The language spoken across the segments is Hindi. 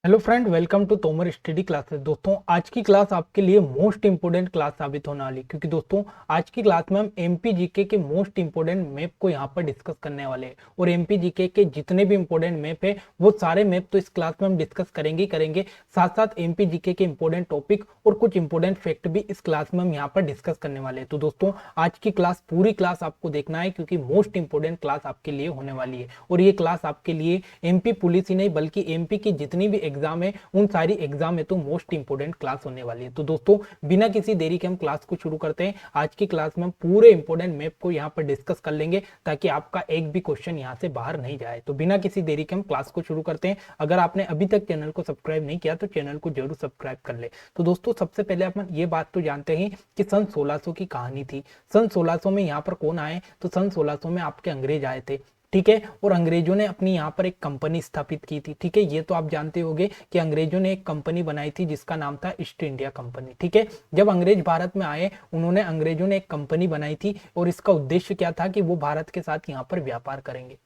Hello friend, welcome to Tomar study classes. दोस्तों, आज की क्लास आपके लिए मोस्ट इंपोर्टेंट क्लास साबित होने वाली, क्योंकि दोस्तों आज की क्लास में हम एमपी जीके के मोस्ट इंपोर्टेंट मैप को यहाँ पर डिस्कस करने वाले हैं। और एमपी जीके के जितने भी इंपोर्टेंट मैप है वो सारे मैप तो इस क्लास में हम डिस्कस करेंगे करेंगे साथ साथ एमपी जीके के इंपोर्टेंट टॉपिक और कुछ इंपोर्टेंट फैक्ट भी इस क्लास में हम यहाँ पर डिस्कस करने वाले हैं। तो दोस्तों आज की क्लास पूरी क्लास आपको देखना है, क्योंकि मोस्ट इंपोर्टेंट क्लास आपके लिए होने वाली है। और ये क्लास आपके लिए एमपी पुलिस ही नहीं बल्कि एमपी की जितनी भी एग्जाम है उन सारी एग्जाम में तो मोस्ट इंपोर्टेंट क्लास होने वाली है। तो दोस्तों बिना किसी देरी के हम क्लास को शुरू करते हैं। आज की क्लास में हम पूरे इंपोर्टेंट मैप को यहाँ पर डिस्कस कर लेंगे ताकि आपका एक भी क्वेश्चन यहाँ से बाहर नहीं जाए। तो बिना किसी देरी के हम क्लास को शुरू करते हैं। अगर आपने अभी तक चैनल को सब्सक्राइब नहीं किया तो चैनल को जरूर सब्सक्राइब कर ले। तो दोस्तों सबसे पहले अपन ये बात तो जानते हैं कि सन 1600 की कहानी थी। सन 1600 में यहाँ पर कौन आए? तो सन 1600 में आपके अंग्रेज आए थे, ठीक है। और अंग्रेजों ने अपनी यहाँ पर एक कंपनी स्थापित की थी, ठीक है। ये तो आप जानते होंगे कि अंग्रेजों ने एक कंपनी बनाई थी जिसका नाम था ईस्ट इंडिया कंपनी, ठीक है। जब अंग्रेज भारत में आए अंग्रेजों ने एक कंपनी बनाई थी और इसका उद्देश्य क्या था कि वो भारत के साथ यहाँ पर व्यापार करेंगे,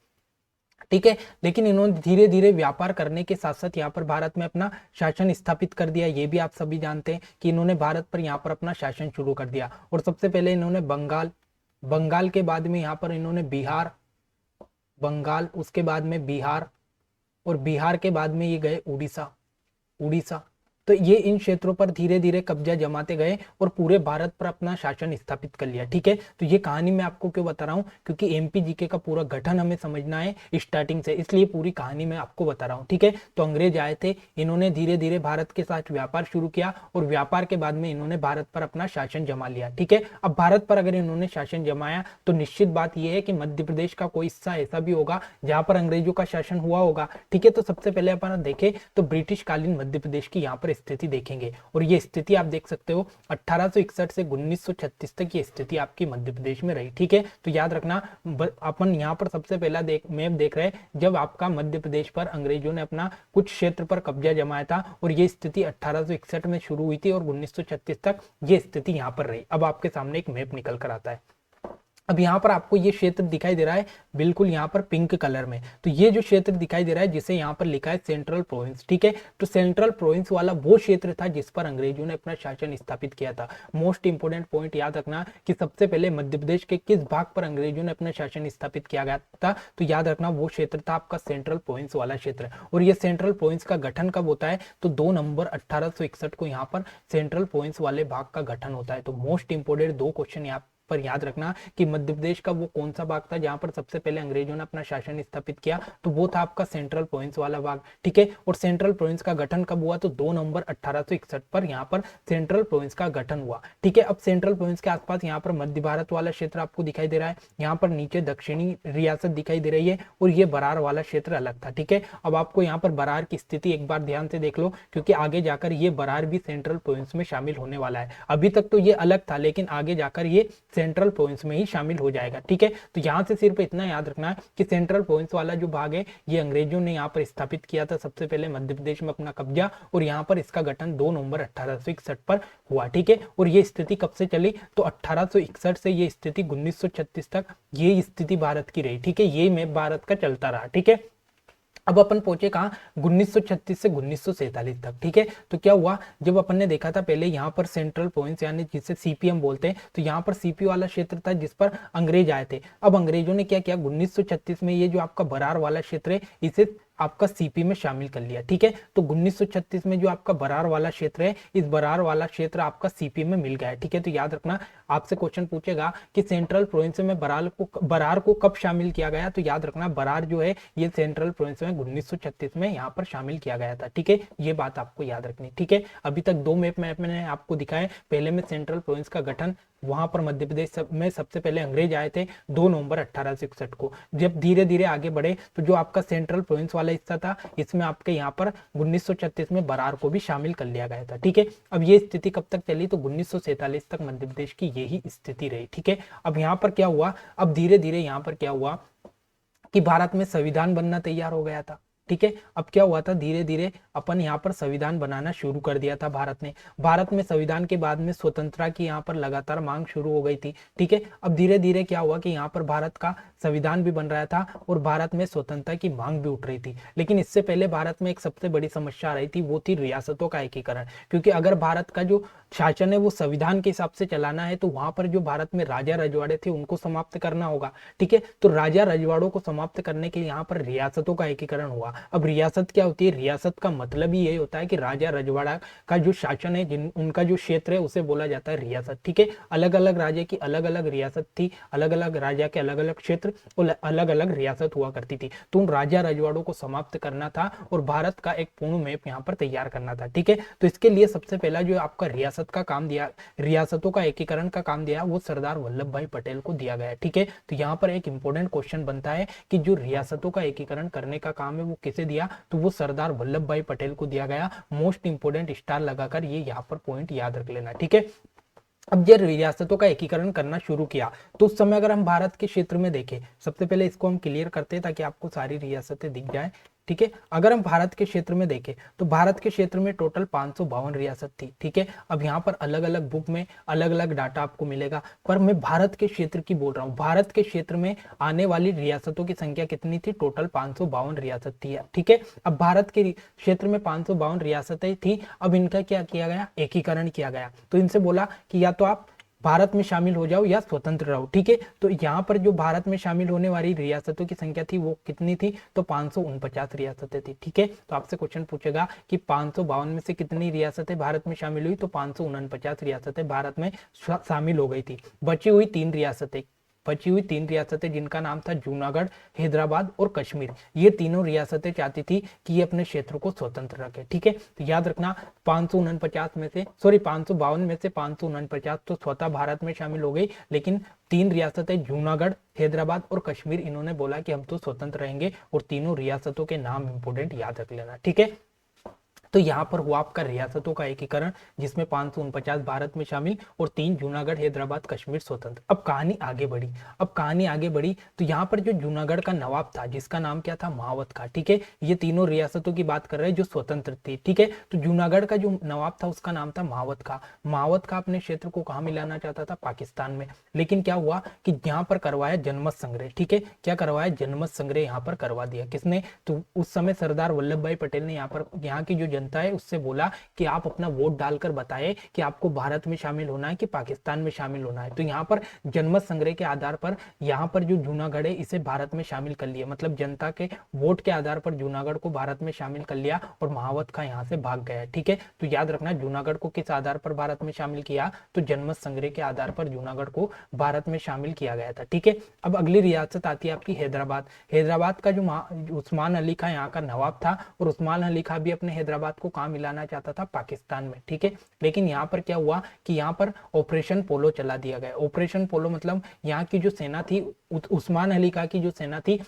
ठीक है। लेकिन इन्होंने धीरे धीरे व्यापार करने के साथ साथ यहाँ पर भारत में अपना शासन स्थापित कर दिया। ये भी आप सभी जानते हैं कि इन्होंने भारत पर यहाँ पर अपना शासन शुरू कर दिया। और सबसे पहले इन्होंने बंगाल के बाद में यहाँ पर इन्होंने बंगाल, उसके बाद में बिहार, और बिहार के बाद में ये गए उड़ीसा। उड़ीसा तो ये इन क्षेत्रों पर धीरे धीरे कब्जा जमाते गए और पूरे भारत पर अपना शासन स्थापित कर लिया, ठीक है। तो ये कहानी मैं आपको क्यों बता रहा हूँ? क्योंकि एमपी जीके का पूरा गठन हमें समझना है स्टार्टिंग से, इसलिए पूरी कहानी मैं आपको बता रहा हूँ, ठीक है। तो अंग्रेज आए थे, इन्होंने धीरे धीरे भारत के साथ व्यापार शुरू किया और व्यापार के बाद में इन्होंने भारत पर अपना शासन जमा लिया, ठीक है। अब भारत पर अगर इन्होंने शासन जमाया तो निश्चित बात यह है कि मध्य प्रदेश का कोई हिस्सा ऐसा भी होगा जहां पर अंग्रेजों का शासन हुआ होगा, ठीक है। तो सबसे पहले अपन देखें तो ब्रिटिश कालीन मध्य प्रदेश की यहाँ पर स्थिति देखेंगे। और ये स्थिति आप देख सकते हो 1861 से 1936 तक ये स्थिति आपकी मध्य प्रदेश में रही, ठीक है। तो याद रखना अपन यहाँ पर सबसे पहला मैप देख रहे हैं जब आपका मध्य प्रदेश पर अंग्रेजों ने अपना कुछ क्षेत्र पर कब्जा जमाया था। और ये स्थिति 1861 में शुरू हुई थी और 1936 तक ये स्थिति यहाँ पर रही। अब आपके सामने एक मैप निकल कर आता है। अब यहाँ पर आपको ये क्षेत्र दिखाई दे रहा है बिल्कुल यहाँ पर पिंक कलर में। तो ये जो क्षेत्र दिखाई दे रहा है जिसे यहाँ पर लिखा है सेंट्रल प्रोविंस, ठीक है। तो सेंट्रल प्रोविंस वाला वो क्षेत्र था जिस पर अंग्रेजों ने अपना शासन स्थापित किया था। मोस्ट इंपोर्टेंट पॉइंट याद रखना कि सबसे पहले मध्य प्रदेश के किस भाग पर अंग्रेजों ने अपना शासन स्थापित किया गया था। तो याद रखना वो क्षेत्र था आपका सेंट्रल प्रोविंस वाला क्षेत्र। और ये सेंट्रल प्रोविंस का गठन कब होता है? तो 2 नवंबर 1861 को यहाँ पर सेंट्रल प्रोविंस वाले भाग का गठन होता है। तो मोस्ट इंपोर्टेंट 2 क्वेश्चन यहाँ पर याद रखना कि मध्य प्रदेश का वो कौन सा भाग था जहां पर सबसे पहले अंग्रेजों ने अपना शासन स्थापित किया? तो वो था आपका सेंट्रल प्रोविंस वाला भाग, ठीक है। और सेंट्रल प्रोविंस का गठन कब हुआ? तो 2 नवंबर 1861 पर यहाँ पर सेंट्रल प्रोविंस का गठन हुआ, ठीक है। अब सेंट्रल प्रोविंस के आसपास यहाँ पर मध्य भारत वाला क्षेत्र आपको दिखाई दे रहा है, यहाँ पर नीचे दक्षिणी रियासत दिखाई दे रही है और ये बरार वाला क्षेत्र अलग था, ठीक है। अब आपको यहाँ पर बरार की स्थिति एक बार ध्यान से देख लो, क्योंकि आगे जाकर ये बरार भी सेंट्रल प्रोविंस में शामिल होने वाला है। अभी तक तो ये अलग था लेकिन आगे जाकर ये सेंट्रल प्रोविंस में ही शामिल हो जाएगा, ठीक है। तो यहां से सिर्फ इतना याद रखना है कि सेंट्रल प्रोविंस वाला जो भाग है ये अंग्रेजों ने यहाँ पर स्थापित किया था सबसे पहले मध्य प्रदेश में अपना कब्जा। और यहाँ पर इसका गठन 2 नवंबर 1861 पर हुआ, ठीक है। और ये स्थिति कब से चली? तो 1861 से ये स्थिति 1936 तक ये स्थिति भारत की रही, ठीक है। ये मैप भारत का चलता रहा, ठीक है। अब अपन पहुंचे कहा 1936 से 1947 तक, ठीक है। तो क्या हुआ? जब अपन ने देखा था पहले यहाँ पर सेंट्रल प्रोविंस यानी जिसे सीपीएम बोलते हैं, तो यहाँ पर सीपी वाला क्षेत्र था जिस पर अंग्रेज आए थे। अब अंग्रेजों ने क्या किया 1936 में? ये जो आपका बरार वाला क्षेत्र है इसे आपका सीपी में शामिल कर लिया, ठीक है। तो 1936 में जो आपका बरार वाला क्षेत्र है इस बरार वाला क्षेत्र आपका सीपी में मिल गया है, ठीक है। तो याद रखना आपसे क्वेश्चन पूछेगा कि सेंट्रल प्रोविंस में बरार को कब शामिल किया गया? तो याद रखना बरार जो है ये सेंट्रल प्रोविंस में 1936 में यहाँ पर शामिल किया गया था, ठीक है। ये बात आपको याद रखनी, ठीक है। अभी तक 2 मैप मैंने आपको दिखाए। पहले में सेंट्रल प्रोविंस का गठन, वहां पर मध्य प्रदेश में सबसे पहले अंग्रेज आए थे 2 नवंबर 1861 को। जब धीरे धीरे आगे बढ़े तो जो आपका सेंट्रल प्रोविंस वाला हिस्सा था इसमें आपके यहाँ पर 1936 में बरार को भी शामिल कर लिया गया था, ठीक है। अब ये स्थिति कब तक चली? तो 1947 तक मध्य प्रदेश की यही स्थिति रही, ठीक है। अब यहाँ पर क्या हुआ? अब धीरे धीरे यहाँ पर क्या हुआ कि भारत में संविधान बनना तैयार हो गया था, ठीक है। अब क्या हुआ था, धीरे धीरे अपन यहाँ पर संविधान बनाना शुरू कर दिया था भारत ने। भारत में संविधान के बाद में स्वतंत्रता की यहाँ पर लगातार मांग शुरू हो गई थी, ठीक है। अब धीरे धीरे क्या हुआ कि यहाँ पर भारत का संविधान भी बन रहा था और भारत में स्वतंत्रता की मांग भी उठ रही थी। लेकिन इससे पहले भारत में एक सबसे बड़ी समस्या आ रही थी, वो थी रियासतों का एकीकरण। क्योंकि अगर भारत का जो शासन है वो संविधान के हिसाब से चलाना है तो वहां पर जो भारत में राजा रजवाड़े थे उनको समाप्त करना होगा, ठीक है। तो राजा रजवाड़ों को समाप्त करने के लिए यहाँ पर रियासतों का एकीकरण हुआ। अब रियासत क्या होती है, रियासत का मतलब ही ये होता है कि राजा रजवाड़ा का जो शासन है, जिन उनका जो क्षेत्र है उसे बोला जाता है रियासत, ठीक है। अलग अलग राज्य की अलग अलग रियासत थी, अलग अलग राजा के अलग अलग क्षेत्र और अलग अलग रियासत हुआ करती थी। तो उन राजा रजवाड़ों को समाप्त करना था और भारत का एक पूर्ण मैप यहाँ पर तैयार करना था, ठीक है। तो इसके लिए सबसे पहला जो आपका रियासत का काम दिया, रियासतों का एकीकरण का काम दिया, वो सरदार वल्लभ भाई पटेल को दिया गया, ठीक है। तो यहाँ पर एक इंपॉर्टेंट क्वेश्चन बनता है कि जो रियासतों का एकीकरण करने का काम है वो किसे दिया, तो वो सरदार वल्लभ भाई पटेल को दिया गया। मोस्ट इंपोर्टेंट स्टार लगाकर ये यहाँ पर पॉइंट याद रख लेना, ठीक है। अब जब रियासतों का एकीकरण करना शुरू किया तो उस समय अगर हम भारत के क्षेत्र में देखें, सबसे पहले इसको हम क्लियर करते हैं ताकि आपको सारी रियासतें दिख जाए, ठीक है। अगर हम भारत के क्षेत्र में देखें तो भारत के क्षेत्र में टोटल 552 रियासत थी, ठीक है। अब यहाँ पर अलग अलग बुक में अलग अलग डाटा आपको मिलेगा, पर मैं भारत के क्षेत्र की बोल रहा हूँ। भारत के क्षेत्र में आने वाली रियासतों की संख्या कितनी थी, टोटल 552 रियासत थी, ठीक है। अब भारत के क्षेत्र में 552 रियासतें थी। अब इनका क्या किया गया, एकीकरण किया गया। तो इनसे बोला कि या तो आप भारत में शामिल हो जाओ या स्वतंत्र रहो, ठीक है। तो यहाँ पर जो भारत में शामिल होने वाली रियासतों की संख्या थी वो कितनी थी, तो 549 रियासतें थी, ठीक है। तो आपसे क्वेश्चन पूछेगा कि 552 में से कितनी रियासतें भारत में शामिल हुई, तो 549 रियासतें भारत में शामिल हो गई थी। बची हुई तीन रियासतें जिनका नाम था जूनागढ़, हैदराबाद और कश्मीर, ये तीनों रियासतें चाहती थी कि ये अपने क्षेत्र को स्वतंत्र रखे, ठीक है। तो याद रखना 549 में से, सॉरी 552 में से 549 तो स्वतः भारत में शामिल हो गई, लेकिन तीन रियासतें जूनागढ़, हैदराबाद और कश्मीर, इन्होंने बोला कि हम तो स्वतंत्र रहेंगे। और तीनों रियासतों के नाम इंपोर्टेंट याद रख लेना, ठीक है। तो यहाँ पर हुआ आपका रियासतों का एकीकरण, जिसमें 549 भारत में शामिल और 3 जूनागढ़, हैदराबाद, कश्मीर स्वतंत्र। अब कहानी आगे बढ़ी तो यहाँ पर जो जूनागढ़ का नवाब था जिसका नाम क्या था, महावत खां, ठीक है। ये तीनों रियासतों की बात कर रहे हैं जो स्वतंत्र थी, ठीक है। तो जूनागढ़ का जो नवाब था उसका नाम था महावत खां। महावत खां अपने क्षेत्र को कहाँ मिलाना चाहता था, पाकिस्तान में। लेकिन क्या हुआ कि यहाँ पर करवाया जनमत संग्रह, ठीक है। क्या करवाया, जनमत संग्रह यहाँ पर करवा दिया। किसने, तो उस समय सरदार वल्लभ भाई पटेल ने यहाँ की जो जनता है उससे बोला कि आप अपना वोट डालकर बताएं कि आपको भारत में शामिल होना है कि पाकिस्तान में शामिल होना है। तो यहाँ पर जनमत संग्रह के आधार पर यहाँ पर जो जूनागढ़ है इसे भारत में शामिल कर लिया, मतलब जनता के वोट के आधार पर जूनागढ़ को भारत में शामिल कर लिया और महावत खां यहाँ से भाग गया, ठीक है। तो याद रखना जूनागढ़ को किस आधार पर भारत में शामिल किया, तो जनमत संग्रह के आधार पर जूनागढ़ को भारत में शामिल किया गया था, ठीक है। अब अगली रियासत आती है आपकी हैदराबाद। हैदराबाद का जो उस्मान अली खां यहाँ का नवाब था और उस्मान अली खां भी अपने हैदराबाद को कहाँ मिलाना चाहता था, पाकिस्तान में, ठीक है। लेकिन यहाँ पर क्या हुआ कि यहाँ पर ऑपरेशन पोलो चला दिया गया। ऑपरेशन पोलो मतलब यहाँ की जो सेना थी, उस्मान अली खां की जो सेना थी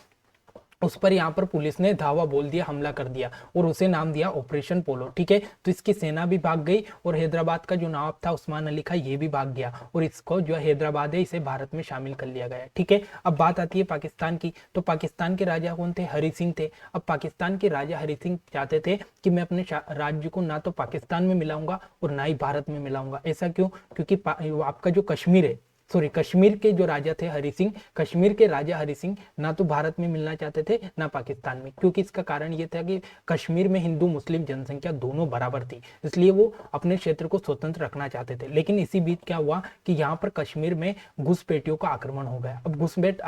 उस पर यहाँ पर पुलिस ने धावा बोल दिया, हमला कर दिया और उसे नाम दिया ऑपरेशन पोलो, ठीक है। तो इसकी सेना भी भाग गई और हैदराबाद का जो नवाब था उस्मान अली खां ये भी भाग गया और इसको जो हैदराबाद है इसे भारत में शामिल कर लिया गया, ठीक है। अब बात आती है पाकिस्तान की। तो पाकिस्तान के राजा कौन थे, हरि सिंह थे। अब पाकिस्तान के राजा हरि सिंह चाहते थे कि मैं अपने राज्य को ना तो पाकिस्तान में मिलाऊंगा और ना ही भारत में मिलाऊंगा। ऐसा क्यों, क्योंकि आपका जो कश्मीर है, सॉरी कश्मीर के जो राजा थे हरि सिंह, कश्मीर के राजा हरि सिंह ना तो भारत में मिलना चाहते थे ना पाकिस्तान में, क्योंकि इसका कारण ये था कि कश्मीर में हिंदू मुस्लिम जनसंख्या दोनों बराबर थी, इसलिए वो अपने क्षेत्र को स्वतंत्र रखना चाहते थे। लेकिन इसी बीच क्या हुआ कि यहाँ पर कश्मीर में घुसपैठियों का आक्रमण हो गया। अब घुसपैठ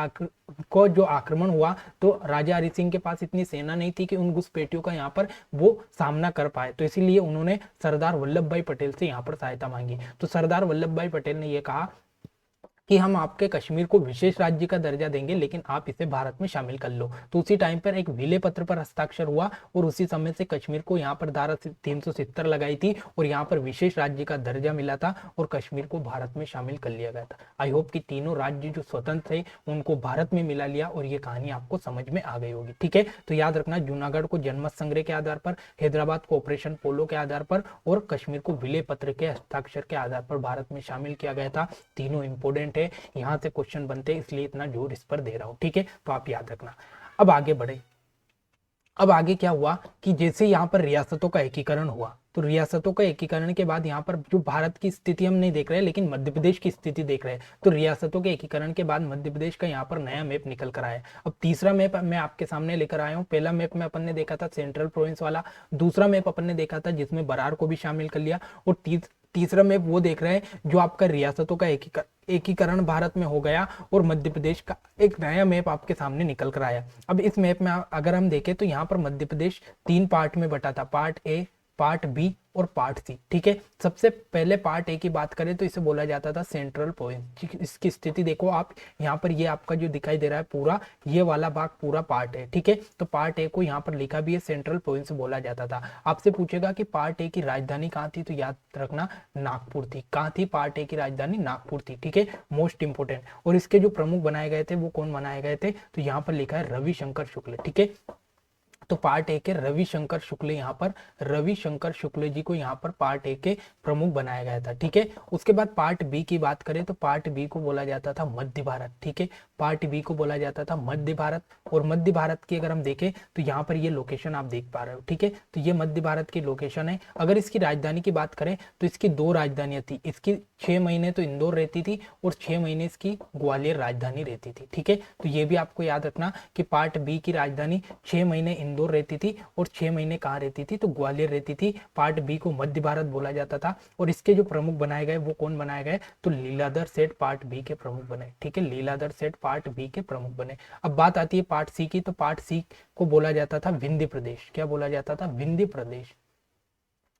को जो आक्रमण हुआ तो राजा हरि सिंह के पास इतनी सेना नहीं थी कि उन घुसपैठियों का यहाँ पर वो सामना कर पाए, तो इसीलिए उन्होंने सरदार वल्लभ भाई पटेल से यहाँ पर सहायता मांगी। तो सरदार वल्लभ भाई पटेल ने यह कहा कि हम आपके कश्मीर को विशेष राज्य का दर्जा देंगे लेकिन आप इसे भारत में शामिल कर लो। तो उसी टाइम पर एक विले पत्र पर हस्ताक्षर हुआ और उसी समय से कश्मीर को यहाँ पर धारा 370 लगाई थी और यहाँ पर विशेष राज्य का दर्जा मिला था और कश्मीर को भारत में शामिल कर लिया गया था। आई होप कि तीनों राज्य जो स्वतंत्र थे उनको भारत में मिला लिया और ये कहानी आपको समझ में आ गई होगी, ठीक है। तो याद रखना जूनागढ़ को जनमत संग्रह के आधार पर, हैदराबाद को ऑपरेशन पोलो के आधार पर और कश्मीर को विले पत्र के हस्ताक्षर के आधार पर भारत में शामिल किया गया था। तीनों इंपोर्टेंट है, यहां से क्वेश्चन बनते हैं, इसलिए इतना जोर इस पर दे रहा हूं, ठीक है। तो आप याद रखना। अब आगे बढ़े, अब आगे क्या हुआ कि जैसे यहाँ पर रियासतों का एकीकरण हुआ, तो रियासतों का एकीकरण के बाद यहाँ पर जो भारत की स्थिति हम नहीं देख रहे हैं लेकिन मध्य प्रदेश की स्थिति देख रहे हैं। तो रियासतों के एकीकरण के बाद मध्य प्रदेश का यहाँ पर नया मैप निकल कर आया। अब तीसरा मैप मैं आपके सामने लेकर आया हूँ। पहला मैप में अपन ने देखा था सेंट्रल प्रोविंस वाला, दूसरा मैप अपन ने देखा था जिसमें बरार को भी शामिल कर लिया, और तीसरा मैप वो देख रहे हैं जो आपका रियासतों का एकीकरण भारत में हो गया और मध्य प्रदेश का एक नया मैप आपके सामने निकल कर आया। अब इस मैप में अगर हम देखें तो यहाँ पर मध्य प्रदेश 3 पार्ट में बटा था, पार्ट ए, पार्ट बी और पार्ट सी। ठीक है, सबसे पहले पार्ट ए की बात करें तो इसे बोला जाता था सेंट्रल प्रोविंस। इसकी स्थिति देखो आप यहाँ पर, ये आपका जो दिखाई दे रहा है पूरा ये वाला भाग पूरा पार्ट है। ठीक है, तो पार्ट ए को यहाँ पर लिखा भी है सेंट्रल प्रोविंस बोला जाता था। आपसे पूछेगा कि पार्ट ए की राजधानी कहाँ थी, तो याद रखना नागपुर थी। कहाँ थी पार्ट ए की राजधानी? नागपुर थी। ठीक है, मोस्ट इंपोर्टेंट। और इसके जो प्रमुख बनाए गए थे वो कौन बनाए गए थे, तो यहाँ पर लिखा है रविशंकर शुक्ल। ठीक है, तो पार्ट ए के रविशंकर शुक्ल, यहाँ पर रविशंकर शुक्ल जी को यहाँ पर पार्ट ए के प्रमुख बनाया गया था। ठीक है, उसके बाद पार्ट बी की बात करें तो पार्ट बी को बोला जाता था मध्य भारत। ठीक है, पार्ट बी को बोला जाता था मध्य भारत। और मध्य भारत की अगर हम देखें तो यहाँ पर ये लोकेशन आप देख पा रहे हो। ठीक है, तो ये मध्य भारत की लोकेशन है। अगर इसकी राजधानी की बात करें तो इसकी 2 राजधानियां थी। इसकी 6 महीने तो इंदौर रहती थी और 6 महीने इसकी ग्वालियर राजधानी रहती थी। ठीक है, तो ये भी आपको याद रखना कि पार्ट बी की राजधानी 6 महीने इंदौर रहती थी और 6 महीने कहाँ रहती थी, तो ग्वालियर रहती थी। पार्ट बी को मध्य भारत बोला जाता था। और इसके जो प्रमुख बनाए गए वो कौन बनाए गए, तो लीलाधर सेठ पार्ट बी के प्रमुख बने। ठीक है, लीलाधर सेठ पार्ट बी के प्रमुख बने। अब बात आती है पार्ट सी की, तो पार्ट सी को बोला जाता था विंध्य प्रदेश। क्या बोला जाता था? विंध्य प्रदेश,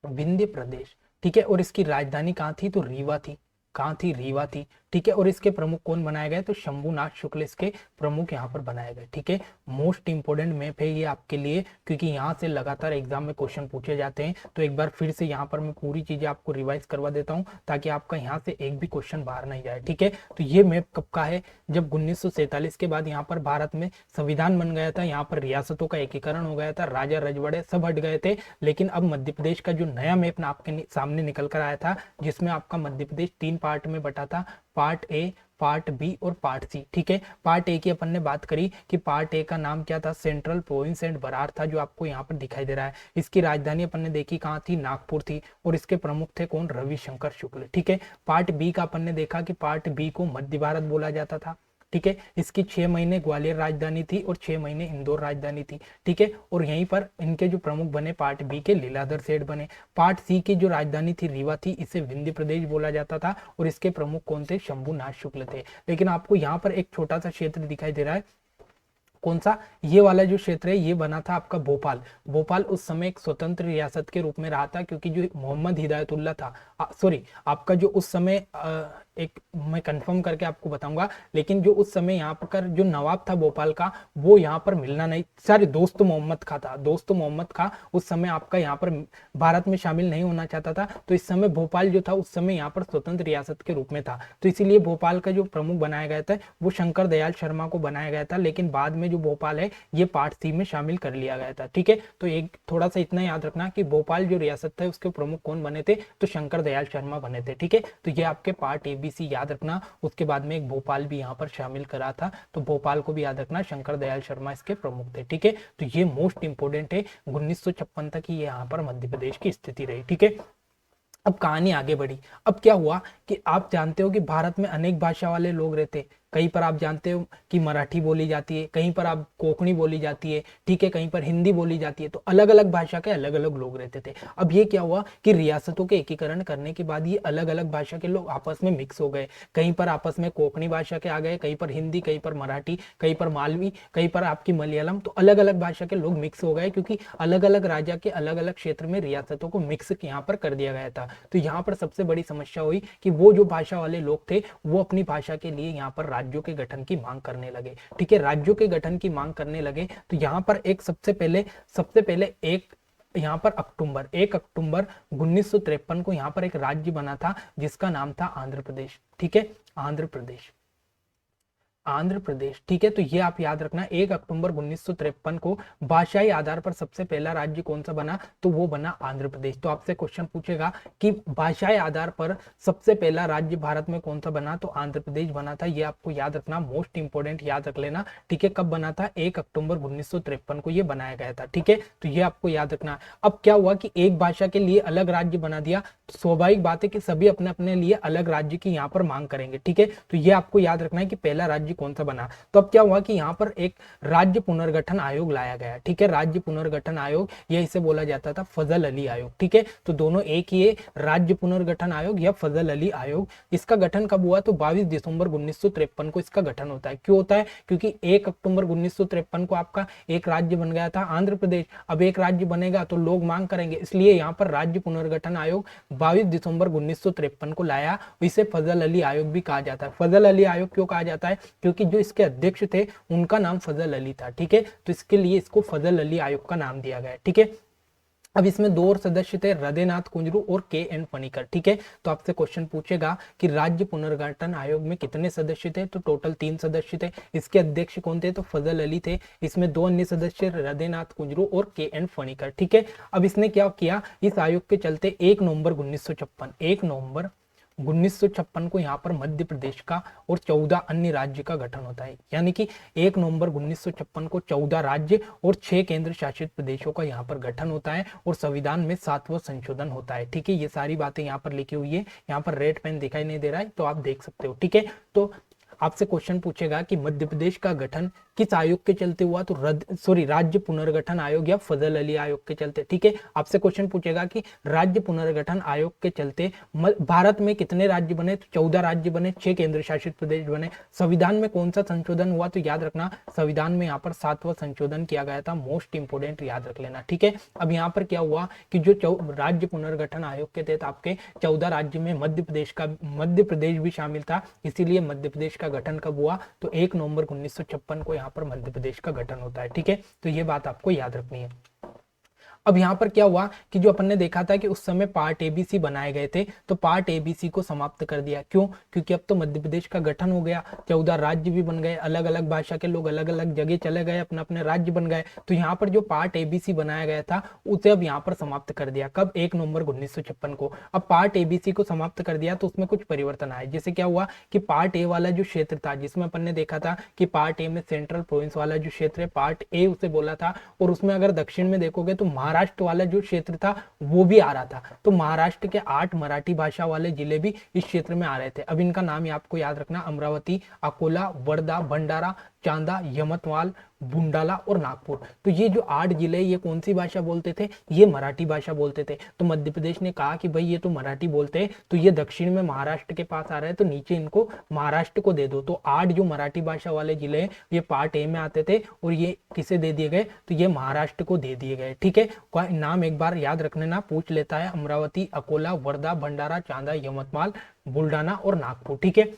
विंध्य प्रदेश। ठीक है, और इसकी राजधानी कहाँ थी, तो रीवा थी। कहाँ थी? रीवा थी। ठीक है, और इसके प्रमुख कौन बनाए गए, तो शंभुनाथ शुक्ल इसके प्रमुख यहाँ पर बनाए गए। ठीक है, मोस्ट इंपोर्टेंट मैप है ये आपके लिए, क्योंकि यहाँ से लगातार एग्जाम में क्वेश्चन पूछे जाते हैं। तो एक बार फिर से यहाँ पर मैं पूरी चीजें आपको रिवाइज करवा देता हूँ ताकि आपका यहाँ से एक भी क्वेश्चन बाहर नहीं जाए। ठीक है, तो ये मैप कब का है, जब 1947 के बाद यहाँ पर भारत में संविधान बन गया था, यहाँ पर रियासतों का एकीकरण हो गया था, राजा रजवाड़े सब हट गए थे। लेकिन अब मध्य प्रदेश का जो नया मैप आपके सामने निकल कर आया था, जिसमें आपका मध्य प्रदेश 3 पार्ट में बटा था, पार्ट ए, पार्ट बी और पार्ट सी। ठीक है, पार्ट ए की अपन ने बात करी कि पार्ट ए का नाम क्या था, सेंट्रल प्रोविंस एंड बरार था, जो आपको यहाँ पर दिखाई दे रहा है। इसकी राजधानी अपन ने देखी कहाँ थी, नागपुर थी। और इसके प्रमुख थे कौन, रविशंकर शुक्ल। ठीक है, पार्ट बी का अपन ने देखा कि पार्ट बी को मध्य भारत बोला जाता था। ठीक है, इसकी 6 महीने ग्वालियर राजधानी थी और 6 महीने इंदौर राजधानी थी। ठीक है, और यहीं पर इनके जो प्रमुख बने पार्ट बी के लीलाधर सेठ बने। पार्ट सी की जो राजधानी थी रीवा थी, इसे विंध्य प्रदेश बोला जाता था और इसके प्रमुख कौन थे, शंभुनाथ शुक्ल थे। लेकिन आपको यहाँ पर एक छोटा सा क्षेत्र दिखाई दे रहा है, कौन सा, ये वाला जो क्षेत्र है ये बना था आपका भोपाल। भोपाल उस समय एक स्वतंत्र रियासत के रूप में रहा था, क्योंकि जो मोहम्मद हिदायतुल्ला था, सॉरी आपका जो उस समय एक मैं कंफर्म करके आपको बताऊंगा, लेकिन जो उस समय यहाँ पर जो नवाब था भोपाल का, वो यहाँ पर मिलना नहीं, सॉरी दोस्त मोहम्मद खां था। दोस्त मोहम्मद खां उस समय आपका यहाँ पर भारत में शामिल नहीं होना चाहता था। तो इस समय भोपाल जो था उस समय यहाँ पर स्वतंत्र रियासत के रूप में था। तो इसीलिए भोपाल का जो प्रमुख बनाया गया था वो शंकर दयाल शर्मा को बनाया गया था। लेकिन बाद में जो भोपाल है ये पार्ट सी में शामिल कर लिया गया था। ठीक है, तो एक थोड़ा सा इतना याद रखना कि भोपाल जो रियासत था उसके प्रमुख कौन बने थे, तो शंकर दयाल शर्मा बने थे। ठीक है, तो ये आपके पार्ट ABC याद रखना। उसके बाद में एक भोपाल भी यहाँ पर शामिल करा था, तो भोपाल को भी याद रखना, शंकर दयाल शर्मा इसके प्रमुख थे। ठीक है, तो ये मोस्ट इंपोर्टेंट है। 1956 तक ये यहाँ पर मध्य प्रदेश की स्थिति रही। ठीक है, अब कहानी आगे बढ़ी। अब क्या हुआ कि आप जानते हो कि भारत में अनेक भाषा वाले लोग रहते। कहीं पर आप जानते हो कि मराठी बोली जाती है, कहीं पर आप कोंकणी बोली जाती है, ठीक है, कहीं पर हिंदी बोली जाती है। तो अलग अलग भाषा के अलग अलग लोग रहते थे। अब ये क्या हुआ कि रियासतों के एकीकरण करने के बाद ये अलग अलग भाषा के लोग आपस में मिक्स हो गए। कहीं पर आपस में कोंकणी भाषा के आ गए, कहीं पर हिंदी, कहीं पर मराठी, कहीं पर मालवी, कहीं पर आपकी मलयालम। तो अलग अलग भाषा के लोग मिक्स हो गए, क्योंकि अलग अलग राजा के अलग अलग क्षेत्र में रियासतों को मिक्स यहाँ पर कर दिया गया था। तो यहाँ पर सबसे बड़ी समस्या हुई कि वो जो भाषा वाले लोग थे वो अपनी भाषा के लिए यहाँ पर राज्यों के गठन की मांग करने लगे। ठीक है, राज्यों के गठन की मांग करने लगे। तो यहाँ पर एक सबसे पहले एक यहाँ पर 1 अक्टूबर 1953 को यहाँ पर एक राज्य बना था जिसका नाम था आंध्र प्रदेश। ठीक है, आंध्र प्रदेश। आंध्र प्रदेश। ठीक है, तो ये आप याद रखना, 1 अक्टूबर 1953 को भाषाई आधार पर सबसे पहला राज्य कौन सा बना, तो वो बना आंध्र प्रदेश। तो आपसे क्वेश्चन पूछेगा कि भाषाई आधार पर सबसे पहला राज्य भारत में कौन सा बना, तो आंध्र प्रदेश बना था। ये आपको याद रखना, मोस्ट इंपोर्टेंट याद रख लेना। ठीक है, कब बना था, 1 अक्टूबर 1953 को ये बनाया गया था। ठीक है, तो ये आपको याद रखना। अब क्या हुआ कि एक भाषा के लिए अलग राज्य बना दिया, तो स्वाभाविक बात है कि सभी अपने अपने लिए अलग राज्य की यहाँ पर मांग करेंगे। ठीक है, तो ये आपको याद रखना है कि पहला राज्य कौन सा बना। तो अब क्या हुआ कि यहाँ पर एक राज्य पुनर्गठन आयोग लाया गया। ठीक है, राज्य पुनर्गठन आयोग, ये इसे बोला जाता था फजल अली आयोग। ठीक है, तो दोनों एक ही है, राज्य पुनर्गठन आयोग या फजल अली आयोग। इसका गठन कब हुआ, तो 22 दिसंबर 1953 को इसका गठन होता है। क्यों होता है, क्योंकि 1 अक्टूबर 1953 को आपका एक राज्य बन गया था आंध्र प्रदेश। अब एक राज्य बनेगा तो लोग मांग करेंगे, इसलिए यहाँ पर राज्य पुनर्गठन आयोग 22 दिसंबर 1953 को लाया। इसे फजल अली आयोग भी कहा जाता है। फजल अली आयोग क्यों कहा जाता है, क्योंकि जो इसके अध्यक्ष थे उनका नाम फजल अली था। ठीक है, तो इसके लिए इसको फजल अली आयोग का नाम दिया गया। ठीक है, अब इसमें दो और सदस्य थे, हृदयनाथ कुंजरू और के.एन. पनिकर। ठीक है, तो आपसे क्वेश्चन पूछेगा कि राज्य पुनर्गठन आयोग में कितने सदस्य थे, तो टोटल 3 सदस्य थे। इसके अध्यक्ष कौन थे, तो फजल अली थे। इसमें 2 अन्य सदस्य, हृदयनाथ कुंजरू और के.एन. पनिकर। ठीक है, अब इसने क्या किया, इस आयोग के चलते 1 नवंबर 1956 को यहाँ पर मध्य प्रदेश का और 14 अन्य राज्य का गठन होता है। यानी कि 1 नवंबर 1956 को 14 राज्य और 6 केंद्र शासित प्रदेशों का यहाँ पर गठन होता है और संविधान में 7वां संशोधन होता है। ठीक है, ये सारी बातें यहाँ पर लिखी हुई है। यहाँ पर रेड पेन दिखाई नहीं दे रहा है, तो आप देख सकते हो। ठीक है, तो आपसे क्वेश्चन पूछेगा कि मध्य प्रदेश का गठन किस आयोग के चलते हुआ, तो राज्य पुनर्गठन आयोग या फजल अली आयोग के चलते। ठीक है, आपसे क्वेश्चन पूछेगा कि राज्य पुनर्गठन आयोग के चलते भारत में कितने राज्य बने, तो 14 राज्य बने, 6 केंद्र शासित प्रदेश बने। संविधान में कौन सा संशोधन हुआ, तो याद रखना संविधान में यहाँ पर 7वां संशोधन किया गया था। मोस्ट इंपोर्टेंट याद रख लेना। ठीक है, अब यहाँ पर क्या हुआ कि जो राज्य पुनर्गठन आयोग के तहत आपके 14 राज्य में मध्य प्रदेश भी शामिल था, इसीलिए मध्य प्रदेश का गठन कब हुआ, तो 1 नवंबर 1956 को यहाँ पर मध्य प्रदेश का गठन होता है। ठीक है, तो ये बात आपको याद रखनी है। अब यहाँ पर क्या हुआ कि जो अपन ने देखा था कि उस समय पार्ट एबीसी बनाए गए थे, तो पार्ट एबीसी को समाप्त कर दिया। क्यों, क्योंकि अब तो मध्य प्रदेश का गठन हो गया, 14 राज्य भी बन गए, अलग अलग भाषा के लोग अलग अलग जगह चले गए, अपने अपने राज्य बन गए। तो यहाँ पर जो पार्ट एबीसी बनाया गया था उसे अब यहाँ पर समाप्त कर दिया। कब, 1 नवंबर 1956 को। अब पार्ट एबीसी को समाप्त कर दिया तो उसमें कुछ परिवर्तन आए। जैसे क्या हुआ कि पार्ट ए वाला जो क्षेत्र था, जिसमें अपन ने देखा था कि पार्ट ए में सेंट्रल प्रोविंस वाला जो क्षेत्र है, पार्ट ए उसे बोला था, और उसमें अगर दक्षिण में देखोगे तो महाराष्ट्र वाला जो क्षेत्र था वो भी आ रहा था। तो महाराष्ट्र के 8 मराठी भाषा वाले जिले भी इस क्षेत्र में आ रहे थे। अब इनका नाम आपको याद रखना, अमरावती, अकोला, वर्धा, भंडारा, चांदा, यमतवाल, बुंडाला और नागपुर। तो ये जो 8 जिले, ये कौन सी भाषा बोलते थे, ये मराठी भाषा बोलते थे। तो मध्य प्रदेश ने कहा कि भाई ये तो मराठी बोलते हैं, तो ये दक्षिण में महाराष्ट्र के पास आ रहा है, तो नीचे इनको महाराष्ट्र को दे दो। तो 8 जो मराठी भाषा वाले जिले हैं ये पार्ट ए में आते थे, और ये किसे दे दिए गए, तो ये महाराष्ट्र को दे दिए गए। ठीक है, नाम एक बार याद रखने ना, पूछ लेता है, अमरावती, अकोला, वर्धा, भंडारा, चांदा, यमतमाल, बुल्डाना और नागपुर। ठीक है,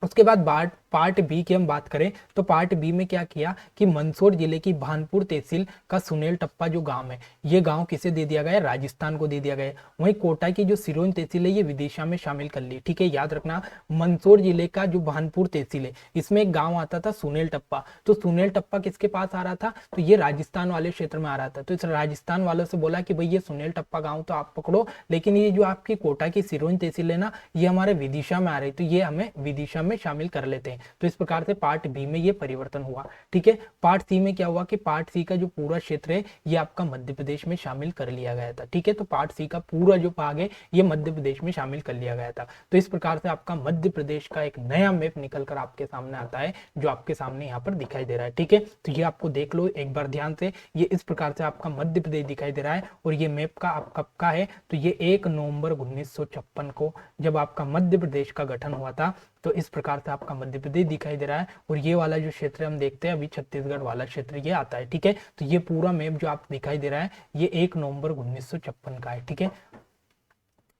उसके बाद पार्ट बी की हम बात करें तो पार्ट बी में क्या किया कि मंदसौर जिले की भानपुर तहसील का सुनेल टप्पा जो गांव है, ये गांव किसे दे दिया गया, राजस्थान को दे दिया गया। वहीं कोटा की जो सिरोंज तहसील है ये विदिशा में शामिल कर ली। ठीक है, याद रखना, मंदसौर जिले का जो भानपुर तहसील है इसमें एक गाँव आता था सुनेल टप्पा। तो सुनेल टप्पा किसके पास आ रहा था, तो ये राजस्थान वाले क्षेत्र में आ रहा था। तो इस राजस्थान वालों से बोला कि भाई ये सुनेल टप्पा गाँव तो आप पकड़ो, लेकिन ये जो आपकी कोटा की सिरोंज तहसील है ना, ये हमारे विदिशा में आ रही, तो ये हमें विदिशा में शामिल कर लेते हैं। तो इस प्रकार से पार्ट बी में ये परिवर्तन हुआ। ठीक है, पार्ट सी में क्या हुआ कि पार्ट सी का जो पूरा क्षेत्र है ये आपका मध्य प्रदेश में शामिल कर लिया गया था। ठीक है, तो पार्ट सी का पूरा जो भाग है ये मध्य प्रदेश में शामिल कर लिया गया था। तो इस प्रकार से आपका मध्य प्रदेश का एक नया मैप निकल कर आपके सामने आता है, जो आपके सामने यहाँ पर दिखाई दे रहा है। ठीक है, तो ये आपको देख लो एक बार ध्यान से, ये इस प्रकार से आपका मध्य प्रदेश दिखाई दे रहा है। और ये मैप का आप कब का है, तो ये 1 नवंबर 1956 को जब आपका मध्य प्रदेश का गठन हुआ था, तो इस प्रकार से आपका मध्य प्रदेश दिखाई दे रहा है। और ये वाला जो क्षेत्र हम देखते हैं अभी, छत्तीसगढ़ वाला क्षेत्र ये आता है। ठीक है, तो ये पूरा मैप जो आप दिखाई दे रहा है ये 1 नवंबर 1956 का है। ठीक है,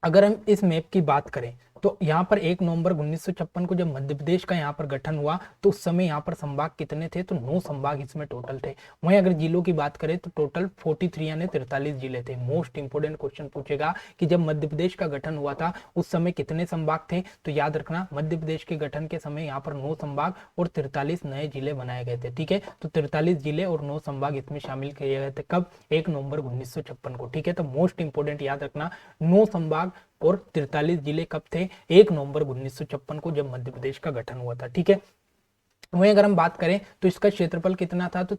अगर हम इस मैप की बात करें तो यहाँ पर 1 नवंबर 1956 को जब मध्य प्रदेश का यहाँ पर गठन हुआ तो उस समय यहाँ पर संभाग कितने थे, तो 9 संभाग इसमें टोटल थे। वहीं अगर जिलों की बात करें तो टोटल 43 यानी 43 जिले थे। मोस्ट इंपोर्टेंट क्वेश्चन पूछेगा कि जब मध्य प्रदेश का गठन हुआ था उस समय कितने संभाग थे, तो याद रखना मध्य प्रदेश के गठन के समय यहाँ पर 9 संभाग और 43 नए जिले बनाए गए थे। ठीक है, तो 43 जिले और 9 संभाग इसमें शामिल किए गए थे। कब? 1 नवंबर 1956 को। ठीक है, तो मोस्ट इंपोर्टेंट याद रखना 9 संभाग और 43 जिले कब थे? 1 नवंबर 1956 को जब मध्य प्रदेश का गठन हुआ था। ठीक है, वहीं अगर हम बात करें तो इसका क्षेत्रफल कितना था, तो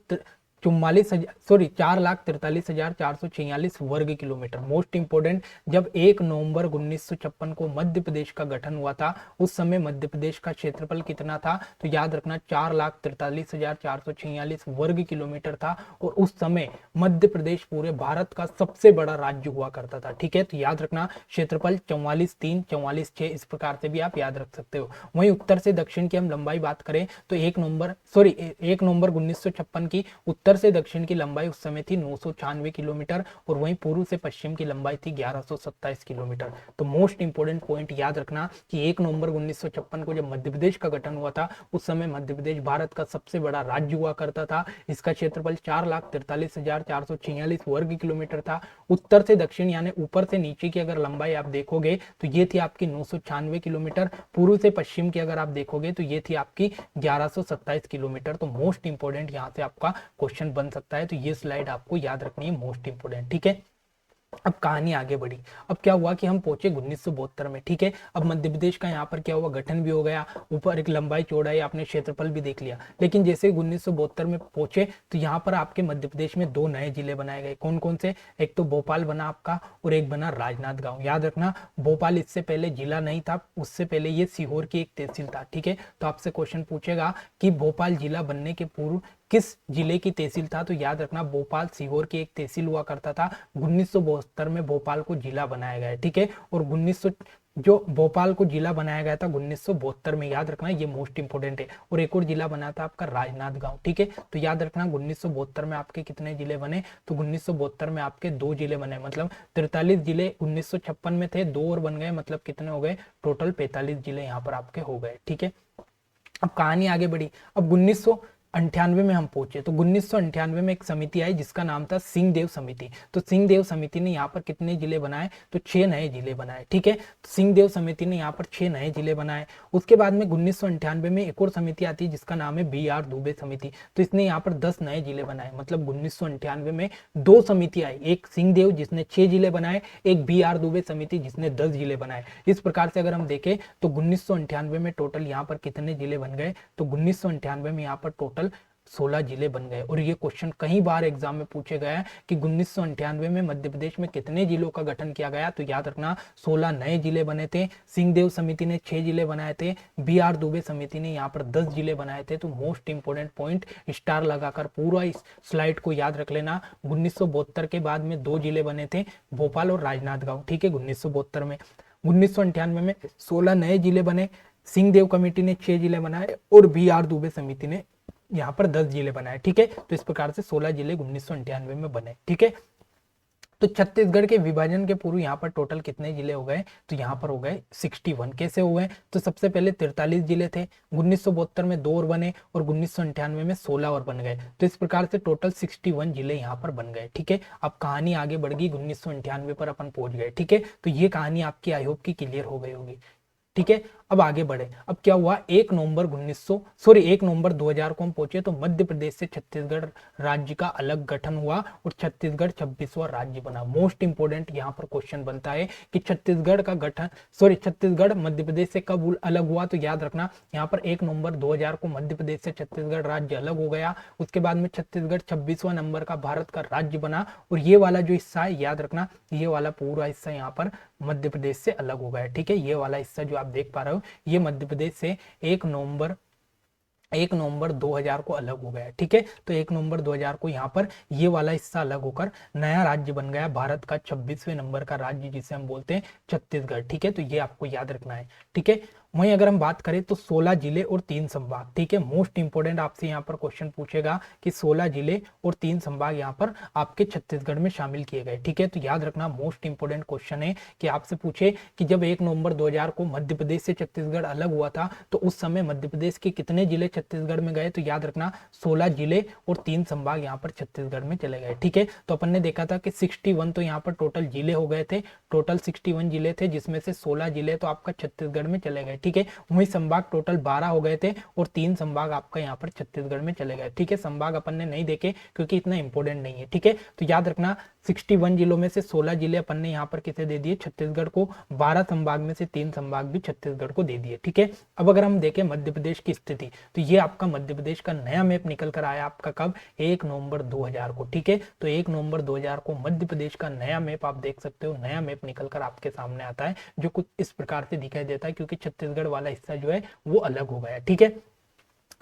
4,43,446 वर्ग किलोमीटर। मोस्ट इंपोर्टेंट, जब 1 नवंबर 1956 को मध्य प्रदेश का गठन हुआ था उस समय मध्य प्रदेश का क्षेत्रफल कितना था, तो याद रखना 4,43,446 वर्ग किलोमीटर था। और उस समय मध्य प्रदेश पूरे भारत का सबसे बड़ा राज्य हुआ करता था। ठीक है, तो याद रखना क्षेत्रफल 44,3, 44,6 इस प्रकार से भी आप याद रख सकते हो। वहीं उत्तर से दक्षिण की हम लंबाई बात करें तो 1 नवंबर 1956 की उत्तर से दक्षिण की लंबाई उस समय थी 996 किलोमीटर और वहीं पूर्व से पश्चिम की लंबाई थी 1127 किलोमीटर। तो मोस्ट इंपोर्टेंट पॉइंट याद रखना कि 1 नवंबर 1956 को जब मध्य प्रदेश का गठन हुआ था उस समय मध्य प्रदेश भारत का सबसे बड़ा राज्य हुआ करता था। इसका क्षेत्रफल 4,43,446 वर्ग किलोमीटर था। उत्तर से दक्षिण यानी ऊपर से नीचे की अगर लंबाई आप देखोगे तो ये थी आपकी 996 किलोमीटर। पूर्व से पश्चिम की अगर आप देखोगे तो ये थी आपकी 1127 किलोमीटर। तो मोस्ट इंपोर्टेंट यहाँ से आपका क्वेश्चन बन सकता है, तो ये स्लाइड आपको याद रखनी है, मोस्ट इंपोर्टेंट। ठीक है, अब कहानी आगे बढ़ी। अब क्या हुआ कि हम पहुंचे 1972 में। ठीक है, अब मध्य प्रदेश का यहाँ पर क्या हुआ, गठन भी हो गया, ऊपर एक लंबाई चौड़ाई आपने क्षेत्रफल भी देख लिया। लेकिन जैसे 1972 में पहुंचे तो यहाँ पर आपके मध्य प्रदेश में 2 नए जिले बनाए गए। कौन कौन से? एक तो भोपाल बना आपका और एक बना राजनांदगांव। याद रखना भोपाल इससे पहले जिला नहीं था, उससे पहले ये सीहोर की एक तहसील था। ठीक है, तो आपसे क्वेश्चन पूछेगा कि भोपाल जिला बनने के पूर्व किस जिले की तहसील था, तो याद रखना भोपाल सीहोर की एक तहसील हुआ करता था। 1972 में भोपाल को जिला बनाया गया। ठीक है, और 1900 जो भोपाल को जिला बनाया गया था 1972 में, याद रखना ये मोस्ट इंपोर्टेंट है। और एक और जिला बना था आपका राजनांदगांव। ठीक है, तो याद रखना 1972 में आपके कितने जिले बने, तो 1972 में आपके 2 जिले बने। मतलब 43 जिले 1956 में थे, 2 और बन गए, मतलब कितने हो गए, टोटल 45 जिले यहाँ पर आपके हो गए। ठीक है, अब कहानी आगे बढ़ी। अब 1998 में हम पहुंचे तो 1998 में एक समिति आई जिसका नाम था सिंहदेव समिति। तो सिंहदेव समिति ने यहाँ पर कितने जिले बनाए, तो 6 नए जिले बनाए। ठीक है, तो सिंहदेव समिति ने यहाँ पर 6 नए जिले बनाए। उसके बाद में 1998 में एक और समिति आती है जिसका नाम है BR दुबे समिति। तो इसने यहाँ पर 10 नए जिले बनाए। मतलब 1998 में 2 समिति आई, एक सिंहदेव जिसने 6 जिले बनाए, एक BR दुबे समिति जिसने 10 जिले बनाए। इस प्रकार से अगर हम देखें तो 1998 में टोटल यहाँ पर कितने जिले बन गए, तो 1998 में यहाँ पर टोटल 16 जिले बन गए। और ये क्वेश्चन कई बार एग्जाम में पूछे गए हैं कि 1998 में मध्य प्रदेश में कितने जिलों का गठन किया गया, तो याद रखना 16 नए जिले बने थे। सिंहदेव समिति ने 6 जिले बनाए थे, BR दुबे समिति ने यहाँ पर 10 जिले बनाए थे। तो मोस्ट इंपोर्टेंट पॉइंट स्टार लगाकर पूरा इस स्लाइड को याद रख लेना। 1972 के बाद में 2 जिले बने थे, भोपाल और राजनांदगांव। ठीक है, 1972 में 1998 में 16 नए जिले बने, सिंहदेव कमेटी ने 6 जिले बनाए और BR दुबे समिति ने यहाँ पर 10 जिले बनाए। ठीक है, तो इस प्रकार से 16 जिले 1998 में बने। ठीक है, तो छत्तीसगढ़ के विभाजन के पूर्व यहाँ पर टोटल कितने जिले हो गए, तो यहाँ पर हो गए 61। कैसे हुए, तो सबसे पहले 43 जिले थे, 1972 में 2 और बने और 1998 में 16 और बन गए। तो इस प्रकार से टोटल 61 जिले यहाँ पर बन गए। ठीक है, अब कहानी आगे बढ़ गई, 1998 पर अपन पहुंच गए। ठीक है, तो ये कहानी आपकी आई होप की क्लियर हो गई होगी। ठीक है, अब आगे बढ़े। अब क्या हुआ, 1 नवंबर 2000 को हम पहुंचे तो मध्य प्रदेश से छत्तीसगढ़ राज्य का अलग गठन हुआ और छत्तीसगढ़ 26वां राज्य बना। मोस्ट इंपोर्टेंट यहाँ पर क्वेश्चन बनता है कि छत्तीसगढ़ मध्य प्रदेश से कब अलग हुआ, तो याद रखना यहाँ पर 1 नवंबर 2000 को मध्य प्रदेश से छत्तीसगढ़ राज्य अलग हो गया। उसके बाद में छत्तीसगढ़ 26वां नंबर का भारत का राज्य बना और ये वाला जो हिस्सा है, याद रखना ये वाला पूरा हिस्सा यहाँ पर मध्य प्रदेश से अलग हो गया। ठीक है, ये वाला हिस्सा जो आप देख पा रहे हो ये मध्य प्रदेश से 1 नवंबर 2000 को अलग हो गया। ठीक है, तो 1 नवंबर 2000 को यहाँ पर ये वाला हिस्सा अलग होकर नया राज्य बन गया, भारत का 26वें नंबर का राज्य जिसे हम बोलते हैं छत्तीसगढ़। ठीक है, तो ये आपको याद रखना है। ठीक है, वहीं अगर हम बात करें तो 16 जिले और 3 संभाग, ठीक है। मोस्ट इंपोर्टेंट आपसे यहाँ पर क्वेश्चन पूछेगा कि 16 जिले और 3 संभाग यहाँ पर आपके छत्तीसगढ़ में शामिल किए गए, ठीक है। तो याद रखना मोस्ट इंपोर्टेंट क्वेश्चन है कि आपसे पूछे कि जब 1 नवंबर 2000 को मध्य प्रदेश से छत्तीसगढ़ अलग हुआ था तो उस समय मध्य प्रदेश के कितने जिले छत्तीसगढ़ में गए, तो याद रखना 16 जिले और 3 संभाग यहाँ पर छत्तीसगढ़ में चले गए, ठीक है। तो अपन ने देखा था कि 61 तो यहाँ पर टोटल जिले हो गए थे, टोटल 61 जिले थे जिसमें से 16 जिले तो आपका छत्तीसगढ़ में चले गए, ठीक है। वही संभाग टोटल 12 हो गए थे और 3 संभाग आपका यहाँ पर छत्तीसगढ़ में चले गए, ठीक है। संभाग अपन ने नहीं देखे क्योंकि इतना इंपॉर्टेंट नहीं है, ठीक है। तो याद रखना 61 जिलों में से 16 जिले अपन ने यहाँ पर किसे दे दिए, छत्तीसगढ़ को। 12 संभाग में से 3 संभाग भी छत्तीसगढ़ को दे दिए, ठीक है। अब अगर हम देखें मध्य प्रदेश की स्थिति, तो ये आपका मध्य प्रदेश का नया मैप निकल कर आया आपका कब, 1 नवंबर 2000 को, ठीक है। तो 1 नवंबर 2000 को मध्य प्रदेश का नया मैप आप देख सकते हो, नया मैप निकल कर आपके सामने आता है जो कुछ इस प्रकार से दिखाई देता है क्योंकि छत्तीसगढ़ वाला हिस्सा जो है वो अलग हो गया, ठीक है।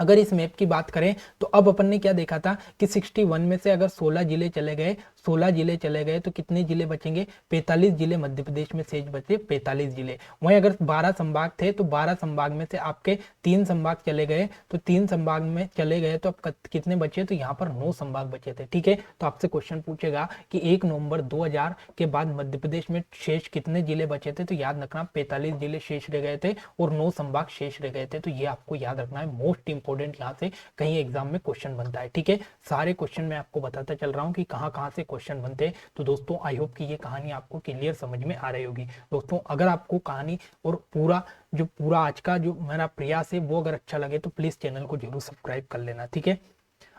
अगर इस मैप की बात करें तो अब अपन ने क्या देखा था कि 61 में से अगर 16 जिले चले गए, 16 जिले चले गए तो कितने जिले बचेंगे, 45 जिले मध्य प्रदेश में शेष बचे, 45 जिले। वहीं अगर 12 संभाग थे तो 12 संभाग में से आपके 3 संभाग चले गए, तो 3 संभाग में चले गए तो अब कितने बचे, तो यहाँ पर 9 संभाग बचे थे, ठीक है। तो आपसे क्वेश्चन पूछेगा कि 1 नवंबर 2000 के बाद मध्य प्रदेश में शेष कितने जिले बचे थे, तो याद रखना 45 जिले शेष रह गए थे और 9 संभाग शेष रह गए थे। तो ये आपको याद रखना है, मोस्ट इंपोर्टेंट यहाँ से कहीं एग्जाम में क्वेश्चन बनता है, ठीक है। सारे क्वेश्चन मैं आपको बताता चल रहा हूँ कि कहाँ कहाँ से क्वेश्चन बनते हैं। तो दोस्तों आई होप कि ये कहानी आपको क्लियर समझ में आ रही होगी। दोस्तों अगर आपको कहानी और पूरा आज का जो मेरा प्रयास है वो अगर अच्छा लगे तो प्लीज चैनल को जरूर सब्सक्राइब कर लेना, ठीक है।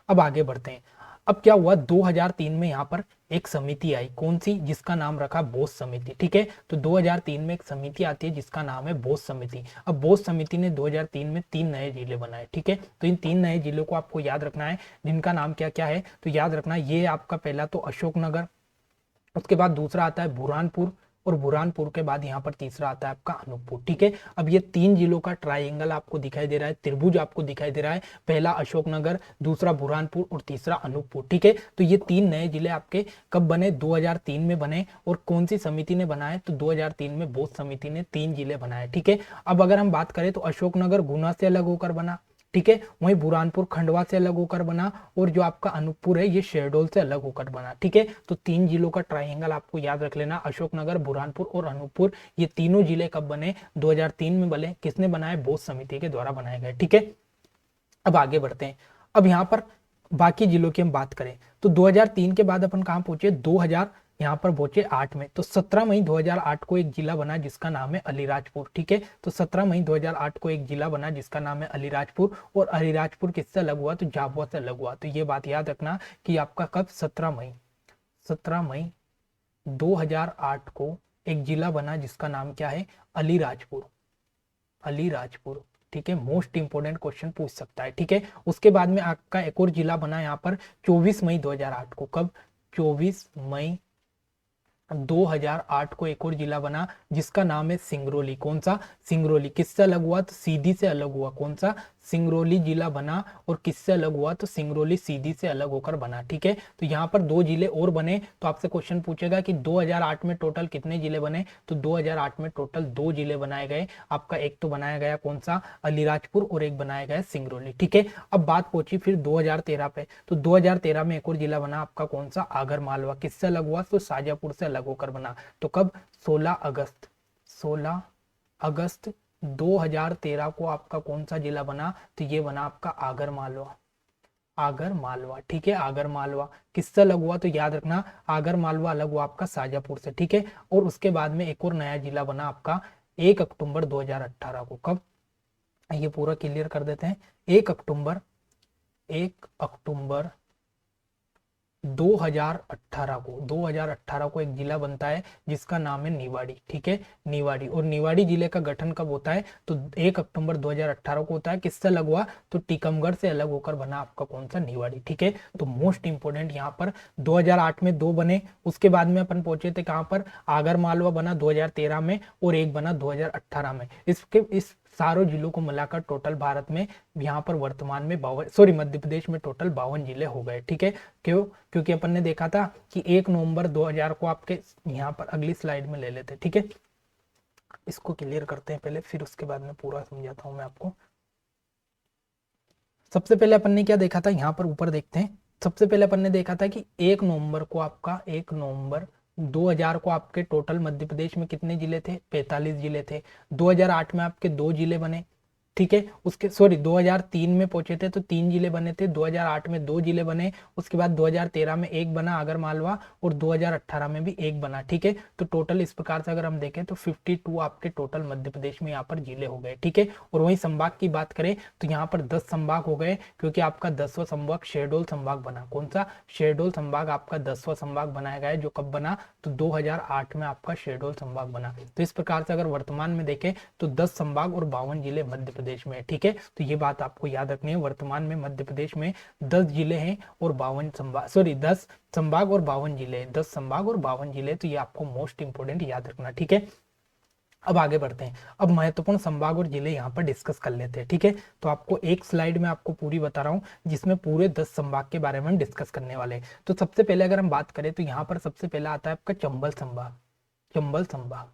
अब आगे बढ़ते हैं। अब क्या हुआ, 2003 में यहाँ पर एक समिति आई, कौन सी, जिसका नाम रखा बोस समिति, ठीक है। तो 2003 में एक समिति आती है जिसका नाम है बोस समिति। अब बोस समिति ने 2003 में 3 नए जिले बनाए, ठीक है। तो इन 3 नए जिलों को आपको याद रखना है जिनका नाम क्या क्या है, तो याद रखना ये आपका पहला तो अशोकनगर, उसके बाद दूसरा आता है बुरहानपुर और बुरहानपुर के बाद यहाँ पर तीसरा आता है आपका अनूपपुर, ठीक है। अब ये 3 जिलों का ट्राइंगल आपको दिखाई दे रहा है, त्रिभुज आपको दिखाई दे रहा है, पहला अशोकनगर, दूसरा बुरहानपुर और तीसरा अनूपपुर, ठीक है। तो ये 3 नए जिले आपके कब बने, 2003 में बने। और कौन सी समिति ने बनाए, तो 2003 में बोस समिति ने 3 जिले बनाए, ठीक है। अब अगर हम बात करें तो अशोकनगर गुना से अलग होकर बना, ठीक है। वहीं बुरहानपुर खंडवा से अलग होकर बना और जो आपका अनूपपुर है ये शहडोल से अलग होकर बना, ठीक है। तो 3 जिलों का ट्राइंगल आपको याद रख लेना, अशोकनगर, बुरहानपुर और अनूपपुर। ये तीनों जिले कब बने, 2003 में बने। किसने बनाए, बोस समिति के द्वारा बनाए गए, ठीक है। अब आगे बढ़ते हैं। अब यहाँ पर बाकी जिलों की हम बात करें तो 2003 के बाद अपन कहाँ पहुंचे, 2000 यहाँ पर पहुंचे 8 में। तो 17 मई 2008 को एक जिला बना जिसका नाम है अलीराजपुर, ठीक है। तो 17 मई 2008 को एक जिला बना जिसका नाम है अलीराजपुर। और अलीराजपुर किससे अलग हुआ, तो झाबुआ से अलग हुआ। तो ये बात याद रखना कि आपका कब, 17 मई 2008 को एक जिला बना जिसका नाम क्या है, अलीराजपुर, ठीक है। मोस्ट इंपोर्टेंट क्वेश्चन पूछ सकता है, ठीक है। उसके बाद में आपका एक और जिला बना यहाँ पर 24 मई 2008 को, कब, 24 मई 2008 को एक और जिला बना जिसका नाम है सिंगरौली। कौन सा, सिंगरौली। किससे अलग हुआ, तो सीधी से अलग हुआ। कौन सा, सिंगरौली जिला बना और किससे अलग हुआ, तो सिंगरौली सीधी से अलग होकर बना, ठीक है। तो यहाँ पर 2 जिले और बने। तो आपसे क्वेश्चन पूछेगा कि 2008 में टोटल कितने जिले बने, तो 2008 में टोटल 2 जिले बनाए गए। आपका एक तो बनाया गया कौन सा, अलीराजपुर, और एक बनाया गया सिंगरौली, ठीक है। अब बात पहुंची फिर 2013 पे। तो 2013 में एक और जिला बना आपका कौन सा, आगर मालवा। किससे अलग हुआ, तो शाजापुर से अलग होकर बना। तो कब, 16 अगस्त 2013 को आपका कौन सा जिला बना, तो ये बना आपका आगर मालवा, ठीक है। आगर मालवा किससे अलग हुआ, तो याद रखना आगर मालवा अलग हुआ आपका शाजापुर से, ठीक है। और उसके बाद में एक और नया जिला बना आपका 1 अक्टूबर 2018 को। कब, ये पूरा क्लियर कर देते हैं। 1 अक्टूबर 2018 को एक जिला बनता है जिसका नाम है निवाड़ी, ठीक है, निवाड़ी। और निवाड़ी जिले का गठन कब होता है, तो 1 अक्टूबर 2018 को होता है। किससे अलग हुआ, तो टीकमगढ़ से अलग होकर बना आपका कौन सा, निवाड़ी, ठीक है। तो मोस्ट इंपोर्टेंट यहाँ पर 2008 में 2 बने। उसके बाद में अपन पहुंचे थे कहाँ पर, आगर मालवा बना 2013 में और एक बना 2018 में। इस सारों जिलों को मिलाकर टोटल भारत में यहाँ पर वर्तमान में मध्य प्रदेश में टोटल 52 जिले हो गए, ठीक है। क्यों, क्योंकि अपन ने देखा था कि 1 नवंबर 2000 को आपके यहाँ पर अगली स्लाइड में ले लेते, ठीक है। इसको क्लियर करते हैं पहले, फिर उसके बाद में पूरा समझाता हूँ मैं आपको। सबसे पहले अपन ने क्या देखा था, यहाँ पर ऊपर देखते हैं। सबसे पहले अपन ने देखा था कि 1 नवंबर को आपका 1 नवंबर 2000 को आपके टोटल मध्य प्रदेश में कितने जिले थे, 45 जिले थे। 2008 में आपके 2 जिले बने, ठीक है। उसके 2003 में पहुंचे थे तो 3 जिले बने थे, 2008 में 2 जिले बने, उसके बाद 2013 में एक बना आगर मालवा, और 2018 में भी एक बना, ठीक है। तो टोटल इस प्रकार से अगर हम देखें तो 52 आपके टोटल मध्य प्रदेश में यहाँ पर जिले हो गए, ठीक है। और वहीं संभाग की बात करें तो यहाँ पर 10 संभाग हो गए, क्योंकि आपका 10वां संभाग शहडोल संभाग बना। कौन सा, शहडोल संभाग आपका 10वां संभाग बनाया गया है, जो कब बना, तो 2008 में आपका शहडोल संभाग बना। तो इस प्रकार से अगर वर्तमान में देखें तो 10 संभाग और 52 जिले मध्य प्रदेश में है, ठीक है। तो ये बात आपको याद रखनी है, वर्तमान में मध्य प्रदेश में 10 जिले हैं और 52 संभाग, 10 संभाग और 52 जिले, 10 संभाग और 52 जिले। तो ये आपको मोस्ट इंपोर्टेंट याद रखना, ठीक है। अब आगे बढ़ते हैं, अब महत्वपूर्ण संभाग और जिले यहाँ पर डिस्कस कर लेते हैं, ठीक है। तो आपको एक स्लाइड में आपको पूरी बता रहा हूँ, जिसमें पूरे 10 संभाग के बारे में हम डिस्कस करने वाले हैं। तो सबसे पहले अगर हम बात करें तो यहाँ पर सबसे पहला आता है आपका चंबल संभाग, चंबल संभाग,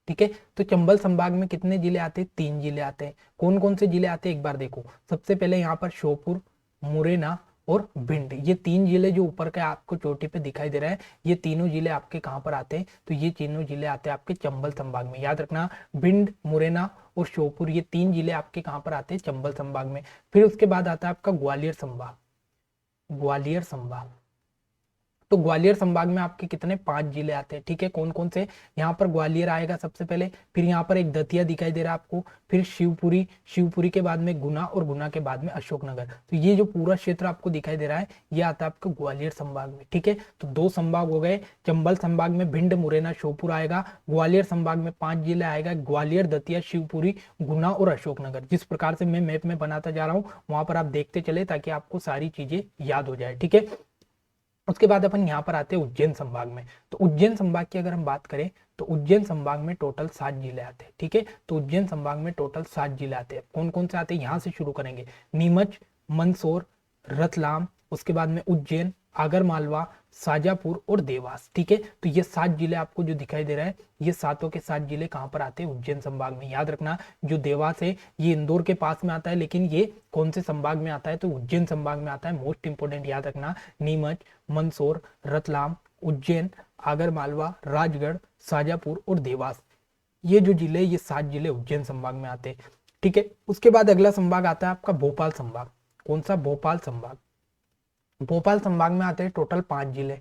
ठीक है। तो चंबल संभाग में कितने जिले आते हैं, 3 जिले आते हैं। कौन कौन से जिले आते हैं एक बार देखो। सबसे पहले यहाँ पर श्योपुर, मुरैना और भिंड, ये 3 जिले जो ऊपर के आपको चोटी पे दिखाई दे रहा है, ये तीनों जिले आपके कहाँ पर आते हैं, तो ये तीनों जिले आते हैं आपके चंबल संभाग में। याद रखना, भिंड, मुरैना और श्योपुर, ये 3 जिले आपके कहाँ पर आते हैं, चंबल संभाग में। फिर उसके बाद आता है आपका ग्वालियर संभाग, ग्वालियर संभाग। तो ग्वालियर संभाग में आपके कितने, 5 जिले आते हैं, ठीक है। कौन कौन से, यहाँ पर ग्वालियर आएगा सबसे पहले, फिर यहाँ पर एक दतिया दिखाई दे रहा है आपको, फिर शिवपुरी, शिवपुरी के बाद में गुना, और गुना के बाद में अशोकनगर। तो ये जो पूरा क्षेत्र आपको दिखाई दे रहा है, ये आता है आपको ग्वालियर संभाग में, ठीक है। तो 2 संभाग हो गए, चंबल संभाग में भिंड, मुरैना, श्योपुर आएगा, ग्वालियर संभाग में 5 जिले आएगा, ग्वालियर, दतिया, शिवपुरी, गुना और अशोकनगर। जिस प्रकार से मैं मैप में बनाता जा रहा हूँ वहां पर आप देखते चले, ताकि आपको सारी चीजें याद हो जाए, ठीक है। उसके बाद अपन यहाँ पर आते हैं उज्जैन संभाग में। तो उज्जैन संभाग की अगर हम बात करें तो उज्जैन संभाग में टोटल 7 जिले आते हैं, ठीक है। तो उज्जैन संभाग में टोटल 7 जिले आते हैं। कौन कौन से आते हैं, यहाँ से शुरू करेंगे, नीमच, मंदसौर, रतलाम, उसके बाद में उज्जैन, आगर मालवा, शाजापुर और देवास, ठीक है। तो ये 7 जिले आपको जो दिखाई दे रहा है, ये सातों के 7 जिले कहाँ पर आते हैं, उज्जैन संभाग में। याद रखना, जो देवास है ये इंदौर के पास में आता है, लेकिन ये कौन से संभाग में आता है, तो उज्जैन संभाग में आता है। मोस्ट इंपोर्टेंट याद रखना, नीमच, मंदसौर, रतलाम, उज्जैन, आगर मालवा, राजगढ़, शाजापुर और देवास, ये जो जिले, ये 7 जिले उज्जैन संभाग में आते हैं, ठीक है। उसके बाद अगला संभाग आता है आपका भोपाल संभाग। कौन सा, भोपाल संभाग। भोपाल संभाग में आते हैं टोटल 5 जिले,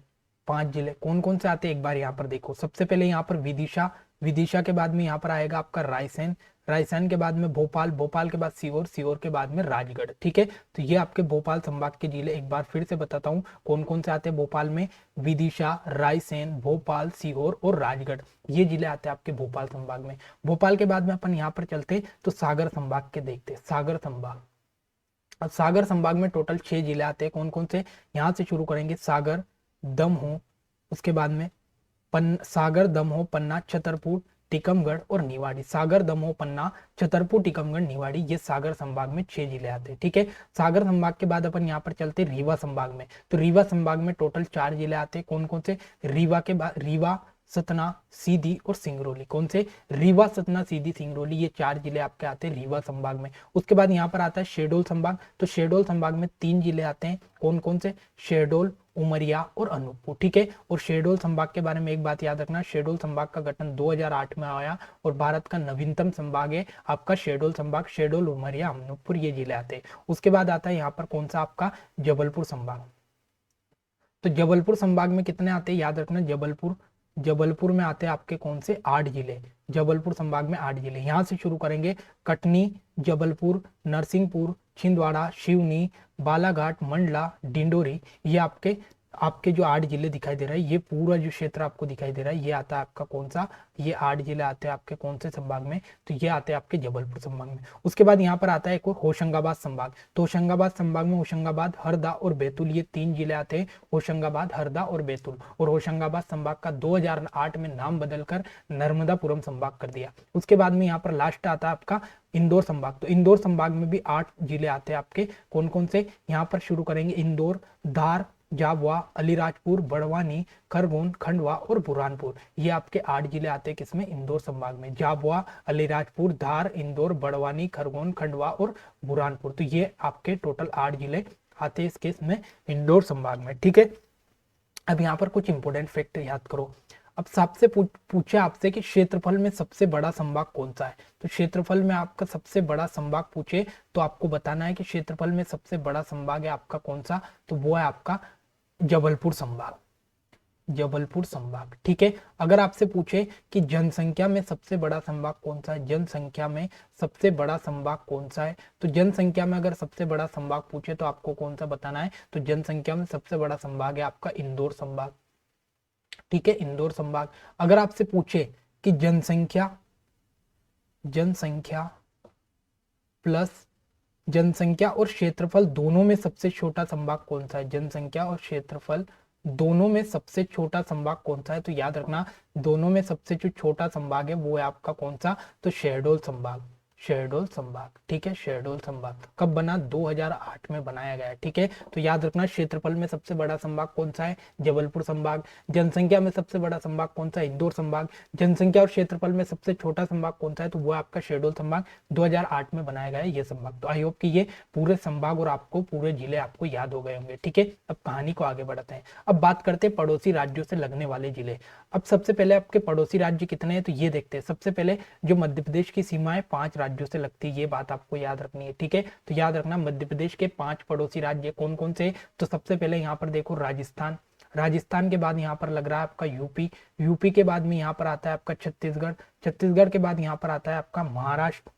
5 जिले। कौन कौन से आते हैं एक बार यहाँ पर देखो। सबसे पहले यहाँ पर विदिशा, विदिशा के बाद में यहाँ पर आएगा आपका रायसेन, रायसेन के बाद में भोपाल, भोपाल के बाद सीहोर, सीहोर के बाद में राजगढ़, ठीक है। तो ये आपके भोपाल संभाग के जिले एक बार फिर से बताता हूँ कौन कौन से आते हैं भोपाल में, विदिशा, रायसेन, भोपाल, सीहोर और राजगढ़, ये जिले आते हैं आपके भोपाल संभाग में। भोपाल के बाद में अपन यहाँ पर चलते तो सागर संभाग के देखते, सागर संभाग। अब सागर संभाग में टोटल 6 जिले आते हैं। कौन कौन से, यहाँ से शुरू करेंगे, सागर, दमोह, उसके बाद में सागर, दमोह, पन्ना, छतरपुर, टीकमगढ़ और निवाड़ी। सागर, दमोह, पन्ना, छतरपुर, टीकमगढ़, निवाड़ी, ये सागर संभाग में 6 जिले आते हैं, ठीक है। सागर संभाग के बाद अपन यहाँ पर चलते रीवा संभाग में। तो रीवा संभाग में टोटल 4 जिले आते हैं। कौन कौन से, रीवा के बाद रीवा, सतना, सीधी और सिंगरौली। कौन से, रीवा, सतना, सीधी, सिंगरौली, ये 4 जिले आपके आते हैं रीवा संभाग में। उसके बाद यहाँ पर आता है शहडोल संभाग। तो शहडोल संभाग में 3 जिले आते हैं। कौन कौन से, शहडोल, उमरिया और अनूपपुर, ठीक है। और शहडोल संभाग के बारे में एक बात याद रखना, शहडोल संभाग का गठन 2008 में आया और भारत का नवीनतम संभाग है आपका शहडोल संभाग। शहडोल, उमरिया, अनूपपुर, ये जिले आते हैं। उसके बाद आता है यहाँ पर कौन सा आपका, जबलपुर संभाग। तो जबलपुर संभाग में कितने आते हैं याद रखना, जबलपुर, जबलपुर में आते हैं आपके कौन से, 8 जिले। जबलपुर संभाग में 8 जिले। यहाँ से शुरू करेंगे, कटनी, जबलपुर, नरसिंहपुर, छिंदवाड़ा, सिवनी, बालाघाट, मंडला, डिंडोरी, ये आपके आपके जो 8 जिले दिखाई दे रहा है, ये पूरा जो क्षेत्र आपको दिखाई दे रहा है, ये आता है आपका कौन सा, ये 8 जिले आते हैं आपके कौन से संभाग में, तो ये आते हैं आपके जबलपुर संभाग में। उसके बाद यहाँ पर आता है एक और होशंगाबाद संभाग। तो होशंगाबाद संभाग में होशंगाबाद, हरदा और बैतूल, ये 3 जिले आते हैं, होशंगाबाद, हरदा और बैतूल। और होशंगाबाद संभाग का 2008 में नाम बदलकर नर्मदापुरम संभाग कर दिया। उसके बाद में यहाँ पर लास्ट आता है आपका इंदौर संभाग। तो इंदौर संभाग में भी 8 जिले आते हैं आपके। कौन कौन से, यहाँ पर शुरू करेंगे, इंदौर, धार, झाबुआ, अलीराजपुर, बड़वानी, खरगोन, खंडवा और बुरहानपुर। ये आपके 8 जिले आते हैं किसमें, इंदौर संभाग में। झाबुआ, अलीराजपुर, धार, इंदौर, बड़वानी, खरगोन, खंडवा और बुरहानपुर। तो ये आपके टोटल 8 जिले आते हैं इस केस में इंदौर संभाग में, ठीक है। अब यहाँ पर कुछ इंपोर्टेंट फैक्ट याद करो। अब सबसे पूछे आपसे कि क्षेत्रफल में सबसे बड़ा संभाग कौन सा है, तो क्षेत्रफल में आपका सबसे बड़ा संभाग पूछे तो आपको बताना है कि क्षेत्रफल में सबसे बड़ा संभाग है आपका कौन सा, तो वो है आपका जबलपुर संभाग, जबलपुर संभाग, ठीक है। अगर आपसे पूछे कि जनसंख्या में सबसे बड़ा संभाग कौन सा है, जनसंख्या में सबसे बड़ा संभाग कौन सा है, तो जनसंख्या में अगर सबसे बड़ा संभाग पूछे तो आपको कौन सा बताना है, तो जनसंख्या में सबसे बड़ा संभाग है आपका इंदौर संभाग, ठीक है, इंदौर संभाग। अगर आपसे पूछे कि जनसंख्या, जनसंख्या प्लस जनसंख्या और क्षेत्रफल दोनों में सबसे छोटा संभाग कौन सा है, जनसंख्या और क्षेत्रफल दोनों में सबसे छोटा संभाग कौन सा है, तो याद रखना दोनों में सबसे जो छोटा संभाग है वो है आपका कौन सा, तो शहडोल संभाग, शहडोल संभाग, ठीक है, शहडोल संभाग। कब बना, 2008 में बनाया गया, ठीक है। तो याद रखना क्षेत्रफल में सबसे बड़ा संभाग कौन सा है, जबलपुर संभाग। जनसंख्या में सबसे बड़ा संभाग कौन सा है, इंदौर संभाग। जनसंख्या और क्षेत्रफल में सबसे छोटा संभाग कौन सा है, तो वो आपका शहडोल संभाग, 2008 में बनाया गया है ये संभाग। तो आई होप कि ये पूरे संभाग और आपको पूरे जिले आपको याद हो गए होंगे, ठीक है। अब कहानी को आगे बढ़ाते हैं। अब बात करते हैं पड़ोसी राज्यों से लगने वाले जिले। अब सबसे पहले आपके पड़ोसी राज्य कितने हैं, तो ये देखते हैं। सबसे पहले जो मध्य प्रदेश की सीमाएं 5 राज्यों से लगती है, ये बात आपको याद रखनी है, ठीक है। तो याद रखना मध्य प्रदेश के 5 पड़ोसी राज्य कौन कौन से, तो सबसे पहले यहाँ पर देखो राजस्थान, राजस्थान के बाद यहाँ पर लग रहा है आपका यूपी, यूपी के बाद में यहाँ पर आता है आपका छत्तीसगढ़, छत्तीसगढ़ के बाद यहाँ पर आता है आपका महाराष्ट्र,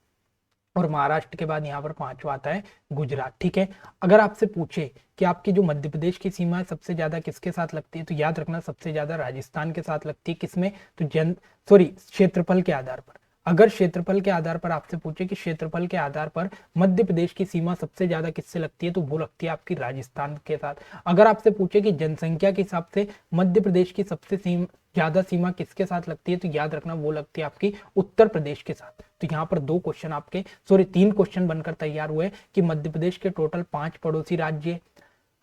और महाराष्ट्र के बाद यहाँ पर 5वां आता है गुजरात, ठीक है। अगर आपसे पूछे कि आपकी जो मध्य प्रदेश की सीमा है सबसे ज्यादा किसके साथ लगती है, तो याद रखना सबसे ज्यादा राजस्थान के साथ लगती है, किसमें, तो क्षेत्रफल के आधार पर। अगर क्षेत्रफल के आधार पर आपसे पूछे कि क्षेत्रफल के आधार पर मध्य प्रदेश की सीमा सबसे ज्यादा किससे लगती है, तो वो लगती है आपकी राजस्थान के साथ। अगर आपसे पूछे कि जनसंख्या के हिसाब से मध्य प्रदेश की सबसे ज्यादा सीमा किसके साथ लगती है, तो याद रखना वो लगती है आपकी उत्तर प्रदेश के साथ। तो यहाँ पर 2 क्वेश्चन आपके 3 क्वेश्चन बनकर तैयार हुए कि मध्य प्रदेश के टोटल 5 पड़ोसी राज्य।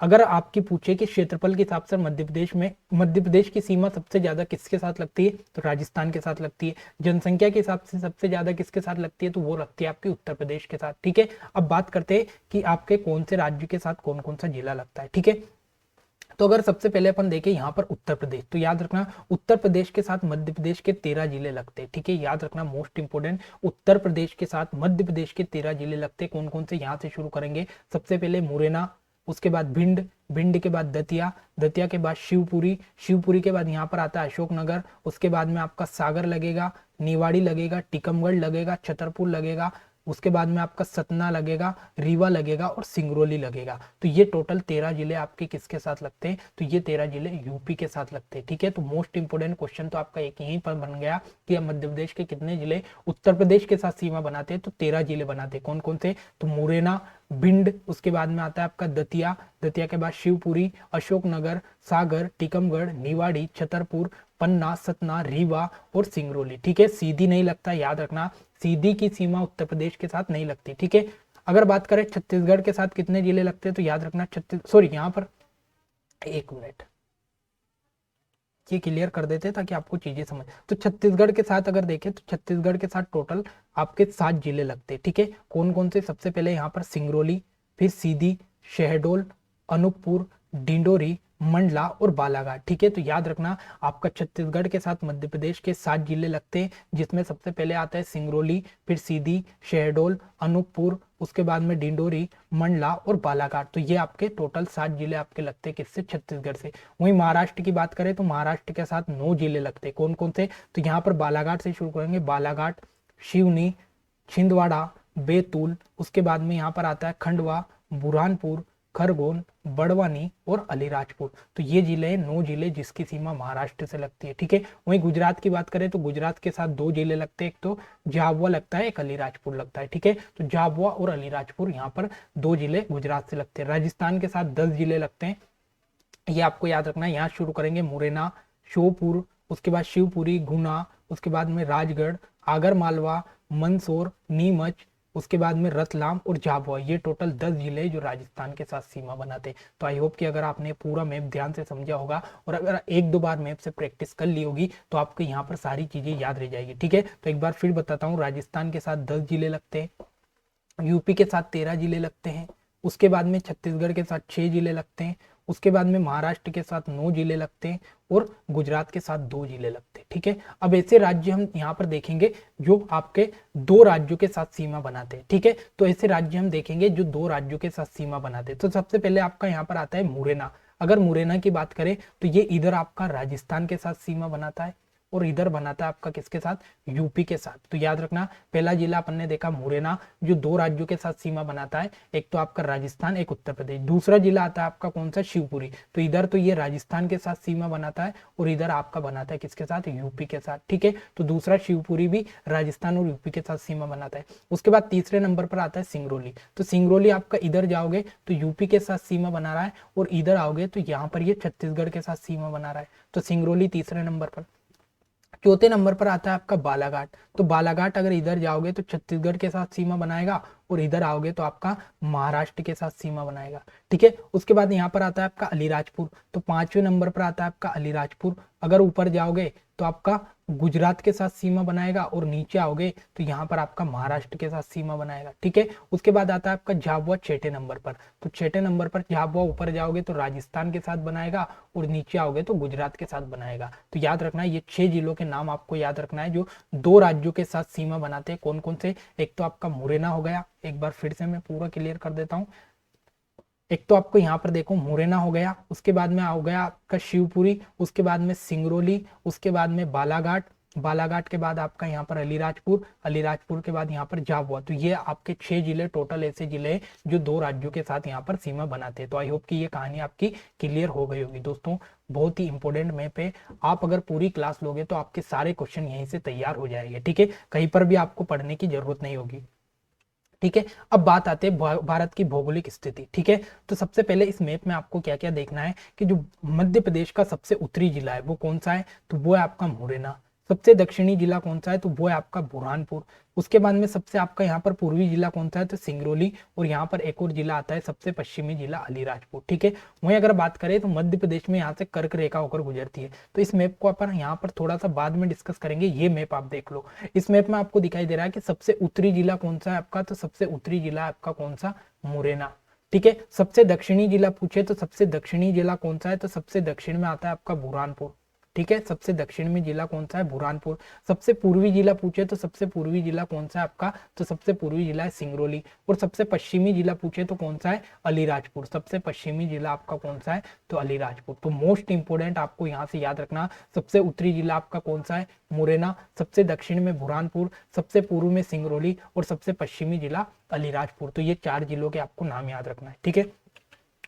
अगर आपकी पूछे कि क्षेत्रफल के हिसाब से मध्य प्रदेश की सीमा सबसे ज्यादा किसके साथ लगती है, तो राजस्थान के साथ लगती है। जनसंख्या के हिसाब से सबसे ज्यादा किसके साथ लगती है, तो वो लगती है आपकी उत्तर प्रदेश के साथ, ठीक है। अब बात करते हैं कि आपके कौन से राज्य के साथ कौन कौन सा जिला लगता है, ठीक है। तो अगर सबसे पहले अपन देखें यहाँ पर उत्तर प्रदेश, तो याद रखना उत्तर प्रदेश के साथ मध्य प्रदेश के 13 जिले लगते हैं, ठीक है। याद रखना मोस्ट इंपोर्टेंट, उत्तर प्रदेश के साथ मध्य प्रदेश के 13 जिले लगते हैं। कौन कौन से, यहाँ से शुरू करेंगे। सबसे पहले मुरैना, उसके बाद भिंड, भिंड के बाद दतिया, दतिया के बाद शिवपुरी, शिवपुरी के बाद यहाँ पर आता है अशोकनगर, उसके बाद में आपका सागर लगेगा, निवाड़ी लगेगा, टीकमगढ़ लगेगा, छतरपुर लगेगा, उसके बाद में आपका सतना लगेगा, रीवा लगेगा और सिंगरौली लगेगा। तो ये टोटल 13 जिले आपके किसके साथ लगते हैं, तो ये 13 जिले यूपी के साथ लगते हैं, ठीक है। तो मोस्ट इंपोर्टेंट क्वेश्चन तो आपका एक यहीं पर बन गया कि मध्य प्रदेश के कितने जिले उत्तर प्रदेश के साथ सीमा बनाते हैं, तो 13 जिले बनाते हैं। कौन कौन से, तो मुरैना, भिंड, उसके बाद में आता है आपका दतिया, दतिया के बाद शिवपुरी, अशोकनगर, सागर, टीकमगढ़, निवाड़ी, छतरपुर, पन्ना, सतना, रीवा और सिंगरौली, ठीक है। सीधी नहीं लगता, याद रखना सीधी की सीमा उत्तर प्रदेश के साथ नहीं लगती, ठीक है। अगर बात करें छत्तीसगढ़ के साथ कितने जिले लगते हैं, तो याद रखना यहाँ पर 1 मिनट ये क्लियर कर देते हैं ताकि आपको चीजें समझ। तो छत्तीसगढ़ के साथ अगर देखें तो छत्तीसगढ़ के साथ टोटल आपके 7 जिले लगते हैं, ठीक है। कौन कौन से, सबसे पहले यहाँ पर सिंगरौली, फिर सीधी, शहडोल, अनूपपुर, डिंडोरी, मंडला और बालाघाट, ठीक है। तो याद रखना आपका छत्तीसगढ़ के साथ मध्य प्रदेश के 7 जिले लगते हैं, जिसमें सबसे पहले आता है सिंगरौली, फिर सीधी, शहडोल, अनूपपुर, उसके बाद में डिंडोरी, मंडला और बालाघाट। तो ये आपके टोटल 7 जिले आपके लगते हैं किससे, छत्तीसगढ़ से। वहीं महाराष्ट्र की बात करें तो महाराष्ट्र के साथ 9 जिले लगते हैं। कौन कौन से, तो यहाँ पर बालाघाट से शुरू करेंगे, बालाघाट, शिवनी, छिंदवाड़ा, बैतूल, उसके बाद में यहाँ पर आता है खंडवा, बुरहानपुर, खरगोन, बड़वानी और अलीराजपुर। तो ये जिले 9 जिले जिसकी सीमा महाराष्ट्र से लगती है, ठीक है। वहीं गुजरात की बात करें तो गुजरात के साथ 2 जिले लगते हैं, एक तो झाबुआ लगता है, एक अलीराजपुर लगता है, ठीक है। तो झाबुआ और अलीराजपुर यहाँ पर 2 जिले गुजरात से लगते हैं। राजस्थान के साथ 10 जिले लगते हैं, ये आपको याद रखना है। यहाँ शुरू करेंगे मुरैना, श्योपुर, उसके बाद शिवपुरी, गुना, उसके बाद में राजगढ़, आगर मालवा, मंदसौर, नीमच, उसके बाद में रतलाम और झाबुआ, ये टोटल 10 जिले जो राजस्थान के साथ सीमा बनाते। तो आई होप कि अगर आपने पूरा मैप ध्यान से समझा होगा और अगर एक दो बार मैप से प्रैक्टिस कर ली होगी तो आपको यहाँ पर सारी चीजें याद रह जाएगी। ठीक है, तो एक बार फिर बताता हूँ, राजस्थान के साथ 10 जिले लगते हैं, यूपी के साथ 13 जिले लगते हैं, उसके बाद में छत्तीसगढ़ के साथ 6 जिले लगते हैं, उसके बाद में महाराष्ट्र के साथ 9 जिले लगते हैं और गुजरात के साथ 2 जिले लगते हैं। ठीक है, अब ऐसे राज्य हम यहाँ पर देखेंगे जो आपके 2 राज्यों के साथ सीमा बनाते हैं। ठीक है, तो ऐसे राज्य हम देखेंगे जो 2 राज्यों के साथ सीमा बनाते हैं। तो सबसे पहले आपका यहाँ पर आता है मुरैना। अगर मुरैना की बात करें तो ये इधर आपका राजस्थान के साथ सीमा बनाता है और इधर बनाता है आपका किसके साथ, यूपी के साथ। तो याद रखना, पहला जिला अपन ने देखा मुरैना जो 2 राज्यों के साथ सीमा बनाता है, एक तो आपका राजस्थान, एक उत्तर प्रदेश। दूसरा जिला आता है आपका कौन सा, शिवपुरी। तो इधर तो ये राजस्थान के साथ सीमा बनाता है और इधर आपका बनाता है किसके साथ, यूपी के साथ। ठीक है, तो दूसरा शिवपुरी भी राजस्थान और यूपी के साथ सीमा बनाता है। उसके बाद तीसरे नंबर पर आता है सिंगरौली। तो सिंगरौली आपका इधर जाओगे तो यूपी के साथ सीमा बना रहा है और इधर आओगे तो यहाँ पर ये छत्तीसगढ़ के साथ सीमा बना रहा है। तो सिंगरौली तीसरे नंबर पर। चौथे नंबर पर आता है आपका बालाघाट। तो बालाघाट अगर इधर जाओगे तो छत्तीसगढ़ के साथ सीमा बनाएगा और इधर आओगे तो आपका महाराष्ट्र के साथ सीमा बनाएगा। ठीक है, उसके बाद यहाँ पर आता है आपका अलीराजपुर। तो 5वें नंबर पर आता है आपका अलीराजपुर। अगर ऊपर जाओगे तो आपका गुजरात के साथ सीमा बनाएगा और नीचे आओगे तो यहाँ पर आपका महाराष्ट्र के साथ सीमा बनाएगा। ठीक है, उसके बाद आता है आपका झाबुआ 6ठे नंबर पर। तो 6ठे नंबर पर झाबुआ ऊपर जाओगे तो राजस्थान के साथ बनाएगा और नीचे आओगे तो गुजरात के साथ बनाएगा। तो याद रखना ये 6 जिलों के नाम आपको याद रखना है जो 2 राज्यों के साथ सीमा बनाते हैं। कौन कौन से, एक तो आपका मुरैना हो गया, एक बार फिर से मैं पूरा क्लियर कर देता हूँ। एक तो आपको यहाँ पर देखो मुरैना हो गया, उसके बाद में हो गया आपका शिवपुरी, उसके बाद में सिंगरौली, उसके बाद में बालाघाट, बालाघाट के बाद आपका यहाँ पर अलीराजपुर, अलीराजपुर के बाद यहाँ पर झाबुआ। तो ये आपके 6 जिले टोटल ऐसे जिले हैं जो 2 राज्यों के साथ यहाँ पर सीमा बनाते हैं। तो आई होप कि ये कहानी आपकी क्लियर हो गई होगी दोस्तों। बहुत ही इंपॉर्टेंट मैप है, आप अगर पूरी क्लास लोगे तो आपके सारे क्वेश्चन यहीं से तैयार हो जाएंगे। ठीक है, कहीं पर भी आपको पढ़ने की जरूरत नहीं होगी। ठीक है, अब बात आते हैं भारत की भौगोलिक स्थिति। ठीक है, तो सबसे पहले इस मैप में आपको क्या क्या देखना है कि जो मध्य प्रदेश का सबसे उत्तरी जिला है वो कौन सा है, तो वो है आपका मुरैना। सबसे दक्षिणी जिला कौन सा है, तो वो है आपका बुरहानपुर। उसके बाद में सबसे आपका यहाँ पर पूर्वी जिला कौन सा है, तो सिंगरौली। और यहाँ पर एक और जिला आता है सबसे पश्चिमी जिला अलीराजपुर। ठीक है, वहीं अगर बात करें तो मध्य प्रदेश में यहाँ से कर्क रेखा होकर गुजरती है। तो इस मैप को अपन यहाँ पर थोड़ा सा बाद में डिस्कस करेंगे। ये मैप आप देख लो, इस मैप में आपको दिखाई दे रहा है कि सबसे उत्तरी जिला कौन सा है आपका, तो सबसे उत्तरी जिला आपका कौन सा, मुरैना। ठीक है, सबसे दक्षिणी जिला पूछे तो सबसे दक्षिणी जिला कौन सा है, तो सबसे दक्षिण में आता है आपका बुरहानपुर। ठीक है, सबसे दक्षिण में जिला कौन सा है, बुरहानपुर। सबसे पूर्वी जिला पूछे तो सबसे पूर्वी जिला कौन सा है आपका, तो सबसे पूर्वी जिला है सिंगरौली। और सबसे पश्चिमी जिला पूछे तो कौन सा है, अलीराजपुर। सबसे पश्चिमी जिला आपका कौन सा है, तो अलीराजपुर। तो मोस्ट इंपोर्टेंट आपको यहाँ से याद रखना, सबसे उत्तरी जिला आपका कौन सा है, मुरैना। सबसे दक्षिण में बुरहानपुर, सबसे पूर्व में सिंगरौली और सबसे पश्चिमी जिला अलीराजपुर। तो ये 4 जिलों के आपको नाम याद रखना है। ठीक है,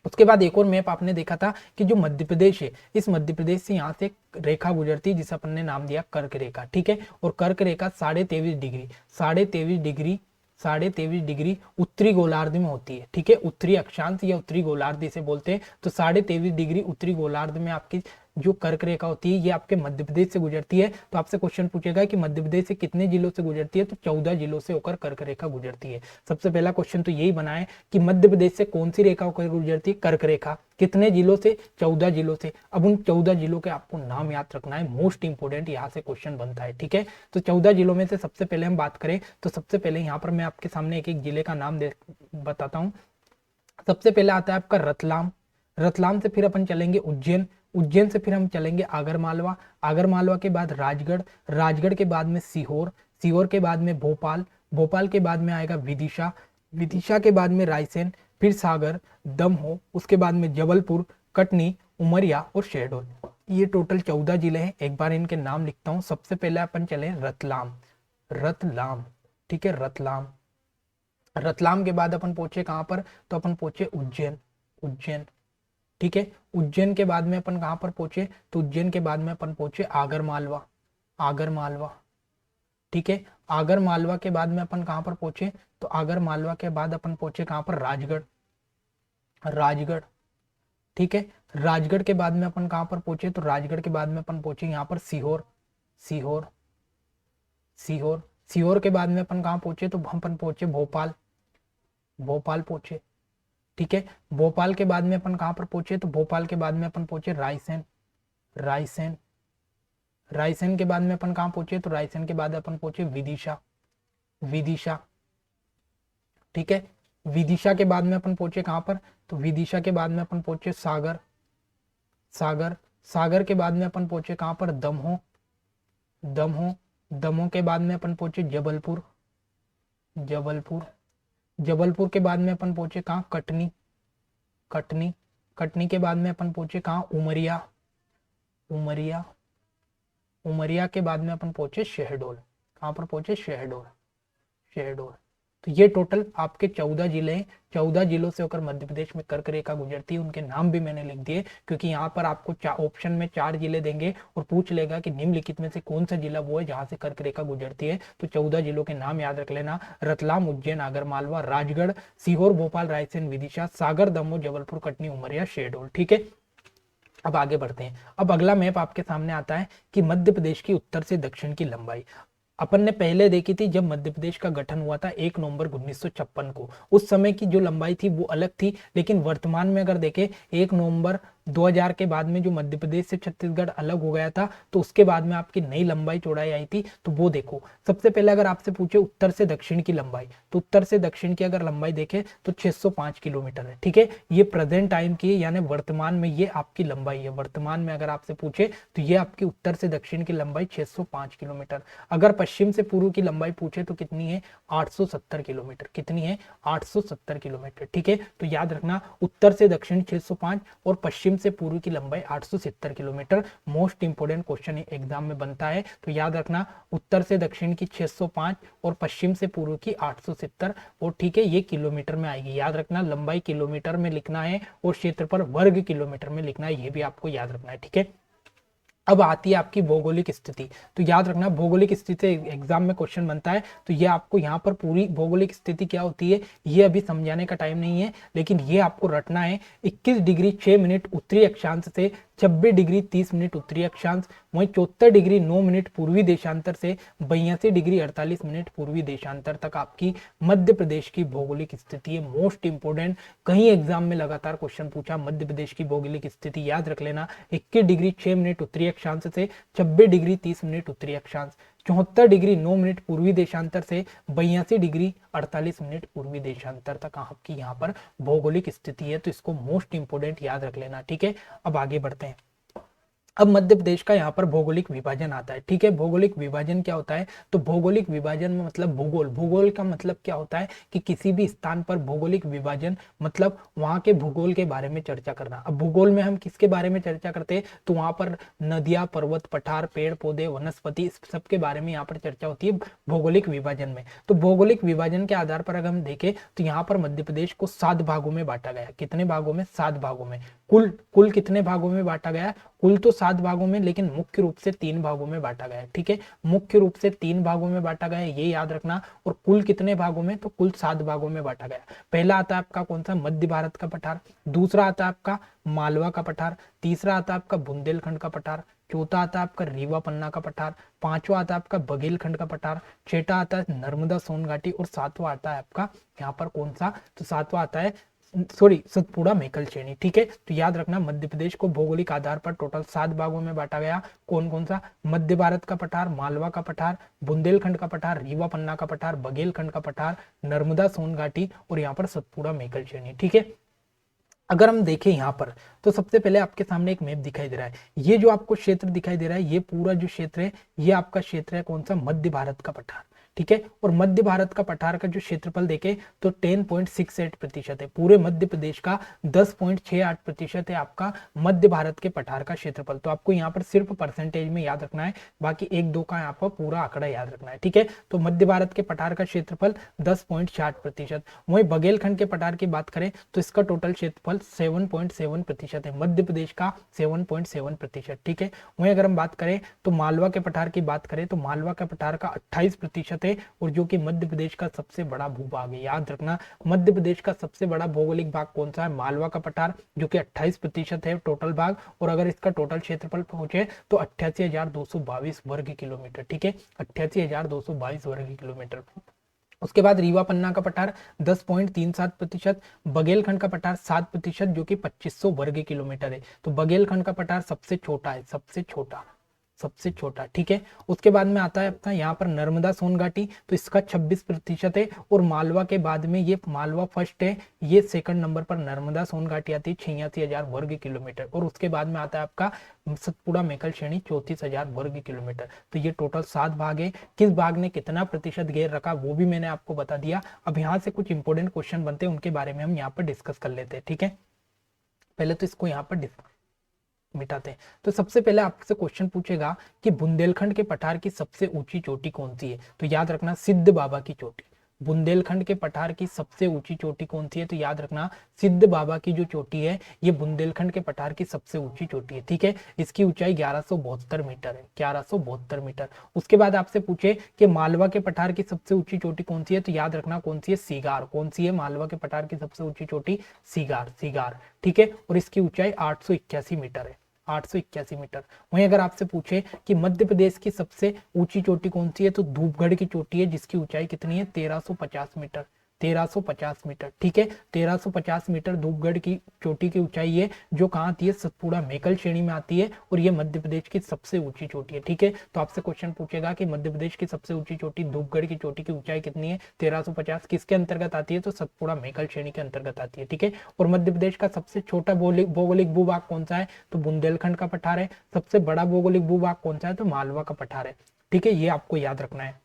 उसके बाद एक और मैप आपने देखा था कि जो मध्य प्रदेश है, इस मध्य प्रदेश से यहाँ से रेखा गुजरती है जिसे अपन ने नाम दिया कर्क रेखा। ठीक है, और कर्क रेखा 23.5 डिग्री 23.5 डिग्री उत्तरी गोलार्ध में होती है। ठीक है, उत्तरी अक्षांश या उत्तरी गोलार्ध इसे बोलते हैं। तो 23.5 डिग्री उत्तरी गोलार्ध में आपकी जो कर्क रेखा होती है ये आपके मध्य प्रदेश से गुजरती है। तो आपसे क्वेश्चन पूछेगा कि मध्य प्रदेश से कितने जिलों से गुजरती है, तो 14 जिलों से होकर कर्क रेखा गुजरती है। सबसे पहला क्वेश्चन तो यही बना है कि मध्य प्रदेश से कौन सी रेखा होकर गुजरती है, कर्क रेखा। कितने जिलों से, 14 जिलों से। अब उन 14 जिलों के आपको नाम याद रखना है, मोस्ट इंपोर्टेंट यहाँ से क्वेश्चन बनता है। ठीक है, तो 14 जिलों में से सबसे पहले हम बात करें तो सबसे पहले यहाँ पर मैं आपके सामने एक एक जिले का नाम बताता हूँ। सबसे पहले आता है आपका रतलाम। रतलाम से फिर अपन चलेंगे उज्जैन, उज्जैन से फिर हम चलेंगे आगरमालवा, आगरमालवा के बाद राजगढ़, राजगढ़ के बाद में सीहोर, सीहोर के बाद में भोपाल, भोपाल के बाद में आएगा विदिशा, विदिशा के बाद में रायसेन, फिर सागर, दमोह, उसके बाद में जबलपुर, कटनी, उमरिया और शहडोल। ये टोटल 14 जिले हैं। एक बार इनके नाम लिखता हूँ। सबसे पहले अपन चले रतलाम, रतलाम। ठीक है, रतलाम। रतलाम के बाद अपन पहुंचे कहां पर, तो अपन पहुंचे उज्जैन, उज्जैन। ठीक है, उज्जैन के बाद में अपन कहां पर पहुंचे, तो उज्जैन के बाद में अपन पहुंचे आगर मालवा, आगर मालवा। ठीक है, आगर मालवा के बाद में अपन कहां पर पहुंचे, तो आगर मालवा के बाद अपन पहुंचे कहां पर, राजगढ़, राजगढ़। ठीक है, राजगढ़ के बाद में अपन कहां पर पहुंचे, तो राजगढ़ के बाद में अपन पहुंचे यहाँ पर सीहोर, सीहोर, सीहोर। सीहोर के बाद में अपन कहाँ पहुंचे, तो अपन पहुंचे भोपाल, भोपाल पहुंचे, ठीक है। भोपाल के बाद में अपन कहाँ पर पहुंचे, तो भोपाल के बाद में अपन पहुंचे रायसेन, रायसेन, रायसेन के बाद में अपन कहाँ पहुंचे, तो रायसेन के बाद अपन पहुंचे विदिशा, विदिशा, ठीक है। विदिशा के बाद में अपन पहुंचे कहाँ पर, तो विदिशा के बाद में अपन पहुंचे सागर, सागर, सागर के बाद में अपन पहुंचे कहाँ पर, दमोह, दमोह, दमोह के बाद में अपन पहुंचे जबलपुर, जबलपुर, जबलपुर के बाद में अपन पहुंचे कहाँ, कटनी, कटनी, कटनी के बाद में अपन पहुंचे कहाँ, उमरिया, उमरिया, उमरिया के बाद में अपन पहुंचे शहडोल, कहाँ पर पहुंचे, शहडोल, शहडोल। तो ये टोटल आपके 14 जिले हैं। 14 जिलों से होकर मध्य प्रदेश में कर्क रेखा गुजरती है, उनके नाम भी मैंने लिख दिए, क्योंकि यहाँ पर आपको ऑप्शन में 4 जिले देंगे और पूछ लेगा कि निम्नलिखित में से कौन सा जिला वो है जहां से कर्क रेखा गुजरती है। तो 14 जिलों के नाम याद रख लेना, रतलाम, उज्जैन, आगरमालवा, राजगढ़, सीहोर, भोपाल, रायसेन, विदिशा, सागर, दमोह, जबलपुर, कटनी, उमरिया, शहडोल, ठीक है। अब आगे बढ़ते हैं। अब अगला मैप आपके सामने आता है कि मध्य प्रदेश की उत्तर से दक्षिण की लंबाई। अपन ने पहले देखी थी जब मध्य प्रदेश का गठन हुआ था 1 नवंबर 1956 को, उस समय की जो लंबाई थी वो अलग थी। लेकिन वर्तमान में अगर देखें 1 नवंबर 2000 के बाद में जो मध्य प्रदेश से छत्तीसगढ़ अलग हो गया था, तो उसके बाद में आपकी नई लंबाई चौड़ाई आई थी। तो वो देखो, सबसे पहले अगर आपसे पूछे उत्तर से दक्षिण की लंबाई, तो उत्तर से दक्षिण की अगर लंबाई देखें तो 605 किलोमीटर है, ठीक है। ये प्रेजेंट टाइम की, यानी वर्तमान में ये आपकी लंबाई है। वर्तमान में अगर आपसे पूछे तो ये आपकी उत्तर से दक्षिण की लंबाई 605 किलोमीटर। अगर पश्चिम से पूर्व की लंबाई पूछे तो कितनी है, 870 किलोमीटर। कितनी है, 870 किलोमीटर, ठीक है। तो याद रखना, उत्तर से दक्षिण 605 और पश्चिम से पूर्व की लंबाई 870 kilometre. Most important question exam में बनता है, तो याद रखना, उत्तर से दक्षिण की 605 और पश्चिम से पूर्व की 870, और ठीक है, ये किलोमीटर में आएगी। याद रखना, लंबाई किलोमीटर में लिखना है और क्षेत्रफल वर्ग किलोमीटर में लिखना है, ये भी आपको याद रखना है, ठीक है। अब आती है आपकी भौगोलिक स्थिति। तो याद रखना, भौगोलिक स्थिति एग्जाम में क्वेश्चन बनता है, तो ये आपको यहाँ पर पूरी भौगोलिक स्थिति क्या होती है ये अभी समझाने का टाइम नहीं है, लेकिन ये आपको रटना है। 21 डिग्री 6 मिनट उत्तरी अक्षांश से 26 डिग्री 30 मिनट उत्तरी अक्षांश, वहीं 74 डिग्री 9 मिनट पूर्वी देशांतर से 82 डिग्री 48 मिनट पूर्वी देशांतर तक आपकी मध्य प्रदेश की भौगोलिक स्थिति है। मोस्ट इंपोर्टेंट, कहीं एग्जाम में लगातार क्वेश्चन पूछा मध्य प्रदेश की भौगोलिक स्थिति, याद रख लेना। 21 डिग्री 6 मिनट उत्तरी अक्षांश से 26 डिग्री 30 मिनट उत्तरी अक्षांश, 74 डिग्री 9 मिनट पूर्वी देशांतर से 82 डिग्री 48 मिनट पूर्वी देशांतर तक आपकी यहाँ पर भौगोलिक स्थिति है। तो इसको मोस्ट इंपोर्टेंट याद रख लेना, ठीक है। अब आगे बढ़ते हैं। अब मध्य प्रदेश का यहाँ पर भौगोलिक विभाजन आता है, ठीक है। भौगोलिक विभाजन क्या होता है, तो भौगोलिक विभाजन में मतलब भूगोल, भूगोल का मतलब क्या होता है कि किसी भी स्थान पर भौगोलिक विभाजन मतलब वहां के भूगोल के बारे में चर्चा करना। अब भूगोल में हम किसके बारे में चर्चा करते हैं, तो वहां पर नदियां, पर्वत, पठार, पेड़ पौधे, वनस्पति, इस सब के बारे में यहाँ पर चर्चा होती है भौगोलिक विभाजन में। तो भौगोलिक विभाजन के आधार पर अगर हम देखें तो यहाँ पर मध्य प्रदेश को 7 भागों में बांटा गया। कितने भागों में, 7 भागों में। कुल कितने भागों में बांटा गया, कुल तो 7 भागों में, लेकिन मुख्य रूप से 3 भागों में बांटा गया है, ठीक है। मुख्य रूप से 3 भागों में बांटा गया है, ये याद रखना। और कुल कितने भागों में, तो कुल 7 भागों में बांटा गया। पहला आता है आपका कौन सा, मध्य भारत का पठार। दूसरा आता है आपका मालवा का पठार। तीसरा आता है आपका बुंदेलखंड का पठार। चौथा आता है आपका रीवा पन्ना का पठार। पांचवा आता है आपका बघेलखंड का पठार। छठा आता है नर्मदा सोन घाटी। और सातवां आता है आपका यहाँ पर कौन सा, तो सातवां आता है सतपुड़ा मेकल श्रेणी, ठीक है। तो याद रखना, मध्य प्रदेश को भौगोलिक आधार पर टोटल 7 भागों में बांटा गया। कौन कौन सा, मध्य भारत का पठार, मालवा का पठार, बुंदेलखंड का पठार, रीवा पन्ना का पठार, बघेलखंड का पठार, नर्मदा सोन घाटी और यहाँ पर सतपुड़ा मेकल श्रेणी, ठीक है। अगर हम देखें यहाँ पर तो सबसे पहले आपके सामने एक मैप दिखाई दे रहा है। ये जो आपको क्षेत्र दिखाई दे रहा है, ये पूरा जो क्षेत्र है ये आपका क्षेत्र है कौन सा, मध्य भारत का पठार, ठीक है। और मध्य भारत का पठार का जो क्षेत्रफल देखें तो 10.68% है। पूरे मध्य प्रदेश का 10.68% है आपका मध्य भारत के पठार का क्षेत्रफल। तो आपको यहाँ पर सिर्फ परसेंटेज में याद रखना है, बाकी 1-2 का यहाँ पर पूरा आंकड़ा याद रखना है, ठीक है। तो मध्य भारत के पठार का क्षेत्रफल 10.60%। वहीं बघेलखंड के पठार की बात करें तो इसका टोटल क्षेत्रफल 7.7% है, मध्य प्रदेश का 7.7%, ठीक है। वहीं अगर हम बात करें तो मालवा के पठार की बात करें तो मालवा के पठार का 28% है और जो कि मध्य प्रदेश का सबसे बड़ा भूभाग है। याद रखना, मध्य प्रदेश का सबसे बड़ा भौगोलिक भाग कौन सा है? मालवा का पठार, जो कि 28% है टोटल भाग, और अगर इसका टोटल क्षेत्रफल पूछे तो 88,222 वर्ग किलोमीटर। ठीक है, 88,222 वर्ग किलोमीटर। उसके बाद रीवा पन्ना का पठार 10.37%, बघेलखंड का पठार 7%, जो कि 2500 वर्ग किलोमीटर है। तो बघेलखंड का पठार सबसे छोटा है, सबसे छोटा। ठीक है, उसके बाद में आता है अपना यहाँ पर नर्मदा सोनघाटी, तो इसका 26% है, और मालवा के बाद में ये मालवा फर्स्ट है, ये सेकंड नंबर पर नर्मदा सोनघाटी आती है 86,000 वर्ग किलोमीटर, और उसके बाद में आता है आपका सतपुड़ा मेकल श्रेणी 34,000 वर्ग किलोमीटर। तो ये टोटल 7 भाग है। किस भाग ने कितना प्रतिशत घेर रखा वो भी मैंने आपको बता दिया। अब यहाँ से कुछ इंपोर्टेंट क्वेश्चन बनते हैं, उनके बारे में हम यहाँ पर डिस्कस कर लेते हैं। ठीक है, पहले तो इसको यहाँ पर मिटाते हैं। तो सबसे पहले आपसे क्वेश्चन पूछेगा कि बुंदेलखंड के पठार की सबसे ऊंची चोटी कौन सी है? तो याद रखना सिद्ध बाबा की चोटी। बुंदेलखंड के पठार की सबसे ऊंची चोटी कौन सी है? तो याद रखना सिद्ध बाबा की जो चोटी है ये बुंदेलखंड के पठार की सबसे ऊंची चोटी है। ठीक है, इसकी ऊंचाई 1172 मीटर है, 1172 मीटर। उसके बाद आपसे पूछे कि मालवा के पठार की सबसे ऊंची चोटी कौन सी है? तो याद रखना कौन सी है? सीगार। कौन सी है मालवा के पठार की सबसे ऊंची चोटी? सीगार। ठीक है, और इसकी ऊंचाई 881 मीटर है, 881 मीटर। वहीं अगर आपसे पूछे कि मध्य प्रदेश की सबसे ऊंची चोटी कौन सी है? तो धूपगढ़ की चोटी है, जिसकी ऊंचाई कितनी है? 1350 मीटर, 1350 मीटर। ठीक है, 1350 मीटर धूपगढ़ की चोटी की ऊंचाई है, जो कहाँ आती है? सतपुड़ा मेकल श्रेणी में आती है, और ये मध्य प्रदेश की सबसे ऊंची चोटी है। ठीक है, तो आपसे क्वेश्चन पूछेगा कि मध्य प्रदेश की सबसे ऊंची चोटी धूपगढ़ की चोटी की ऊंचाई कितनी है? 1350। किसके अंतर्गत आती है? तो सतपुड़ा मेकल श्रेणी के अंतर्गत आती है। ठीक है, और मध्य प्रदेश का सबसे छोटा भौगोलिक भूभाग कौन सा है? तो बुंदेलखंड का पठार है। सबसे बड़ा भौगोलिक भूभाग कौन सा है? तो मालवा का पठार है। ठीक है, ये आपको याद रखना है।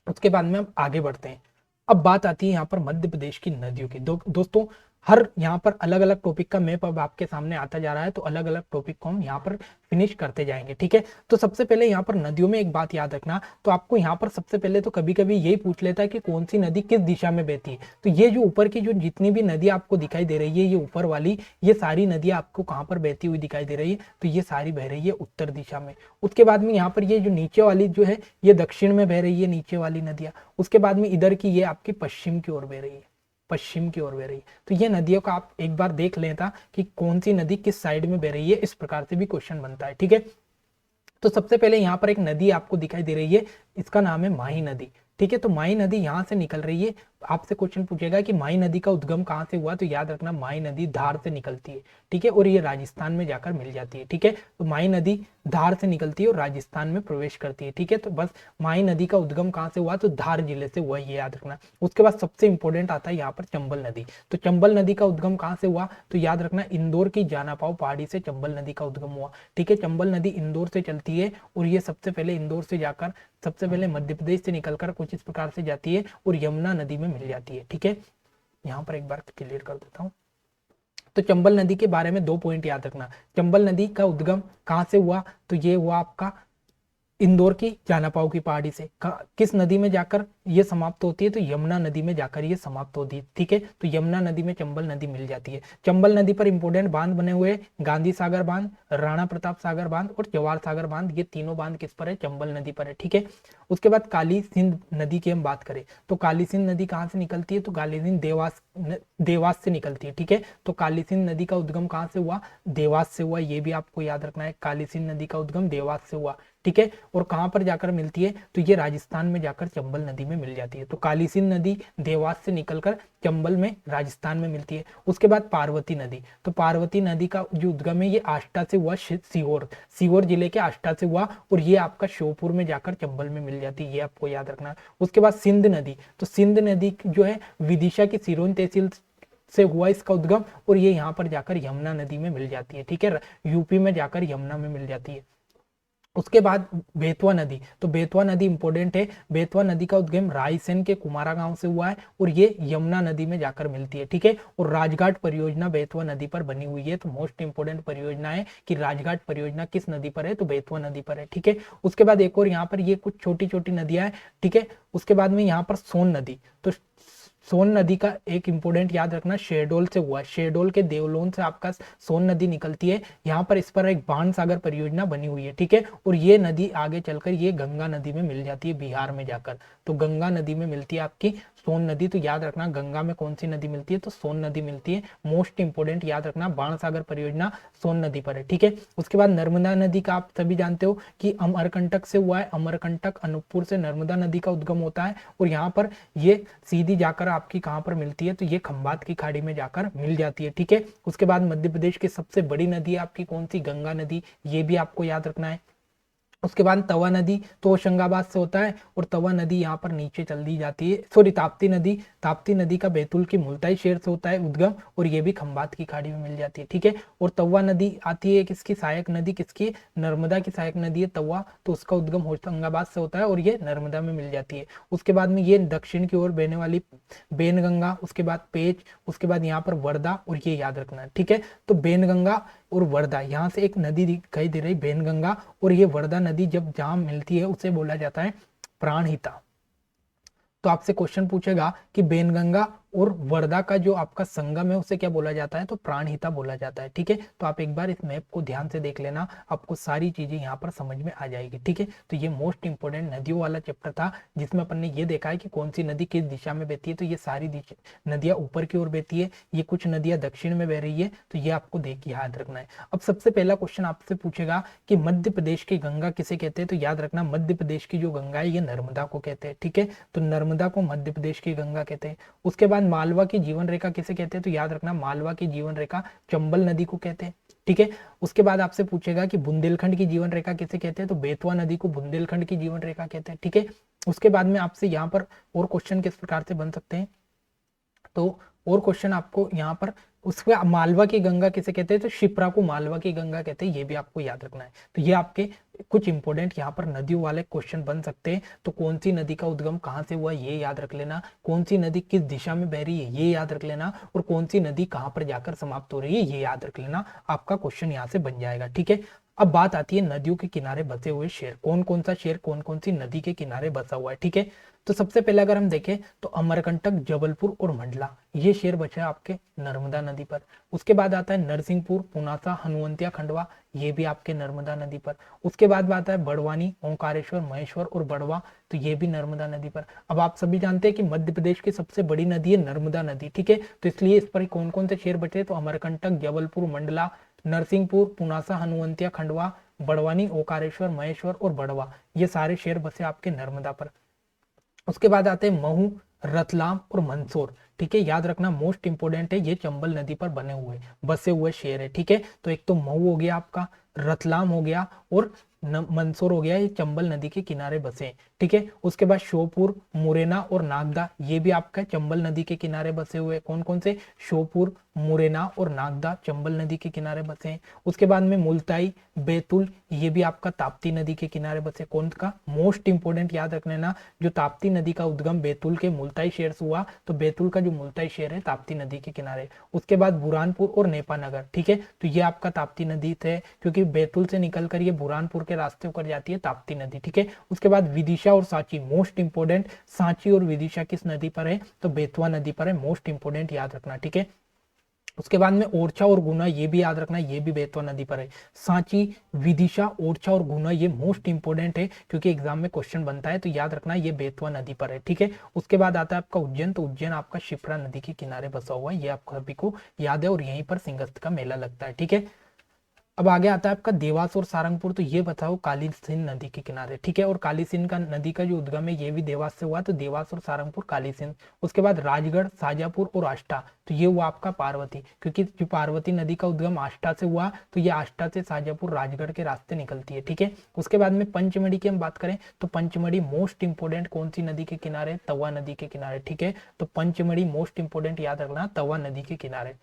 उसके बाद में हम आगे बढ़ते हैं। अब बात आती है यहाँ पर मध्य प्रदेश की नदियों की। दोस्तों हर यहाँ पर अलग अलग टॉपिक का मैप अब आपके सामने आता जा रहा है, तो अलग अलग टॉपिक को हम यहाँ पर फिनिश करते जाएंगे। ठीक है, तो सबसे पहले यहाँ पर नदियों में एक बात याद रखना, तो आपको यहाँ पर सबसे पहले तो कभी कभी यही पूछ लेता है कि कौन सी नदी किस दिशा में बहती है। तो ये जो ऊपर की जो जितनी भी नदी आपको दिखाई दे रही है, ये ऊपर वाली ये सारी नदियां आपको कहाँ पर बहती हुई दिखाई दे रही है? तो ये सारी बह रही है उत्तर दिशा में। उसके बाद में यहाँ पर ये जो नीचे वाली जो है ये दक्षिण में बह रही है, नीचे वाली नदियां। उसके बाद में इधर की ये आपकी पश्चिम की ओर बह रही है, पश्चिम की ओर बह रही है। तो ये नदियों का आप एक बार देख लेता कि कौन सी नदी किस साइड में बह रही है, इस प्रकार से भी क्वेश्चन बनता है। ठीक है, तो सबसे पहले यहाँ पर एक नदी आपको दिखाई दे रही है, इसका नाम है माही नदी। ठीक है, तो माही नदी यहाँ से निकल रही है। आपसे क्वेश्चन पूछेगा कि माही नदी का उद्गम कहाँ से हुआ? तो याद रखना माही नदी धार से निकलती है। ठीक है, और ये राजस्थान में जाकर मिल जाती है। ठीक है, तो माही नदी धार से निकलती है और राजस्थान में प्रवेश करती है। ठीक है, तो बस माही नदी का उद्गम कहाँ से हुआ? तो धार जिले से हुआ, ये याद रखना। उसके बाद सबसे इंपॉर्टेंट आता है यहाँ पर चंबल नदी। तो चंबल नदी का उद्गम कहाँ से हुआ? तो याद रखना इंदौर की जानापाव पहाड़ी से चंबल नदी का उद्गम हुआ। ठीक है, चंबल नदी इंदौर से चलती है, और ये सबसे पहले इंदौर से जाकर सबसे पहले मध्य प्रदेश से निकलकर कुछ इस प्रकार से जाती है और यमुना नदी में मिल जाती है। ठीक है, यहाँ पर एक बार क्लियर कर देता हूँ। तो चंबल नदी के बारे में 2 पॉइंट याद रखना। चंबल नदी का उद्गम कहाँ से हुआ? तो ये हुआ आपका इंदौर की जानापाव की पहाड़ी से। किस नदी में जाकर ये समाप्त होती है? तो यमुना नदी में जाकर ये समाप्त होती है। ठीक है, तो यमुना नदी में चंबल नदी मिल जाती है। चंबल नदी पर इंपोर्टेंट बांध बने हुए गांधी सागर बांध, राणा प्रताप सागर बांध और जवाहर सागर बांध, ये तीनों बांध किस पर है? चंबल नदी पर है। ठीक है, उसके बाद काली सिंध नदी की हम बात करें तो काली सिंध नदी कहाँ से निकलती है? तो काली सिंध देवास से निकलती है। ठीक है, तो काली सिंध नदी का उद्गम कहाँ से हुआ? देवास से हुआ, ये भी आपको याद रखना है। काली सिंध नदी का उद्गम देवास से हुआ। ठीक है, और कहां पर जाकर मिलती है? तो ये राजस्थान में जाकर चंबल नदी में मिल जाती है। तो काली सिंध नदी देवास से निकलकर चंबल में राजस्थान में मिलती है। उसके बाद पार्वती नदी, तो पार्वती नदी का जो उद्गम है ये आष्टा से हुआ, सीहोर जिले के आष्टा से हुआ, और ये आपका श्योपुर में जाकर चंबल में मिल जाती है, ये आपको याद रखना। उसके बाद सिंध नदी, तो सिंध नदी जो है विदिशा की सिरोंज तहसील से हुआ इसका उद्गम, और ये यहाँ पर जाकर यमुना नदी में मिल जाती है। ठीक है, यूपी में जाकर यमुना में मिल जाती है। उसके बाद बेतवा नदी, तो बेतवा नदी इंपॉर्टेंट है। बेतवा नदी का उद्गम रायसेन के कुमारा गांव से हुआ है, और ये यमुना नदी में जाकर मिलती है। ठीक है, और राजघाट परियोजना बेतवा नदी पर बनी हुई है। तो मोस्ट इंपोर्टेंट परियोजना है कि राजघाट परियोजना किस नदी पर है? तो बेतवा नदी पर है। ठीक है, उसके बाद एक और यहाँ पर ये कुछ छोटी छोटी नदियां हैं। ठीक है, उसके बाद में यहाँ पर सोन नदी, तो सोन नदी का एक इंपोर्टेंट याद रखना शहडोल से हुआ है, शहडोल के देवलोन से आपका सोन नदी निकलती है, यहाँ पर इस पर एक बाण सागर परियोजना बनी हुई है, ठीक है। और ये नदी आगे चलकर ये गंगा नदी में मिल जाती है बिहार में जाकर, तो गंगा नदी में मिलती है आपकी सोन नदी। तो याद रखना गंगा में कौन सी नदी मिलती है, तो सोन नदी मिलती है। मोस्ट इंपोर्टेंट याद रखना बाण सागर परियोजना सोन नदी पर है, ठीक है। उसके बाद नर्मदा नदी का आप सभी जानते हो कि अमरकंटक से हुआ है, अमरकंटक अनूपपुर से नर्मदा नदी का उद्गम होता है, और यहाँ पर ये सीधी जाकर आपकी कहाँ पर मिलती है, तो ये खंबात की खाड़ी में जाकर मिल जाती है, ठीक है। उसके बाद मध्य प्रदेश की सबसे बड़ी नदी है आपकी कौन सी, गंगा नदी, ये भी आपको याद रखना है। उसके बाद तवा नदी तो होशंगाबाद से होता है, और तवा नदी यहाँ पर नीचे चल दी जाती है, सॉरी ताप्ती नदी, ताप्ती नदी का बैतूल की मुल्ताई शहर से होता है उद्गम, और ये भी खंबात की खाड़ी में मिल जाती है, ठीक है। और तवा नदी आती है किसकी, सहायक नदी किसकी, नर्मदा की सहायक नदी है तवा, तो उसका उद्गम होशंगाबाद से होता है, और ये नर्मदा में मिल जाती है। उसके बाद में ये दक्षिण की ओर बहने वाली बेनगंगा, उसके बाद पेच, उसके बाद यहाँ पर वर्धा, और ये याद रखना है, ठीक है। तो बेनगंगा और वर्धा, यहाँ से एक नदी दिखाई दे रही बेनगंगा, और ये वर्धा नदी जब जहां मिलती है उसे बोला जाता है प्राणहिता। तो आपसे क्वेश्चन पूछेगा कि बेनगंगा और वर्धा का जो आपका संगम है उसे क्या बोला जाता है, तो प्राणहिता बोला जाता है, ठीक है। तो आप एक बार इस मैप को ध्यान से देख लेना, आपको सारी चीजें यहाँ पर समझ में आ जाएगी, ठीक है। तो ये मोस्ट इंपोर्टेंट नदियों वाला चैप्टर था, जिसमें अपन ने ये देखा है कि कौन सी नदी किस दिशा में बहती है, तो ये सारी नदियां ऊपर की ओर बहती है, ये कुछ नदियां दक्षिण में बह रही है, तो ये आपको देख के याद रखना है। अब सबसे पहला क्वेश्चन आपसे पूछेगा कि मध्य प्रदेश की गंगा किसे कहते हैं, तो याद रखना मध्य प्रदेश की जो गंगा है ये नर्मदा को कहते हैं, ठीक है। तो नर्मदा को मध्य प्रदेश की गंगा कहते हैं। उसके बाद मालवा की जीवन रेखा किसे कहते हैं, तो याद रखना मालवा की जीवन रेखा चंबल नदी को कहते हैं, ठीक है। उसके बाद आपसे पूछेगा कि बुंदेलखंड की जीवन रेखा किसे कहते हैं, तो बेतवा नदी को बुंदेलखंड की जीवन रेखा कहते हैं, ठीक है। उसके बाद में आपसे यहाँ पर और क्वेश्चन किस प्रकार से बन सकते हैं, तो और क्वेश्चन आपको यहाँ पर उसके मालवा की गंगा किसे कहते हैं, तो शिप्रा को मालवा की गंगा कहते हैं, ये भी आपको याद रखना है। तो ये आपके कुछ इंपोर्टेंट यहाँ पर नदियों वाले क्वेश्चन बन सकते हैं। तो कौन सी नदी का उद्गम कहाँ से हुआ ये याद रख लेना, कौन सी नदी किस दिशा में बह रही है ये याद रख लेना, और कौन सी नदी कहाँ पर जाकर समाप्त हो रही है ये याद रख लेना, आपका क्वेश्चन यहाँ से बन जाएगा, ठीक है। अब बात आती है नदियों के किनारे बसे हुए शहर, कौन कौन सा शहर कौन कौन सी नदी के किनारे बसा हुआ है, ठीक है। तो सबसे पहले अगर हम देखें तो अमरकंटक, जबलपुर और मंडला, ये शहर बचे हैं आपके नर्मदा नदी पर। उसके बाद आता है नरसिंहपुर, पुनासा, हनुवंतिया, खंडवा, ये भी आपके नर्मदा नदी पर। उसके बाद आता है बड़वानी, ओंकारेश्वर, महेश्वर और बड़वा, तो ये भी नर्मदा नदी पर। अब आप सभी जानते हैं कि मध्य प्रदेश की सबसे बड़ी नदी है नर्मदा नदी, ठीक है। तो इसलिए इस पर कौन कौन से शहर बचे, तो अमरकंटक, जबलपुर, मंडला, नरसिंहपुर, पुनासा, हनुवंतिया, खंडवा, बड़वानी, ओकारेश्वर, महेश्वर और बड़वा, ये सारे शहर बसे आपके नर्मदा पर। उसके बाद आते हैं महू, रतलाम और मंदसौर, ठीक है। याद रखना मोस्ट इंपोर्टेंट है, ये चंबल नदी पर बने हुए बसे हुए शहर है, ठीक है। तो एक तो महू हो गया आपका, रतलाम हो गया, और मंदसौर हो गया, ये चंबल नदी के किनारे बसे, ठीक है। उसके बाद श्योपुर, मुरैना और नागदा, ये भी आपका चंबल नदी के किनारे बसे हुए, कौन कौन से, श्योपुर, मुरैना और नागदा चंबल नदी के किनारे बसे हैं। उसके बाद में मुल्ताई, बैतूल, ये भी आपका ताप्ती नदी के किनारे बसे, कौन का, मोस्ट इंपोर्टेंट याद रखना ना, जो ताप्ती नदी का उद्गम बैतूल के मुल्ताई शहर से हुआ, तो बैतूल का जो मुल्ताई शहर है ताप्ती नदी के किनारे। उसके बाद बुरहानपुर और नेपानगर, ठीक है। तो ये आपका ताप्ती नदी थे, क्योंकि बैतूल से निकलकर ये बुरहानपुर के रास्ते होकर जाती है ताप्ती नदी, ठीक है। उसके बाद विदिशा और सांची, मोस्ट इंपोर्टेंट, सांची और विदिशा किस नदी पर है, तो बेतवा नदी पर है, मोस्ट इंपोर्टेंट याद रखना, ठीक है। उसके बाद में ओरछा और गुना, ये भी याद रखना, ये भी बेतवा नदी पर है। सांची, विदिशा, ओरछा और गुना, ये मोस्ट इंपोर्टेंट है, क्योंकि एग्जाम में क्वेश्चन बनता है, तो याद रखना ये बेतवा नदी पर है, ठीक है। उसके बाद आता है आपका उज्जैन, तो उज्जैन आपका शिप्रा नदी के किनारे बसा हुआ है, ये आप सभी को याद है, और यहीं पर सिंहस्थ का मेला लगता है, ठीक है। अब आगे आता है आपका देवास और सारंगपुर, तो ये बताओ काली सिंध नदी के किनारे, ठीक है। और काली सिंध का नदी का जो उद्गम है ये भी देवास से हुआ, तो देवास और सारंगपुर, काली सिंध। उसके बाद राजगढ़, शाजापुर और आष्टा, तो ये हुआ आपका पार्वती, क्योंकि जो पार्वती नदी का उद्गम आष्टा से हुआ, तो ये आष्टा से शाजापुर, राजगढ़ के रास्ते निकलती है, ठीक है। उसके बाद में पंचमढ़ी की हम बात करें, तो पंचमढ़ी मोस्ट इंपोर्टेंट कौन सी नदी के किनारे, तवा नदी के किनारे, ठीक है। तो पंचमढ़ी मोस्ट इंपोर्टेंट याद रखना, तवा नदी के किनारे।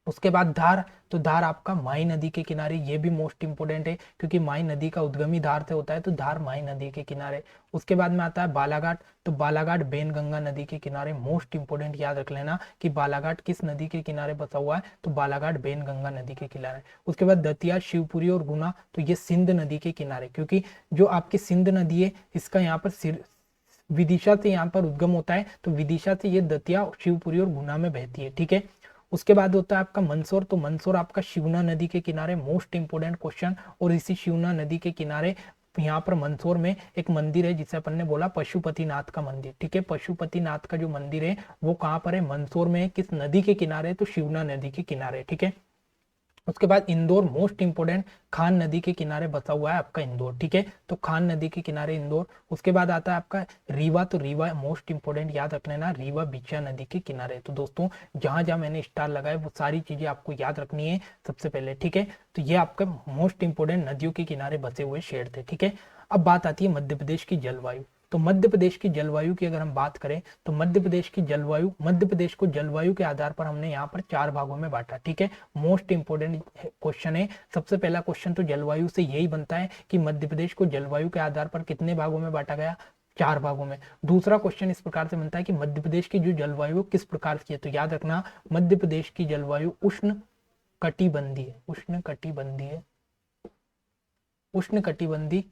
उसके बाद धार, तो धार आपका माई नदी के किनारे, ये भी मोस्ट इंपोर्टेंट है, क्योंकि माई नदी का उद्गम ही धार से होता है, तो धार माई नदी के किनारे। उसके बाद में आता है बालाघाट, तो बालाघाट बेनगंगा नदी के किनारे, मोस्ट इंपोर्टेंट याद रख लेना कि बालाघाट किस नदी के किनारे बसा हुआ है, तो बालाघाट बेनगंगा नदी के किनारे। उसके बाद दतिया, शिवपुरी और गुना, तो ये सिंध नदी के किनारे, क्योंकि जो आपकी सिंध नदी है इसका यहाँ पर विदिशा से यहाँ पर उद्गम होता है, तो विदिशा से ये दतिया, शिवपुरी और गुना में बहती है, ठीक है। उसके बाद होता है आपका मंदसौर, तो मंदसौर आपका शिवना नदी के किनारे, मोस्ट इंपोर्टेंट क्वेश्चन। और इसी शिवना नदी के किनारे यहाँ पर मंदसौर में एक मंदिर है जिसे अपन ने बोला पशुपतिनाथ का मंदिर, ठीक है। पशुपतिनाथ का जो मंदिर है वो कहाँ पर है, मंदसौर में है। किस नदी के किनारे, तो शिवना नदी के किनारे, ठीक है। उसके बाद इंदौर, मोस्ट इंपोर्टेंट, खान नदी के किनारे बसा हुआ है आपका इंदौर, ठीक है। तो खान नदी के किनारे इंदौर। उसके बाद आता है आपका रीवा, तो रीवा मोस्ट इंपोर्टेंट, याद रख लेना, रीवा बिछा नदी के किनारे। तो दोस्तों जहां जहां मैंने स्टार लगाए वो सारी चीजें आपको याद रखनी है सबसे पहले, ठीक है। तो ये आपका मोस्ट इंपोर्टेंट नदियों के किनारे बसे हुए शहर थे, ठीक है। अब बात आती है मध्य प्रदेश की जलवायु। तो मध्य प्रदेश की जलवायु की अगर हम बात करें तो मध्य प्रदेश की जलवायु, मध्य प्रदेश को जलवायु के आधार पर हमने यहाँ पर 4 भागों में बांटा, ठीक है। मोस्ट इंपोर्टेंट क्वेश्चन है। सबसे पहला क्वेश्चन तो जलवायु से यही बनता है कि मध्य प्रदेश को जलवायु के आधार पर कितने भागों में बांटा गया, 4 भागों में। दूसरा क्वेश्चन इस प्रकार से बनता है कि मध्य प्रदेश की जो जलवायु किस प्रकार की है, तो याद रखना मध्य प्रदेश की जलवायु उष्ण कटिबंधीय है, उष्ण कटिबंधीय, उष्ण कटिबंधीय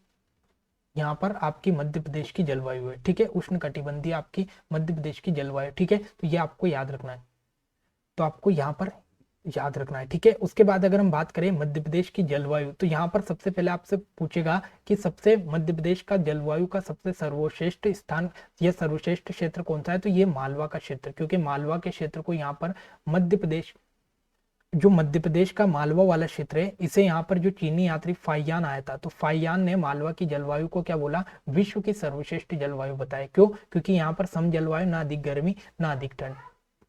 यहाँ पर आपकी मध्य प्रदेश की जलवायु है, ठीक है। उष्ण कटिबंधीय आपकी मध्य प्रदेश की जलवायु, ठीक है। तो ये आपको याद रखना है, तो आपको यहाँ पर याद रखना है, ठीक है। उसके बाद अगर हम बात करें मध्य प्रदेश की जलवायु, तो यहाँ पर सबसे पहले आपसे पूछेगा कि सबसे मध्य प्रदेश का जलवायु का सबसे सर्वश्रेष्ठ स्थान या सर्वश्रेष्ठ क्षेत्र कौन सा है, तो ये मालवा का क्षेत्र, क्योंकि मालवा के क्षेत्र को यहाँ पर मध्य प्रदेश, जो मध्य प्रदेश का मालवा वाला क्षेत्र है, इसे यहाँ पर जो चीनी यात्री फाइयान आया था, तो फाइयान ने मालवा की जलवायु को क्या बोला, विश्व की सर्वश्रेष्ठ जलवायु बताया। क्यों, क्योंकि यहाँ पर सम जलवायु, ना अधिक गर्मी ना अधिक ठंड,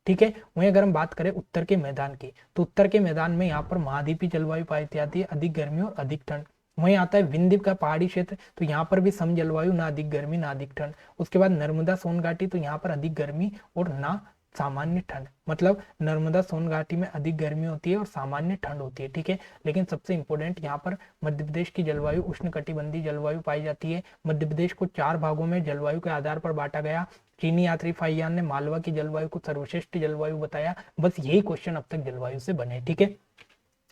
ठीक है। वहीं अगर हम बात करें उत्तर के मैदान की, तो उत्तर के मैदान में यहाँ पर महाद्वीपीय जलवायु पाई जाती है, अधिक गर्मी और अधिक ठंड। वहीं आता है विंध्य का पहाड़ी क्षेत्र, तो यहाँ पर भी सम जलवायु, ना अधिक गर्मी ना अधिक ठंड। उसके बाद नर्मदा सोन घाटी, तो यहाँ पर अधिक गर्मी और ना सामान्य ठंड, मतलब नर्मदा सोन घाटी में अधिक गर्मी होती है और सामान्य ठंड होती है, ठीक है। लेकिन सबसे इंपॉर्टेंट यहाँ पर मध्य प्रदेश की जलवायु उष्ण कटिबंधीय जलवायु पाई जाती है। मध्य प्रदेश को 4 भागों में जलवायु के आधार पर बांटा गया। चीनी यात्री फाइयान ने मालवा की जलवायु को सर्वश्रेष्ठ जलवायु बताया। बस यही क्वेश्चन अब तक जलवायु से बने, ठीक है।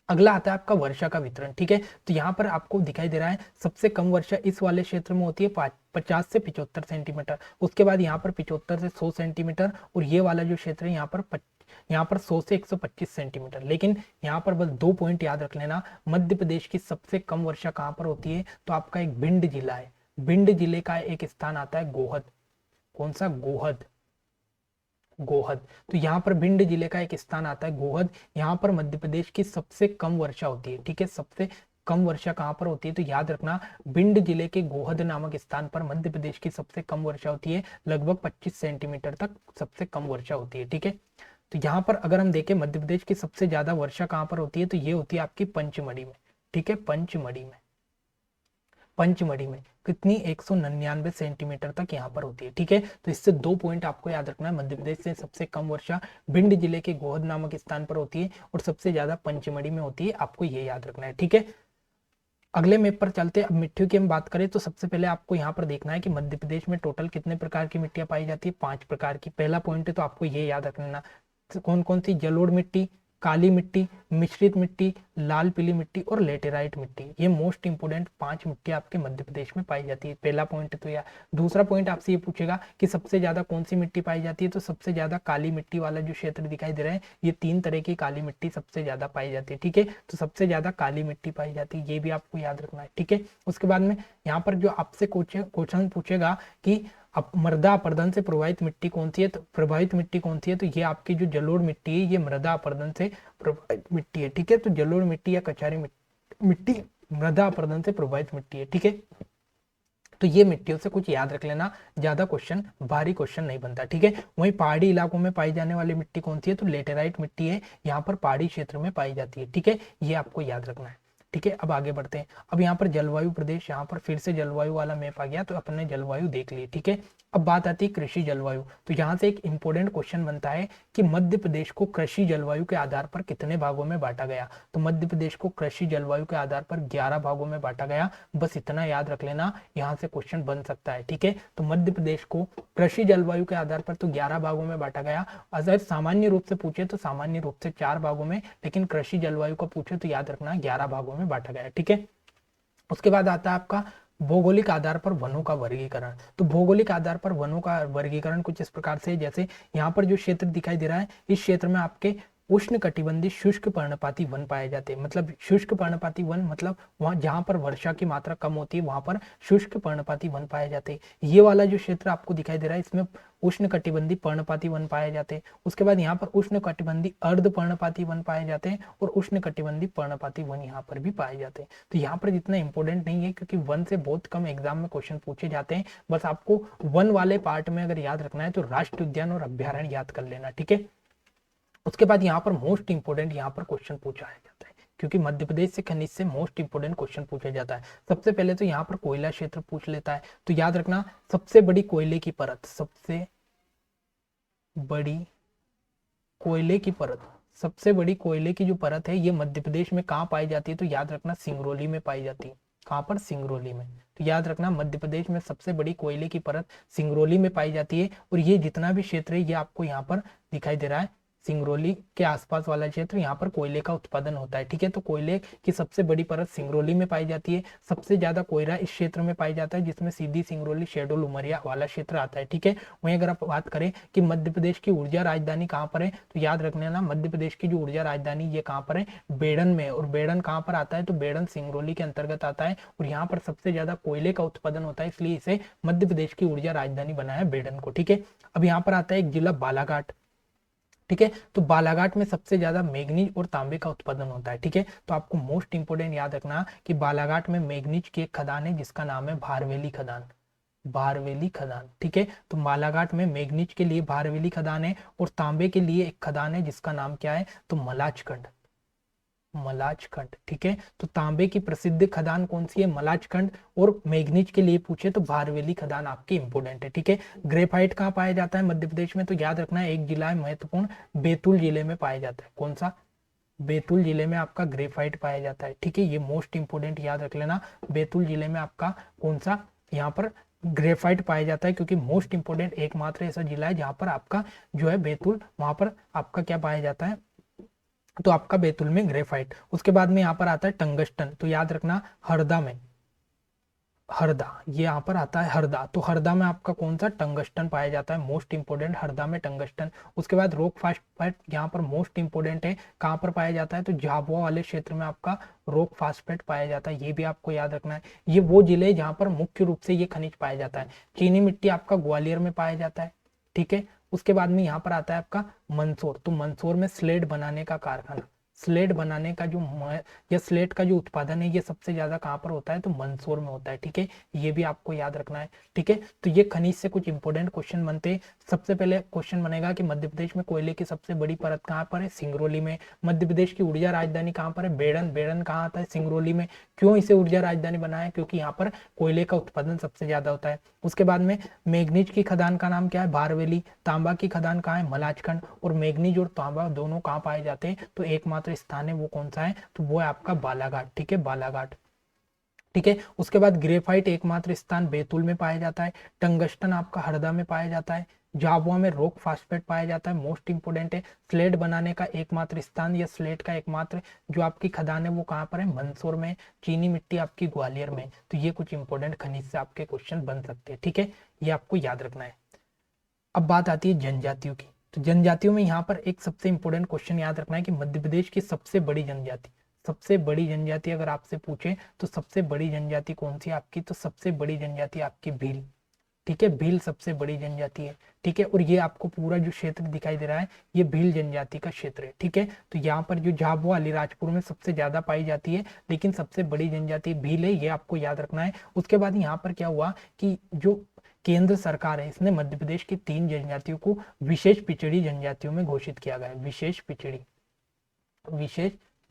अगला आता है आपका वर्षा का वितरण, ठीक है। तो यहाँ पर आपको दिखाई दे रहा है सबसे कम वर्षा इस वाले क्षेत्र में होती है 50 से 75 सेंटीमीटर। उसके बाद यहाँ पर 75 से 100 सेंटीमीटर, और ये वाला जो क्षेत्र है यहाँ पर 100 से 125 सेंटीमीटर। लेकिन यहाँ पर बस 2 पॉइंट याद रख लेना, मध्य प्रदेश की सबसे कम वर्षा कहाँ पर होती है, तो आपका एक भिंड जिला है, भिंड जिले का एक स्थान आता है गोहद। कौन सा, गोहद, गोहद। तो यहाँ पर भिंड जिले का एक स्थान आता है गोहद, यहाँ पर मध्य प्रदेश की सबसे कम वर्षा होती है, ठीक है। सबसे कम वर्षा कहाँ पर होती है, तो याद रखना भिंड जिले के गोहद नामक स्थान पर मध्य प्रदेश की सबसे कम वर्षा होती है, लगभग 25 सेंटीमीटर तक सबसे कम वर्षा होती है, ठीक है। तो यहाँ पर अगर हम देखें मध्य प्रदेश की सबसे ज्यादा वर्षा कहाँ पर होती है, तो ये होती है आपकी पंचमढ़ी में, ठीक है। पंचमढ़ी में, पंचमढ़ी में कितनी, 199 सेंटीमीटर तक यहाँ पर होती है, ठीक है। तो इससे 2 पॉइंट आपको याद रखना है, मध्य प्रदेश से सबसे कम वर्षा भिंड जिले के गोहद नामक स्थान पर होती है और सबसे ज्यादा पंचमढ़ी में होती है, आपको ये याद रखना है, ठीक है। अगले मैप पर चलते हैं। अब मिट्टियों की हम बात करें तो सबसे पहले आपको यहाँ पर देखना है कि मध्य प्रदेश में टोटल कितने प्रकार की मिट्टियां पाई जाती है, 5 प्रकार की। पहला पॉइंट है तो आपको ये याद रखना, कौन कौन सी, जलोढ़ मिट्टी, काली मिट्टी, मिश्रित मिट्टी, लाल पीली मिट्टी और लेटेराइट मिट्टी। ये मोस्ट इंपोर्टेंट 5 मिट्टी आपके मध्य प्रदेश में पाई जाती है, पहला पॉइंट तो यह। दूसरा पॉइंट आपसे ये पूछेगा कि सबसे ज्यादा कौन सी मिट्टी पाई जाती है, तो सबसे ज्यादा काली मिट्टी वाला जो क्षेत्र दिखाई दे रहा है, ये 3 तरह की काली मिट्टी सबसे ज्यादा पाई जाती है, ठीक है। तो सबसे ज्यादा काली मिट्टी पाई जाती है, ये भी आपको याद रखना है, ठीक है। उसके बाद में यहाँ पर जो आपसे क्वेश्चन पूछेगा कि अब मृदा अपरदन से प्रभावित मिट्टी कौन सी है, तो प्रभावित मिट्टी कौन सी है, तो ये आपकी जो जलोढ़ मिट्टी है, ये मृदा अपरदन से प्रभावित मिट्टी है, ठीक है। तो जलोढ़ मिट्टी या कचारी मिट्टी मृदा अपरदन से प्रभावित मिट्टी है, ठीक है। तो ये मिट्टियों से कुछ याद रख लेना, ज्यादा क्वेश्चन, भारी क्वेश्चन नहीं बनता, ठीक है। वहीं पहाड़ी इलाकों में पाई जाने वाली मिट्टी कौन सी है, तो लेटेराइट मिट्टी है, यहाँ पर पहाड़ी क्षेत्र में पाई जाती है, ठीक है। ये आपको याद रखना है, ठीक है। अब आगे बढ़ते हैं। अब यहाँ पर जलवायु प्रदेश, यहाँ पर फिर से जलवायु वाला मैप आ गया, तो अपने जलवायु देख लिए, ठीक है। अब बात आती है कृषि जलवायु, तो यहाँ से एक इंपॉर्टेंट क्वेश्चन बनता है कि मध्य प्रदेश को कृषि जलवायु के आधार पर कितने भागों में बांटा गया, तो मध्य प्रदेश को कृषि जलवायु के आधार पर 11 भागों में बांटा गया। बस इतना याद रख लेना, यहाँ से क्वेश्चन बन सकता है, ठीक है। तो मध्य प्रदेश को कृषि जलवायु के आधार पर तो 11 भागों में बांटा गया। अगर सामान्य रूप से पूछे तो सामान्य रूप से 4 भागों में, लेकिन कृषि जलवायु को पूछे तो याद रखना 11 भागों में बांटा गया, ठीक है। उसके बाद आता है आपका भौगोलिक आधार पर वनों का वर्गीकरण। तो भौगोलिक आधार पर वनों का वर्गीकरण कुछ इस प्रकार से है, जैसे यहाँ पर जो क्षेत्र दिखाई दे रहा है, इस क्षेत्र में आपके उष्ण कटिबंधीय शुष्क पर्णपाती वन पाए जाते हैं। मतलब शुष्क पर्णपाती वन मतलब वहां जहां पर वर्षा की मात्रा कम होती है वहां पर शुष्क पर्णपाती वन पाए जाते हैं। ये वाला जो क्षेत्र आपको दिखाई दे रहा है इसमें उष्ण कटिबंधीय पर्णपाती वन पाए जाते हैं। उसके बाद यहाँ पर उष्ण कटिबंधीय अर्ध पर्णपाती वन पाए जाते हैं और उष्ण कटिबंधीय पर्णपाती वन यहाँ पर भी पाए जाते हैं। तो यहाँ पर जितना इंपॉर्टेंट नहीं है क्योंकि वन से बहुत कम एग्जाम में क्वेश्चन पूछे जाते हैं। बस आपको वन वाले पार्ट में अगर याद रखना है तो राष्ट्रीय उद्यान और अभ्यारण्य याद कर लेना, ठीक है। उसके बाद यहाँ पर मोस्ट इंपोर्टेंट यहाँ पर क्वेश्चन पूछा जाता है क्योंकि मध्य प्रदेश से खनिज से मोस्ट इंपोर्टेंट क्वेश्चन पूछा जाता है। सबसे पहले तो यहाँ पर कोयला क्षेत्र पूछ लेता है। तो याद रखना सबसे बड़ी कोयले की परत, सबसे बड़ी कोयले की परत, सबसे बड़ी कोयले की जो परत है ये मध्य प्रदेश में कहाँ पाई जाती है? तो याद रखना सिंगरौली में पाई जाती है। कहाँ पर? सिंगरौली में। तो याद रखना मध्य प्रदेश में सबसे बड़ी कोयले की परत सिंगरौली में पाई जाती है। और ये जितना भी क्षेत्र है ये आपको यहाँ पर दिखाई दे रहा है, सिंगरौली के आसपास वाला क्षेत्र, यहाँ पर कोयले का उत्पादन होता है, ठीक है। तो कोयले की सबसे बड़ी परत सिंगरौली में पाई जाती है। सबसे ज्यादा कोयला इस क्षेत्र में पाई जाता है जिसमें सीधी सिंगरौली शेडोल उमरिया वाला क्षेत्र आता है, ठीक है। वहीं अगर आप बात करें कि मध्य प्रदेश की ऊर्जा राजधानी कहाँ पर है, तो याद रखने ना मध्य प्रदेश की जो ऊर्जा राजधानी ये कहाँ पर है? बेड़न में। और बेड़न कहाँ पर आता है? तो बेड़न सिंगरौली के अंतर्गत आता है और यहाँ पर सबसे ज्यादा कोयले का उत्पादन होता है, इसलिए इसे मध्य प्रदेश की ऊर्जा राजधानी बनाया बेड़न को, ठीक है। अब यहाँ पर आता है एक जिला बालाघाट, ठीक है। तो बालाघाट में सबसे ज्यादा मैग्नीज और तांबे का उत्पादन होता है, ठीक है। तो आपको मोस्ट इंपोर्टेंट याद रखना कि बालाघाट में मैग्नीज की एक खदान है जिसका नाम है भारवेली खदान, भारवेली खदान, ठीक है। तो बालाघाट में मैग्नीज के लिए भारवेली खदान है और तांबे के लिए एक खदान है जिसका नाम क्या है? तो मलाजखंड, मलाजखंड, ठीक है। तो तांबे की प्रसिद्ध खदान कौन सी है? मलाजखंड। और मैग्नीज के लिए पूछे तो भारवेली खदान आपकी इंपोर्टेंट है, ठीक है। ग्रेफाइट कहाँ पाया जाता है मध्य प्रदेश में? तो याद रखना है एक जिला है महत्वपूर्ण, बैतूल जिले में पाया जाता है। कौन सा? बैतूल जिले में आपका ग्रेफाइट पाया जाता है, ठीक है। ये मोस्ट इंपोर्टेंट याद रख लेना, बैतूल जिले में आपका कौन सा यहाँ पर ग्रेफाइट पाया जाता है, क्योंकि मोस्ट इंपोर्टेंट एकमात्र ऐसा जिला है जहां पर आपका जो है बैतूल, वहां पर आपका क्या पाया जाता है? तो आपका बैतूल में ग्रेफाइट। उसके बाद में यहाँ पर आता है टंगस्टन। तो याद रखना हरदा में, हरदा ये यहाँ पर आता है हरदा। तो हरदा में आपका कौन सा? टंगस्टन पाया जाता है, मोस्ट इंपोर्टेंट हरदा में टंगस्टन। उसके बाद रॉक फास्फेट यहाँ पर मोस्ट इंपोर्टेंट है, कहाँ पर पाया जाता है? तो झाबुआ वाले क्षेत्र में आपका रॉक फास्फेट पाया जाता है, ये भी आपको याद रखना है। ये वो जिले जहाँ पर मुख्य रूप से ये खनिज पाया जाता है। चीनी मिट्टी आपका ग्वालियर में पाया जाता है, ठीक है। उसके बाद में यहाँ पर आता है आपका मंदसौर। तो मंदसौर में स्लेट बनाने का कारखाना, स्लेट बनाने का जो या स्लेट का जो उत्पादन है ये सबसे ज्यादा कहाँ पर होता है? तो मंदसौर में होता है, ठीक है। ये भी आपको याद रखना है, ठीक है। तो ये खनिज से कुछ इंपोर्टेंट क्वेश्चन बनते हैं। सबसे पहले क्वेश्चन बनेगा कि मध्य प्रदेश में कोयले की सबसे बड़ी परत कहाँ पर है? सिंगरौली में। मध्य प्रदेश की ऊर्जा राजधानी कहाँ पर है? बेड़न। बेड़न कहाँ आता है? सिंगरौली में। क्यों इसे ऊर्जा राजधानी बनाया? क्योंकि यहाँ पर कोयले का उत्पादन सबसे ज्यादा होता है। उसके बाद में मैग्नीज की खदान का नाम क्या है? भारवेली। तांबा की खदान कहाँ है? मलाजखंड। और मैग्नीज और तांबा दोनों कहाँ पाए जाते हैं? तो एकमात्र स्थान है वो कौन सा है? तो वो है आपका बालाघाट, ठीक है, बालाघाट, ठीक है। उसके बाद ग्रेफाइट एकमात्र स्थान बैतूल में पाया जाता है। टंगस्टन आपका हरदा में पाया जाता है। झाबुआ में रॉक फास्फेट पाया जाता है, मोस्ट इंपोर्टेंट है। स्लेट बनाने का एकमात्र स्थान या स्लेट का एकमात्र जो आपकी खदान है वो कहाँ पर है? मंदसौर में। चीनी मिट्टी आपकी ग्वालियर में। तो ये कुछ इंपोर्टेंट खनिज से आपके क्वेश्चन बन सकते हैं, ठीक है। ये आपको याद रखना है। अब बात आती है जनजातियों की। तो जनजातियों में यहाँ पर एक सबसे इंपॉर्टेंट क्वेश्चन याद रखना है कि मध्य प्रदेश की सबसे बड़ी जनजाति, सबसे बड़ी जनजाति अगर आपसे पूछे तो सबसे बड़ी जनजाति कौन सी है आपकी? तो सबसे बड़ी जनजाति आपकी भील, ठीक है। भील सबसे बड़ी जनजाति है, ठीक है। और ये आपको पूरा जो क्षेत्र दिखाई दे रहा है ये भील जनजाति का क्षेत्र है, ठीक है। तो यहाँ पर जो झाबुआ अलीराजपुर में सबसे ज्यादा पाई जाती है, लेकिन सबसे बड़ी जनजाति भील है, ये आपको याद रखना है। उसके बाद यहाँ पर क्या हुआ कि जो केंद्र सरकार है इसने मध्य प्रदेश की 3 जनजातियों को विशेष पिछड़ी जनजातियों में घोषित किया गया। विशेष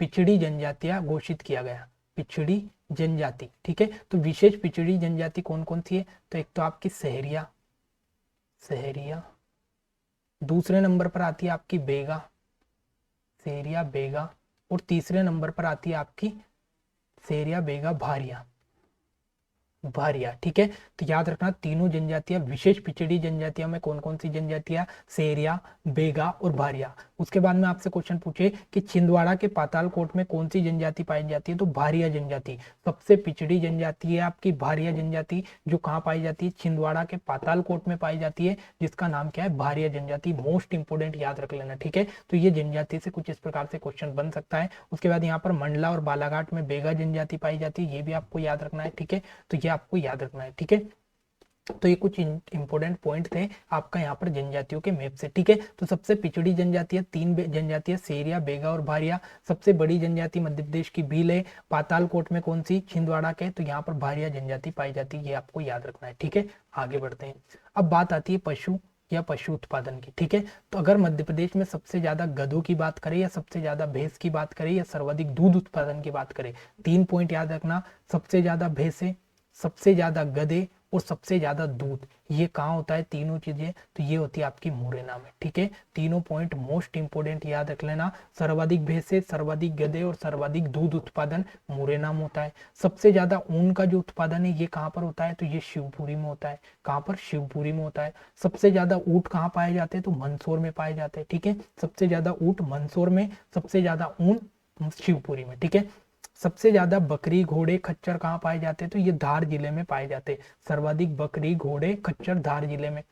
पिछड़ी जनजातियां घोषित किया गया, पिछड़ी जनजाति, ठीक है। तो विशेष पिछड़ी जनजाति कौन कौन सी है? तो एक तो आपकी सहरिया, सहरिया। दूसरे नंबर पर आती है आपकी बेगा, सहरिया बेगा। और तीसरे नंबर पर आती है आपकी सहरिया बेगा भारिया, भारिया, ठीक है। तो याद रखना तीनों जनजातियां विशेष पिछड़ी जनजातियों में कौन कौन सी जनजातियां? सेरिया, बेगा और भारिया। उसके बाद में आपसे क्वेश्चन पूछे कि छिंदवाड़ा के पातालकोट में कौन सी जनजाति पाई जाती है, तो भारिया जनजाति। सबसे पिछड़ी जनजाति है आपकी भारिया जनजाति, जो कहाँ पाई जाती है, छिंदवाड़ा के पातालकोट में पाई जाती है, जिसका नाम क्या है, भारिया जनजाति। मोस्ट इंपोर्टेंट याद रख लेना, ठीक है। तो ये जनजाति से कुछ इस प्रकार से क्वेश्चन बन सकता है। उसके बाद यहाँ पर मंडला और बालाघाट में बेगा जनजाति पाई जाती है, ये भी आपको याद रखना है, ठीक है। तो ये आपको याद रखना है, ठीक है। तो ये कुछ इंपोर्टेंट पॉइंट थे आपका यहाँ पर जनजातियों के मैप से, ठीक है। तो सबसे पिछड़ी जनजातियां 3 जनजातियां, सेरिया, बेगा और भारिया। सबसे बड़ी जनजाति मध्य प्रदेश की भील है। पातालकोट में कौन सी, छिंदवाड़ा के, तो यहाँ पर भारिया जनजाति पाई जाती है, ये आपको याद रखना है, ठीक है। आगे बढ़ते हैं। अब बात आती है पशु या पशु उत्पादन की, ठीक है। तो अगर मध्य प्रदेश में सबसे ज्यादा गधों की बात करें, या सबसे ज्यादा भैंस की बात करें, या सर्वाधिक दूध उत्पादन की बात करें, 3 पॉइंट याद रखना। सबसे ज्यादा भैंसे, सबसे ज्यादा गधे और सबसे ज्यादा दूध, ये कहाँ होता है, तीनों चीजें, तो ये होती है आपकी मुरैना में, ठीक है। तीनों पॉइंट मोस्ट इंपोर्टेंट याद रख लेना। सर्वाधिक भैंसे, सर्वाधिक गधे और सर्वाधिक दूध उत्पादन मुरैना में होता है। सबसे ज्यादा ऊन का जो उत्पादन है ये कहाँ पर होता है, तो ये शिवपुरी में होता है। कहाँ पर, शिवपुरी में होता है। सबसे ज्यादा ऊंट कहाँ पाए जाते हैं, तो मंदसौर में पाए जाते हैं, ठीक है। सबसे ज्यादा ऊंट मंदसौर में, सबसे ज्यादा ऊन शिवपुरी में, ठीक है। सबसे ज्यादा बकरी, घोड़े, खच्चर कहाँ पाए जाते हैं, तो ये धार जिले में पाए जाते हैं। सर्वाधिक बकरी, घोड़े, खच्चर धार जिले में।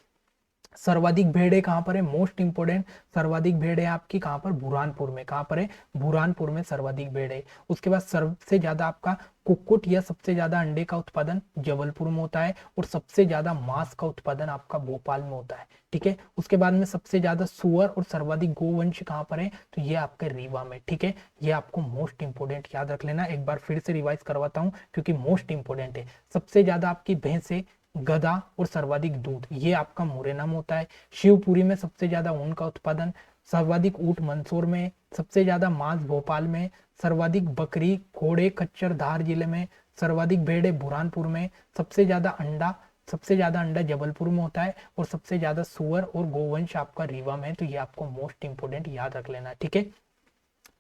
सर्वाधिक भेड़े कहाँ पर है, मोस्ट इंपोर्टेंट, सर्वाधिक भेड़े आपकी कहाँ पर, बुरहानपुर में। कहाँ पर है, बुरहानपुर में सर्वाधिक भेड़े। उसके बाद सबसे ज्यादा आपका कुक्कुट या सबसे ज्यादा अंडे का उत्पादन जबलपुर में होता है, और सबसे ज्यादा मांस का उत्पादन आपका भोपाल में होता है, ठीक है। उसके बाद में सबसे ज्यादा सुअर और सर्वाधिक गोवंश कहाँ पर है, तो ये आपके रीवा में, ठीक है। ये आपको मोस्ट इंपोर्टेंट याद रख लेना। एक बार फिर से रिवाइज करवाता हूँ क्योंकि मोस्ट इंपोर्टेंट है। सबसे ज्यादा आपकी भैंसे, गधा और सर्वाधिक दूध, ये आपका मुरैना में होता है। शिवपुरी में सबसे ज्यादा ऊन का उत्पादन, सर्वाधिक ऊंट मंदसौर में, सबसे ज्यादा मांस भोपाल में, सर्वाधिक बकरी, घोड़े, खच्चर धार जिले में, सर्वाधिक भेड़े बुरहानपुर में, सबसे ज्यादा अंडा जबलपुर में होता है, और सबसे ज्यादा सुअर और गोवंश आपका रीवा में है। तो ये आपको मोस्ट इंपोर्टेंट याद रख लेना, ठीक है।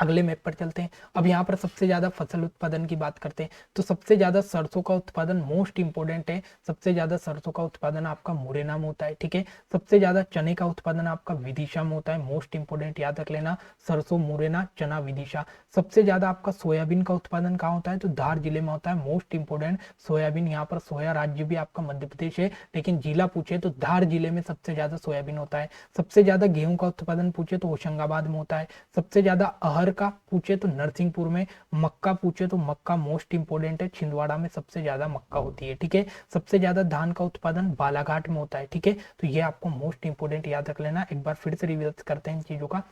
अगले मैप पर चलते हैं। अब यहाँ पर सबसे ज्यादा फसल उत्पादन की बात करते हैं, तो सबसे ज्यादा सरसों का उत्पादन मोस्ट इंपोर्टेंट है। सबसे ज्यादा सरसों का उत्पादन आपका मुरैना में होता है, ठीक है। सबसे ज्यादा चने का उत्पादन आपका विदिशा में होता है, मोस्ट इंपोर्टेंट याद रख लेना। सरसों, मुरैना, चना, विदिशा। सबसे ज्यादा आपका सोयाबीन का उत्पादन कहाँ होता है, तो धार जिले में होता है, मोस्ट इंपोर्टेंट। सोयाबीन, यहाँ पर सोया राज्य भी आपका मध्य प्रदेश है, लेकिन जिला पूछे तो धार जिले में सबसे ज्यादा सोयाबीन होता है। सबसे ज्यादा गेहूं का उत्पादन पूछे तो होशंगाबाद में होता है। सबसे ज्यादा अरहर का पूछे तो नरसिंहपुर में। मक्का पूछे तो मक्का मोस्ट इंपोर्टेंट है, छिंदवाड़ा में सबसे ज्यादा मक्का होती है, ठीक है। सबसे ज्यादा धान का उत्पादन बालाघाट में होता है, ठीक है। तो ये आपको मोस्ट इंपोर्टेंट याद रख लेना। एक बार फिर से रिविजन करते हैं इन चीजों का।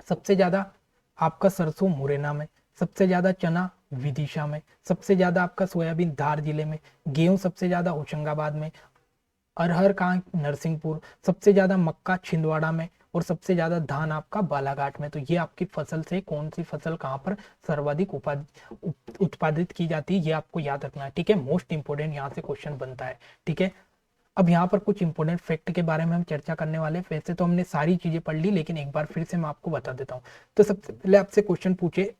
सबसे ज्यादा आपका सरसों मुरैना में, सबसे ज्यादा चना विदिशा में, सबसे ज्यादा आपका सोयाबीन धार जिले में, गेहूं सबसे ज्यादा होशंगाबाद में, अरहर कहाँ, नरसिंहपुर, सबसे ज्यादा मक्का छिंदवाड़ा में, और सबसे ज्यादा धान आपका बालाघाट में। तो ये आपकी फसल से कौन सी फसल कहाँ पर सर्वाधिक उत्पादित की जाती है, ये आपको याद रखना है, ठीक है। मोस्ट इंपोर्टेंट यहाँ से क्वेश्चन बनता है, ठीक है। अब यहाँ पर कुछ इंपोर्टेंट फैक्ट के बारे में हम चर्चा करने वाले हैं। वैसे तो हमने सारी चीजें पढ़ ली, लेकिन एक बार फिर से मैं आपको बता देता हूँ। तो सबसे पहले आपसे क्वेश्चन पूछे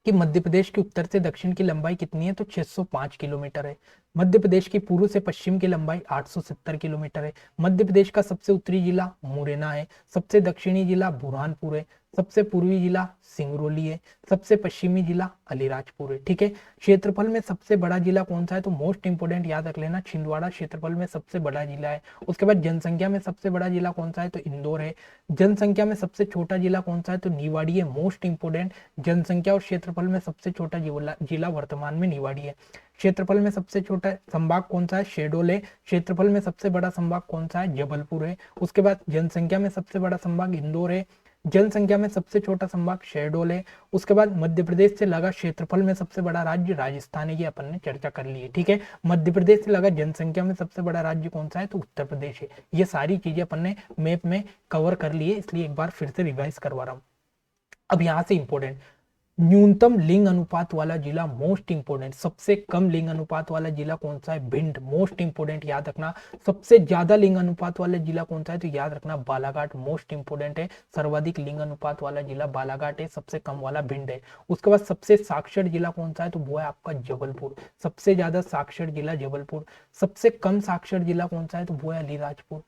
कि मध्य प्रदेश की उत्तर से दक्षिण की लंबाई कितनी है, तो 605 किलोमीटर है। मध्य प्रदेश की पूर्व से पश्चिम की लंबाई 870 किलोमीटर है। मध्य प्रदेश का सबसे उत्तरी जिला मुरैना है। सबसे दक्षिणी जिला बुरहानपुर है। सबसे पूर्वी जिला सिंगरौली है। सबसे पश्चिमी जिला अलीराजपुर है, ठीक है। क्षेत्रफल में सबसे बड़ा जिला कौन सा है, तो मोस्ट इंपोर्टेंट याद रख लेना, छिंदवाड़ा क्षेत्रफल में सबसे बड़ा जिला है। उसके बाद जनसंख्या में सबसे बड़ा जिला कौन सा है, तो इंदौर है। जनसंख्या में सबसे छोटा जिला कौन सा है, तो निवाड़ी है, मोस्ट इंपोर्टेंट। जनसंख्या और क्षेत्रफल में सबसे छोटा जिला वर्तमान में निवाड़ी है। क्षेत्रफल में सबसे छोटा संभाग कौन सा है, शहडोल है। क्षेत्रफल में सबसे बड़ा संभाग कौन सा है, जबलपुर है। उसके बाद जनसंख्या में सबसे बड़ा संभाग इंदौर है। जनसंख्या में सबसे छोटा संभाग शहडोल है। उसके बाद मध्य प्रदेश से लगा क्षेत्रफल में सबसे बड़ा राज्य राजस्थान है, ये अपन ने चर्चा कर ली है, ठीक है। मध्य प्रदेश से लगा जनसंख्या में सबसे बड़ा राज्य कौन सा है, तो उत्तर प्रदेश है। ये सारी चीजें अपन ने मैप में कवर कर ली है, इसलिए एक बार फिर से रिवाइज करवा रहा हूँ। अब यहाँ से इंपोर्टेंट, न्यूनतम लिंग अनुपात वाला जिला मोस्ट इंपोर्टेंट। सबसे कम लिंग अनुपात वाला जिला कौन सा है, भिंड, मोस्ट इंपोर्टेंट याद रखना। सबसे ज्यादा लिंग अनुपात वाला जिला कौन सा है, तो याद रखना बालाघाट, मोस्ट इंपोर्टेंट है। सर्वाधिक लिंग अनुपात वाला जिला बालाघाट है, सबसे कम वाला भिंड है। उसके बाद सबसे साक्षर जिला कौन सा है, तो वो है आपका जबलपुर, सबसे ज्यादा साक्षर जिला जबलपुर। सबसे कम साक्षर जिला कौन सा है, तो वो है अलीराजपुर।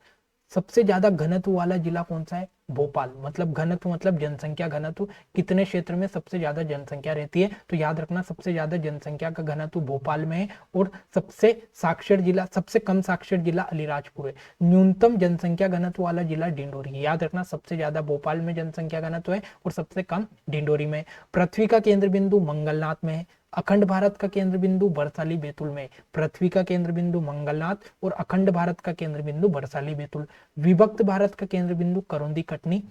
सबसे ज्यादा घनत्व वाला जिला कौन सा है? भोपाल। मतलब घनत्व मतलब जनसंख्या घनत्व, कितने क्षेत्र में सबसे ज्यादा जनसंख्या रहती है, तो याद रखना सबसे ज्यादा जनसंख्या का घनत्व भोपाल में है। और सबसे साक्षर जिला, सबसे कम साक्षर जिला अलीराजपुर है। न्यूनतम जनसंख्या घनत्व वाला जिला डिंडोरी है। याद रखना सबसे ज्यादा भोपाल में जनसंख्या घनत्व है और सबसे कम डिंडोरी में। पृथ्वी का केंद्र बिंदु मंगलनाथ में है। अखंड भारत का केंद्र बिंदु बरसाली बैतूल में। पृथ्वी का केंद्र बिंदु मंगलनाथ और अखंड भारत का केंद्र बिंदु बरसाली बैतूल। विभक्त भारत का केंद्र बिंदु करौंदी कटनी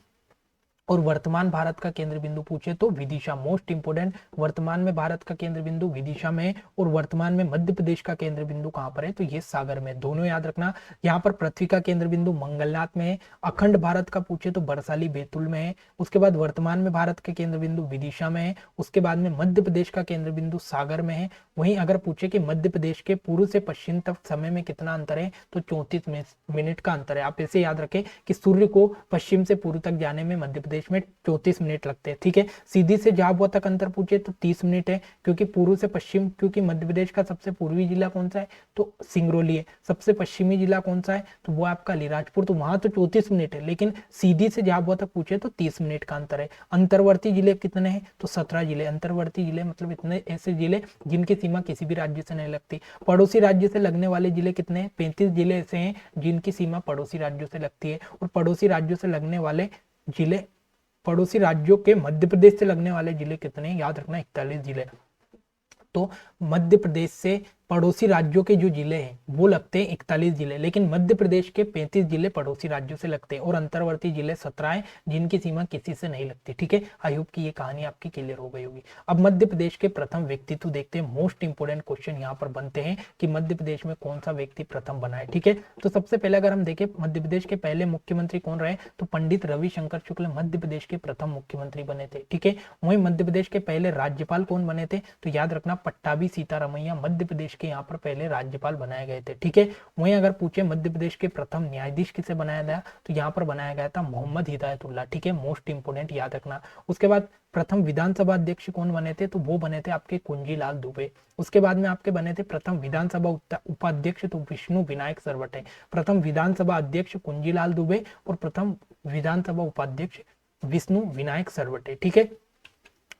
और वर्तमान भारत का केंद्र बिंदु पूछे तो विदिशा। मोस्ट इंपोर्टेंट, वर्तमान में भारत का केंद्र बिंदु विदिशा में है और वर्तमान में मध्य प्रदेश का केंद्र बिंदु कहां पर है? तो ये सागर में। दोनों याद रखना। यहाँ पर पृथ्वी का केंद्र बिंदु मंगलनाथ में है, अखंड भारत का पूछे तो बरसाली बैतूल में है, उसके बाद वर्तमान में भारत के केंद्र बिंदु विदिशा में है, उसके बाद में मध्य प्रदेश का केंद्र बिंदु सागर में है। वहीं अगर पूछे कि मध्य प्रदेश के पूर्व से पश्चिम तक समय में कितना अंतर है, तो 34 मिनट का अंतर है। आप ऐसे याद रखें कि सूर्य को पश्चिम से पूर्व तक जाने में मध्य प्रदेश में 34 मिनट लगते हैं। ठीक है। सीधी से झाबुआ तक अंतर पूछे तो 30 मिनट है, क्योंकि पूर्व से पश्चिम, क्योंकि मध्य प्रदेश का सबसे पूर्वी जिला कौन सा है? तो सिंगरौली है। सबसे पश्चिमी जिला कौन सा है? तो वो आपका अलीराजपुर। तो वहां तो 34 मिनट है, लेकिन सीधी से झाबुआ तक पूछे तो 30 मिनट का अंतर है। अंतर्वर्ती जिले कितने हैं? तो 17 जिले। अंतर्वर्ती जिले मतलब इतने ऐसे जिले जिनकी सीमा किसी भी राज्य से नहीं लगती। पड़ोसी राज्य से लगने वाले जिले कितने हैं? 35 जिले ऐसे हैं जिनकी सीमा पड़ोसी राज्यों से लगती है। और पड़ोसी राज्यों से लगने वाले जिले, पड़ोसी राज्यों के मध्य प्रदेश से लगने वाले जिले कितने? याद रखना 41 जिले। तो मध्य प्रदेश से पड़ोसी राज्यों के जो जिले हैं वो लगते हैं 41 जिले, लेकिन मध्य प्रदेश के 35 जिले पड़ोसी राज्यों से लगते हैं और अंतर्वर्ती जिले 17 हैं जिनकी सीमा किसी से नहीं लगती। ठीक है। आई होप कि ये कहानी आपकी क्लियर हो गई होगी। अब मध्य प्रदेश के प्रथम व्यक्तित्व देखते हैं। मोस्ट इंपोर्टेंट क्वेश्चन यहाँ पर बनते हैं कि मध्य प्रदेश में कौन सा व्यक्ति प्रथम बना है। ठीक है। तो सबसे पहले अगर हम देखें मध्य प्रदेश के पहले मुख्यमंत्री कौन रहे, तो पंडित रविशंकर शुक्ल मध्य प्रदेश के प्रथम मुख्यमंत्री बने थे। ठीक है। वहीं मध्य प्रदेश के पहले राज्यपाल कौन बने थे, तो याद रखना पट्टाभी सीतारमैया मध्य प्रदेश के यहाँ पर पहले राज्यपाल बनाए गए थे। ठीक है। वहीं अगर पूछे मध्य प्रदेश के प्रथम न्यायाधीश किसे बनाया गया, तो यहाँ पर बनाया गया था मोहम्मद हिदायतुल्लाह। ठीक है। मोस्ट इंपोर्टेंट याद रखना। उसके बाद प्रथम विधानसभा अध्यक्ष कौन बने थे, तो वो बने थे आपके कुंजीलाल दुबे। उसके बाद में आपके बने थे प्रथम विधानसभा उपाध्यक्ष, तो विष्णु विनायक सरवटे। प्रथम विधानसभा अध्यक्ष कुंजीलाल दुबे और प्रथम विधानसभा उपाध्यक्ष विष्णु विनायक सरवटे। ठीक है।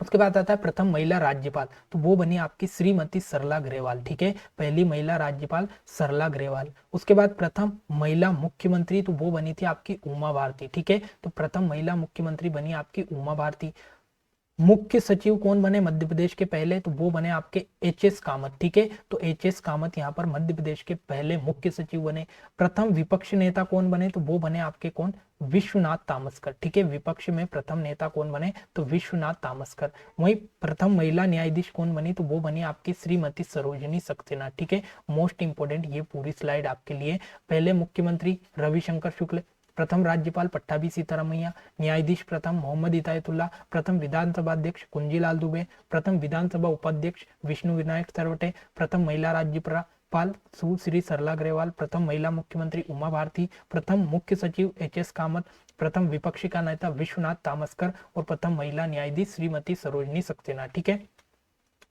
उसके बाद आता है प्रथम महिला राज्यपाल, तो वो बनी आपकी श्रीमती सरला ग्रेवाल। ठीक है। पहली महिला राज्यपाल सरला ग्रेवाल। उसके बाद प्रथम महिला मुख्यमंत्री, तो वो बनी थी आपकी उमा भारती। ठीक है। तो प्रथम महिला मुख्यमंत्री बनी आपकी उमा भारती। मुख्य सचिव कौन बने मध्य प्रदेश के पहले, तो वो बने आपके एच.एस. कामत। ठीक है। तो एच.एस. कामत यहाँ पर मध्य प्रदेश के पहले मुख्य सचिव बने। प्रथम विपक्ष नेता कौन बने, तो वो बने आपके कौन? विश्वनाथ तामस्कर। ठीक है। विपक्ष में प्रथम नेता कौन बने, तो विश्वनाथ तामस्कर। वहीं प्रथम महिला न्यायाधीश कौन बनी, तो वो बनी आपकी श्रीमती सरोजिनी सक्सेना। ठीक है। मोस्ट इंपोर्टेंट ये पूरी स्लाइड आपके लिए। पहले मुख्यमंत्री रविशंकर शुक्ल, प्रथम राज्यपाल पट्टाभी सीतारमैया, न्यायाधीश प्रथम मोहम्मद हिदायतुल्लाह, प्रथम विधानसभा अध्यक्ष कुंजीलाल दुबे, प्रथम विधानसभा उपाध्यक्ष विष्णु विनायक सरवटे, प्रथम महिला राज्यपाल सुश्री सरला ग्रेवाल, प्रथम महिला मुख्यमंत्री उमा भारती, प्रथम मुख्य सचिव एच.एस. कामत, प्रथम विपक्षी का नेता विश्वनाथ तामस्कर और प्रथम महिला न्यायाधीश श्रीमती सरोजिनी सक्सेना। ठीक है।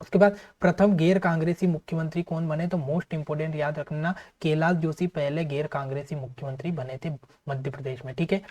उसके बाद प्रथम गैर कांग्रेसी मुख्यमंत्री कौन बने, तो मोस्ट इंपोर्टेंट याद रखना कैलाश जोशी पहले गैर कांग्रेसी मुख्यमंत्री बने थे मध्य प्रदेश में। ठीक है।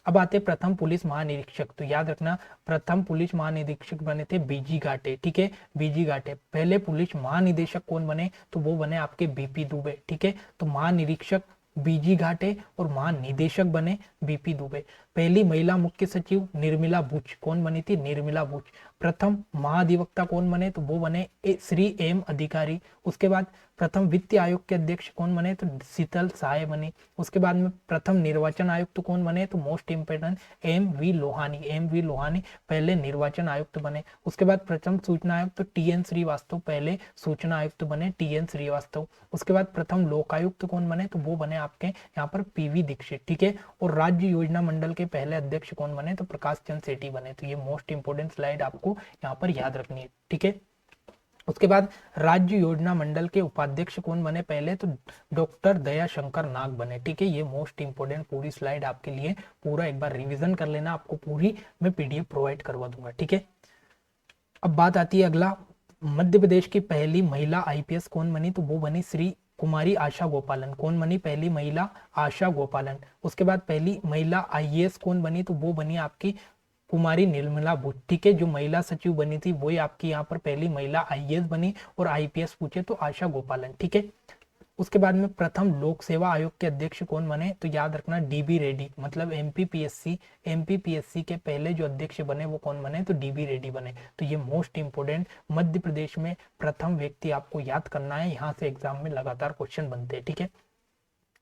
अब आते प्रथम पुलिस महानिरीक्षक, तो याद रखना प्रथम पुलिस महानिरीक्षक बने थे बीजी घाटे। ठीक है। बीजी घाटे। पहले पुलिस महानिदेशक कौन बने, तो वो बने आपके बीपी दुबे। ठीक है। तो महानिरीक्षक बीजी घाटे और महानिदेशक बने बीपी दुबे। पहली महिला मुख्य सचिव निर्मला बुच कौन बनी थी, निर्मला बुच। प्रथम महाधिवक्ता कौन बने, तो वो बने श्री एम अधिकारी। उसके बाद प्रथम वित्त आयोग के अध्यक्ष कौन बने, तो शीतल साय बने। उसके बाद में प्रथम निर्वाचन आयुक्त कौन बने, तो most important MV. Lohani. MV. Lohani पहले निर्वाचन आयुक्त बने। उसके बाद प्रथम सूचना आयुक्त तो टी.एन. श्रीवास्तव पहले सूचना आयुक्त बने, टी.एन. श्रीवास्तव। उसके बाद प्रथम लोकायुक्त कौन बने, तो वो बने आपके यहाँ पर पी.वी. दीक्षित। ठीक है। और राज्य योजना मंडल के पहले अध्यक्ष कौन बने, तो प्रकाश चंद्र सेठी बने। तो ये मोस्ट इंपोर्टेंट स्लाइड आपको यहाँ पर याद रखनी है। ठीक है। उसके बाद राज्य योजना मंडल के उपाध्यक्ष कौन बने पहले, तो डॉक्टर दयाशंकर नाग बने। ठीक है। ये मोस्ट इंपोर्टेंट पूरी स्लाइड आपके लिए, पूरा एक बार रिवीजन कर लेना, आपको पूरी मैं पीडीएफ प्रोवाइड करवा दूंगा। ठीक है। अब बात आती है अगला, मध्य प्रदेश की पहली महिला आईपीएस कौन बनी, तो वो बनी श्री कुमारी आशा गोपालन, कौन बनी पहली महिला? आशा गोपालन। उसके बाद पहली महिला आईएएस कौन बनी? तो वो बनी आपकी कुमारी निर्मला बुच, ठीक है। जो महिला सचिव बनी थी वही आपकी यहाँ पर पहली महिला आईएएस बनी, और आईपीएस पूछे तो आशा गोपालन, ठीक है। उसके बाद में प्रथम लोक सेवा आयोग के अध्यक्ष कौन बने? तो याद रखना डीबी रेड्डी, मतलब एमपीपीएससी के पहले जो अध्यक्ष बने वो कौन बने? तो डीबी रेड्डी बने। तो ये मोस्ट इंपोर्टेंट मध्य प्रदेश में प्रथम व्यक्ति आपको याद करना है, यहाँ से एग्जाम में लगातार क्वेश्चन बनते हैं, ठीक है।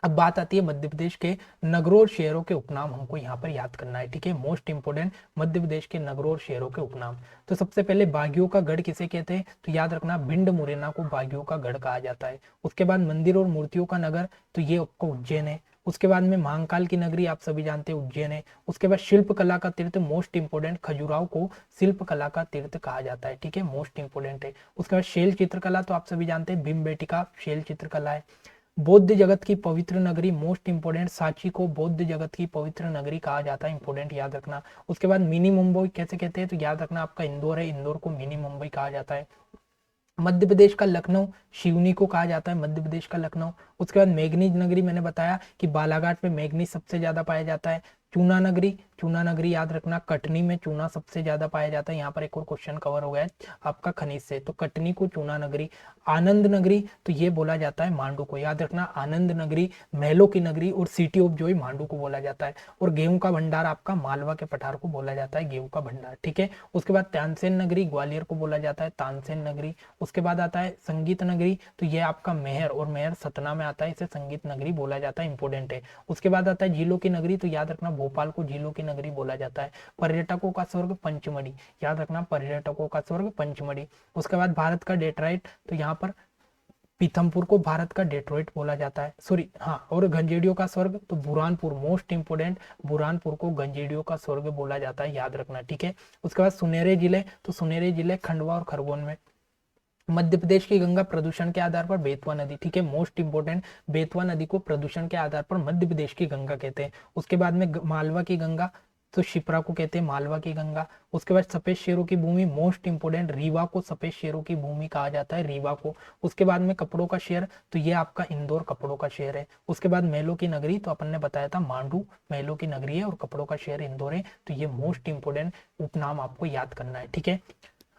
अब बात आती है मध्य प्रदेश के नगरों और शहरों के उपनाम, हमको यहाँ पर याद करना है, ठीक है। मोस्ट इंपोर्टेंट मध्य प्रदेश के नगरों और शहरों के उपनाम। तो सबसे पहले बागियों का गढ़ किसे कहते हैं? तो याद रखना भिंड मुरैना को बागियों का गढ़ कहा जाता है। उसके बाद मंदिर और मूर्तियों का नगर, तो ये आपको उज्जैन है। उसके बाद में महाकाल की नगरी आप सभी जानते हैं उज्जैन है। उसके बाद शिल्प कला का तीर्थ, मोस्ट इंपोर्टेंट खजुराहो को शिल्प कला का तीर्थ कहा जाता है, ठीक है, मोस्ट इंपोर्टेंट है। उसके बाद शैल चित्रकला, तो आप सभी जानते हैं भीमबेटका शैल चित्रकला है। बौद्ध जगत की पवित्र नगरी, मोस्ट इंपोर्टेंट सांची को बौद्ध जगत की पवित्र नगरी कहा जाता है, इंपोर्टेंट याद रखना। उसके बाद मिनी मुंबई कैसे कहते हैं? तो याद रखना आपका इंदौर है, इंदौर को मिनी मुंबई कहा जाता है। मध्य प्रदेश का लखनऊ शिवनी को कहा जाता है, मध्य प्रदेश का लखनऊ। उसके बाद मैग्नीज नगरी, मैंने बताया कि बालाघाट में मैग्नीज सबसे ज्यादा पाया जाता है। चूना नगरी याद रखना कटनी में चूना सबसे ज्यादा पाया जाता है। यहाँ पर एक और क्वेश्चन कवर हो गया है आपका खनिज से, तो कटनी को चूना नगरी। आनंद नगरी, तो ये बोला जाता है मांडू को, याद रखना आनंद नगरी महलों की नगरी और सिटी ऑफ जॉय मांडू को बोला जाता है। और गेहूं का भंडार आपका मालवा के पठार को बोला जाता है, गेहूं का भंडार, ठीक है। उसके बाद तानसेन नगरी ग्वालियर को बोला जाता है, तानसेन नगरी। उसके बाद आता है संगीत नगरी, तो ये आपका मेहर, और मेहर सतना में आता है, इसे संगीत नगरी बोला जाता है, इंपोर्टेंट है। उसके बाद आता है झीलों की नगरी, तो याद रखना भोपाल को झीलों की नगरी बोला जाता है। पर्यटकों का स्वर्ग पंचमढ़ी, याद रखना पर्यटकों का स्वर्ग पंचमढ़ी। उसके बाद भारत का डेट्राइट, तो यहाँ पर पीथमपुर को भारत का डेट्रॉइट बोला जाता है, सॉरी हाँ। और गंजेडियों का स्वर्ग, तो बुरहानपुर, मोस्ट इंपोर्टेंट बुरहानपुर को गंजेडियों का स्वर्ग बोला जाता है, याद रखना, ठीक है। उसके बाद सुनहरे जिले, तो सुनहरे जिले खंडवा और खरगोन में। मध्य प्रदेश की गंगा प्रदूषण के आधार पर बेतवा नदी, ठीक है, मोस्ट इंपोर्टेंट बेतवा नदी को प्रदूषण के आधार पर मध्य प्रदेश की गंगा कहते हैं। उसके बाद में मालवा की गंगा, तो शिप्रा को कहते हैं मालवा की गंगा। उसके बाद सफेद शेरों की भूमि, मोस्ट इंपोर्टेंट रीवा को सफेद शेरों की भूमि कहा जाता है, रीवा को। उसके बाद में कपड़ों का शहर, तो ये आपका इंदौर कपड़ों का शहर है। उसके बाद महलों की नगरी, तो अपन ने बताया था मांडू महलों की नगरी है, और कपड़ों का शहर इंदौर है। तो ये मोस्ट इंपोर्टेंट उपनाम आपको याद करना है, ठीक है।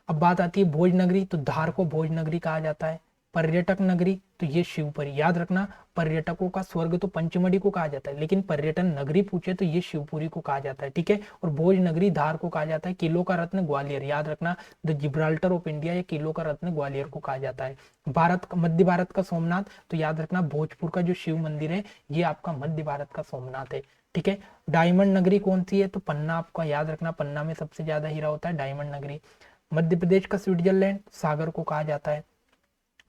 अब बात आती है भोज नगरी, तो धार को भोज नगरी कहा जाता है। पर्यटक नगरी, तो ये शिवपुरी, याद रखना पर्यटकों का स्वर्ग तो पंचमढ़ी को कहा जाता है, लेकिन पर्यटन नगरी पूछे तो ये शिवपुरी को कहा जाता है, ठीक है। और भोज नगरी धार को कहा जाता है। किलो का रत्न ग्वालियर, याद रखना द जिब्राल्टर ऑफ इंडिया, ये किलो का रत्न ग्वालियर को कहा जाता है। मध्य भारत का सोमनाथ, तो याद रखना भोजपुर का जो शिव मंदिर है ये आपका मध्य भारत का सोमनाथ है, ठीक है। डायमंड नगरी कौन सी है? तो पन्ना, आपका याद रखना पन्ना में सबसे ज्यादा हीरा होता है, डायमंड नगरी। मध्य प्रदेश का स्विट्जरलैंड सागर को कहा जाता है।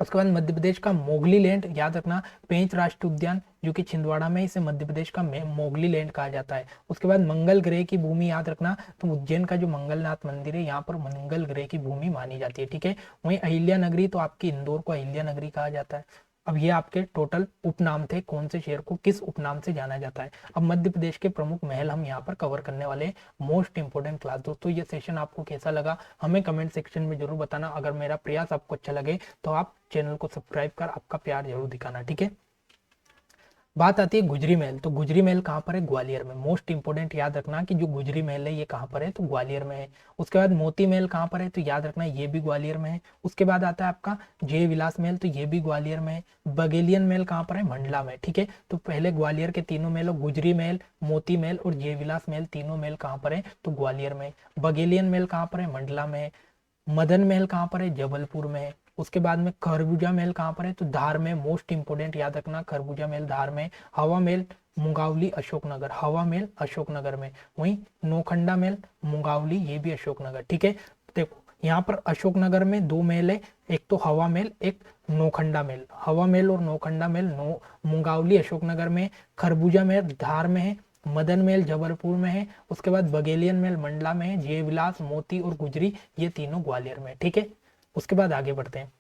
उसके बाद मध्य प्रदेश का मोगली लैंड, याद रखना पेंच राष्ट्रीय उद्यान जो कि छिंदवाड़ा में, इसे मध्य प्रदेश का मोगली लैंड कहा जाता है। उसके बाद मंगल ग्रह की भूमि, याद रखना तो उज्जैन का जो मंगलनाथ मंदिर है यहाँ पर मंगल ग्रह की भूमि मानी जाती है, ठीक है। वहीं अहिल्या नगरी, तो आपकी इंदौर को अहिल्या नगरी कहा जाता है। अब ये आपके टोटल उपनाम थे, कौन से शहर को किस उपनाम से जाना जाता है। अब मध्य प्रदेश के प्रमुख महल हम यहाँ पर कवर करने वाले, मोस्ट इंपोर्टेंट क्लास। दोस्तों ये सेशन आपको कैसा लगा हमें कमेंट सेक्शन में जरूर बताना। अगर मेरा प्रयास आपको अच्छा लगे तो आप चैनल को सब्सक्राइब कर आपका प्यार जरूर दिखाना, ठीक है। बात आती है गुजरी महल, तो गुजरी महल कहाँ पर है? ग्वालियर में। मोस्ट इंपोर्टेंट याद रखना कि जो गुजरी महल है ये कहाँ पर है? तो ग्वालियर में है। उसके बाद मोती महल कहाँ पर है? तो याद रखना ये भी ग्वालियर में है। उसके बाद आता है आपका जय विलास महल, तो ये भी ग्वालियर में है। बघेलियन महल कहाँ पर है? मंडला में, ठीक है। तो पहले ग्वालियर के तीनों महल, गुजरी महल, मोती महल और जय विलास महल, तीनों महल कहाँ पर है? तो ग्वालियर में। बघेलियन महल कहाँ पर है? मंडला में है। मदन महल कहाँ पर है? जबलपुर में है। उसके बाद में खरबूजा महल कहाँ पर है? तो धार में। मोस्ट इंपोर्टेंट याद रखना खरबूजा महल धार में। हवा महल मुंगावली अशोकनगर, हवा महल अशोकनगर में। वहीं नौखंडा महल मुंगावली, ये भी अशोकनगर, ठीक है। देखो यहाँ पर अशोकनगर में दो महल है, एक तो हवा महल, एक नौखंडा महल। हवा महल और नौखंडा महल मुंगावली अशोकनगर में, खरबूजा महल धार में है, मदन महल जबलपुर में है। उसके बाद बघेलियन महल मंडला में है, जय विलास, मोती और गुजरी ये तीनों ग्वालियर में, ठीक है। उसके बाद आगे बढ़ते हैं।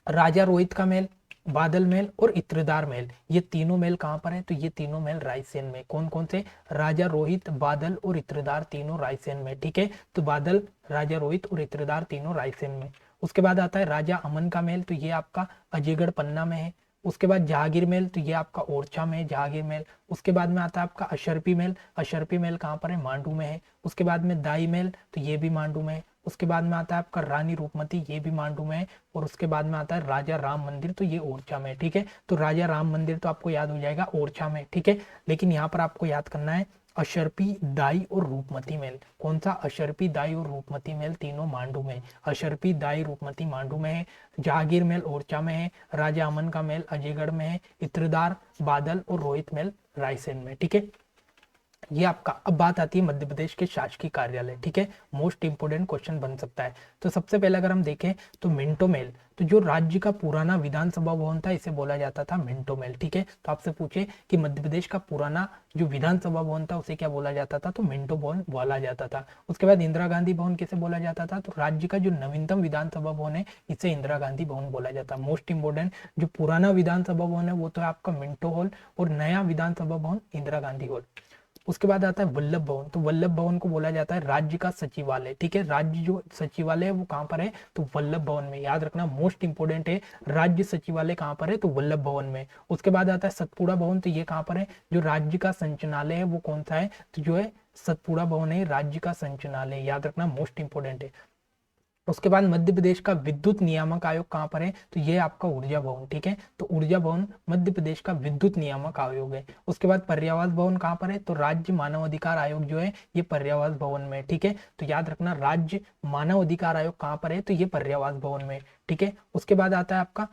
राजा रोहित का महल, बादल महल और इत्रदार महल, ये तीनों महल कहाँ पर है? तो ये तीनों महल रायसेन में। कौन कौन से? राजा रोहित, बादल और इत्रदार, तीनों रायसेन में, ठीक है। तो बादल, राजा रोहित और इत्रदार तीनों रायसेन में। उसके बाद आता है राजा अमन का महल, तो ये आपका अजयगढ़ पन्ना में है। उसके बाद जहांगीर महल, तो ये आपका ओरछा में है जहांगीर महल। उसके बाद में आता है आपका अशरफी महल, अशरफी महल कहाँ पर है, मांडू में है। उसके बाद में दाई महल, तो ये भी मांडू में है। उसके बाद में आता है आपका रानी रूपमती, ये भी मांडू में है। और उसके बाद में आता है राजा राम मंदिर, तो ये ओरछा में है, ठीक है। तो राजा राम मंदिर तो आपको याद हो जाएगा ओरछा में, ठीक है। लेकिन यहाँ पर आपको याद करना है अशरपी, दाई और रूपमती महल। कौन सा, अशरपी, दाई और रूपमती महल तीनों मांडू में है। अशरपी, दाई, रूपमती मांडू में है। जहांगीर महल ओरछा में है। राजा अमन का महल अजयगढ़ में है। इत्रदार, बादल और रोहित महल रायसेन में, ठीक है। ये आपका, अब बात आती है मध्य प्रदेश के शासकीय कार्यालय, ठीक है। मोस्ट इंपोर्टेंट क्वेश्चन बन सकता है। तो सबसे पहले अगर हम देखें तो मिंटो महल, तो जो राज्य का पुराना विधानसभा भवन था इसे बोला जाता था मिंटो महल, ठीक है। तो आपसे पूछे कि मध्य प्रदेश का पुराना जो विधानसभा भवन था उसे क्या बोला जाता था, तो मिंटो भवन बोला जाता था। उसके बाद इंदिरा गांधी भवन किसे बोला जाता था, तो राज्य का जो नवीनतम विधानसभा भवन है इसे इंदिरा गांधी भवन बोला जाता है। मोस्ट इंपोर्टेंट, जो पुराना विधानसभा भवन है वो तो है आपका मिंटो हॉल, और नया विधानसभा भवन इंदिरा गांधी हॉल। उसके बाद आता है वल्लभ भवन, तो वल्लभ भवन को बोला जाता है राज्य का सचिवालय, ठीक है। राज्य जो सचिवालय है वो कहाँ पर है, तो वल्लभ भवन में। याद रखना, मोस्ट इंपोर्टेंट है, राज्य सचिवालय कहाँ पर है, तो वल्लभ भवन में। उसके बाद आता है सतपुड़ा भवन, तो ये कहाँ पर है, जो राज्य का संचालय है वो कौन सा है, तो जो है सतपुड़ा भवन है राज्य का संचालय। याद रखना, मोस्ट इंपोर्टेंट है। उसके बाद मध्य प्रदेश का विद्युत नियामक आयोग कहाँ पर है, तो ये आपका ऊर्जा भवन, ठीक है। तो ऊर्जा भवन मध्य प्रदेश का विद्युत नियामक आयोग है। उसके बाद पर्यावरण भवन कहाँ पर है, तो राज्य मानव अधिकार आयोग जो है ये पर्यावरण भवन में, ठीक है। तो याद रखना, राज्य मानव अधिकार आयोग कहाँ पर है, तो ये पर्यावरण भवन में, ठीक है। उसके बाद आता है आपका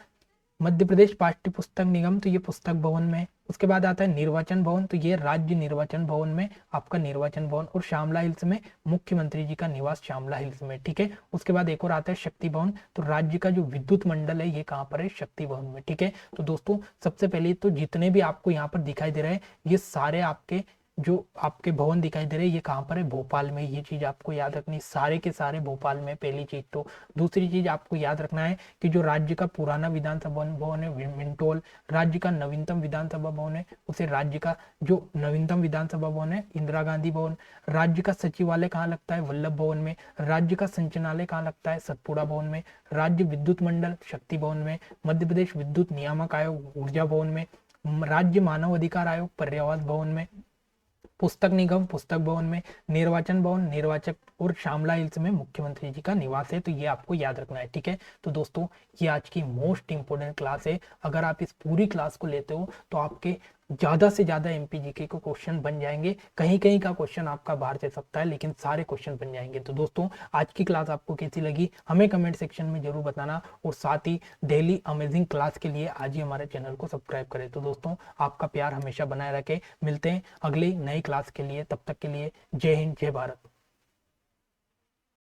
मध्य प्रदेश पाठ्य पुस्तक निगम, तो ये पुस्तक भवन में। उसके बाद आता है निर्वाचन भवन, तो ये राज्य निर्वाचन भवन में आपका निर्वाचन भवन। और श्यामला हिल्स में मुख्यमंत्री जी का निवास श्यामला हिल्स में, ठीक है। उसके बाद एक और आता है शक्ति भवन, तो राज्य का जो विद्युत मंडल है ये कहाँ पर है, शक्ति भवन में, ठीक है। तो दोस्तों सबसे पहले तो जितने भी आपको यहाँ पर दिखाई दे रहे हैं ये सारे आपके जो आपके भवन दिखाई दे रहे हैं ये कहाँ पर है, भोपाल में। ये चीज आपको याद रखनी, सारे के सारे भोपाल में, पहली चीज तो। दूसरी चीज आपको याद रखना है कि जो राज्य का पुराना विधानसभा भवन है मिंटोल, राज्य का नवीनतम विधानसभा भवन है उसे राज्य का जो नवीनतम विधानसभा भवन है इंदिरा गांधी भवन। राज्य का सचिवालय कहाँ लगता है, वल्लभ भवन में। राज्य का संचालय कहाँ लगता है, सतपुड़ा भवन में। राज्य विद्युत मंडल शक्ति भवन में। मध्य प्रदेश विद्युत नियामक आयोग ऊर्जा भवन में। राज्य मानव अधिकार आयोग पर्यावरण भवन में। पुस्तक निगम पुस्तक भवन में। निर्वाचन भवन निर्वाचक और श्यामला हिल्स में मुख्यमंत्री जी का निवास है। तो ये आपको याद रखना है, ठीक है। तो दोस्तों ये आज की मोस्ट इंपोर्टेंट क्लास है। अगर आप इस पूरी क्लास को लेते हो तो आपके ज्यादा से ज्यादा एमपीजीके को क्वेश्चन बन जाएंगे। कहीं कहीं का क्वेश्चन आपका बाहर से सकता है लेकिन सारे क्वेश्चन बन जाएंगे। तो दोस्तों आज की क्लास आपको कैसी लगी हमें कमेंट सेक्शन में जरूर बताना, और साथ ही डेली अमेजिंग क्लास के लिए आज ही हमारे चैनल को सब्सक्राइब करें। तो दोस्तों आपका प्यार हमेशा बनाए रखे। मिलते हैं अगली नई क्लास के लिए, तब तक के लिए जय हिंद जय भारत।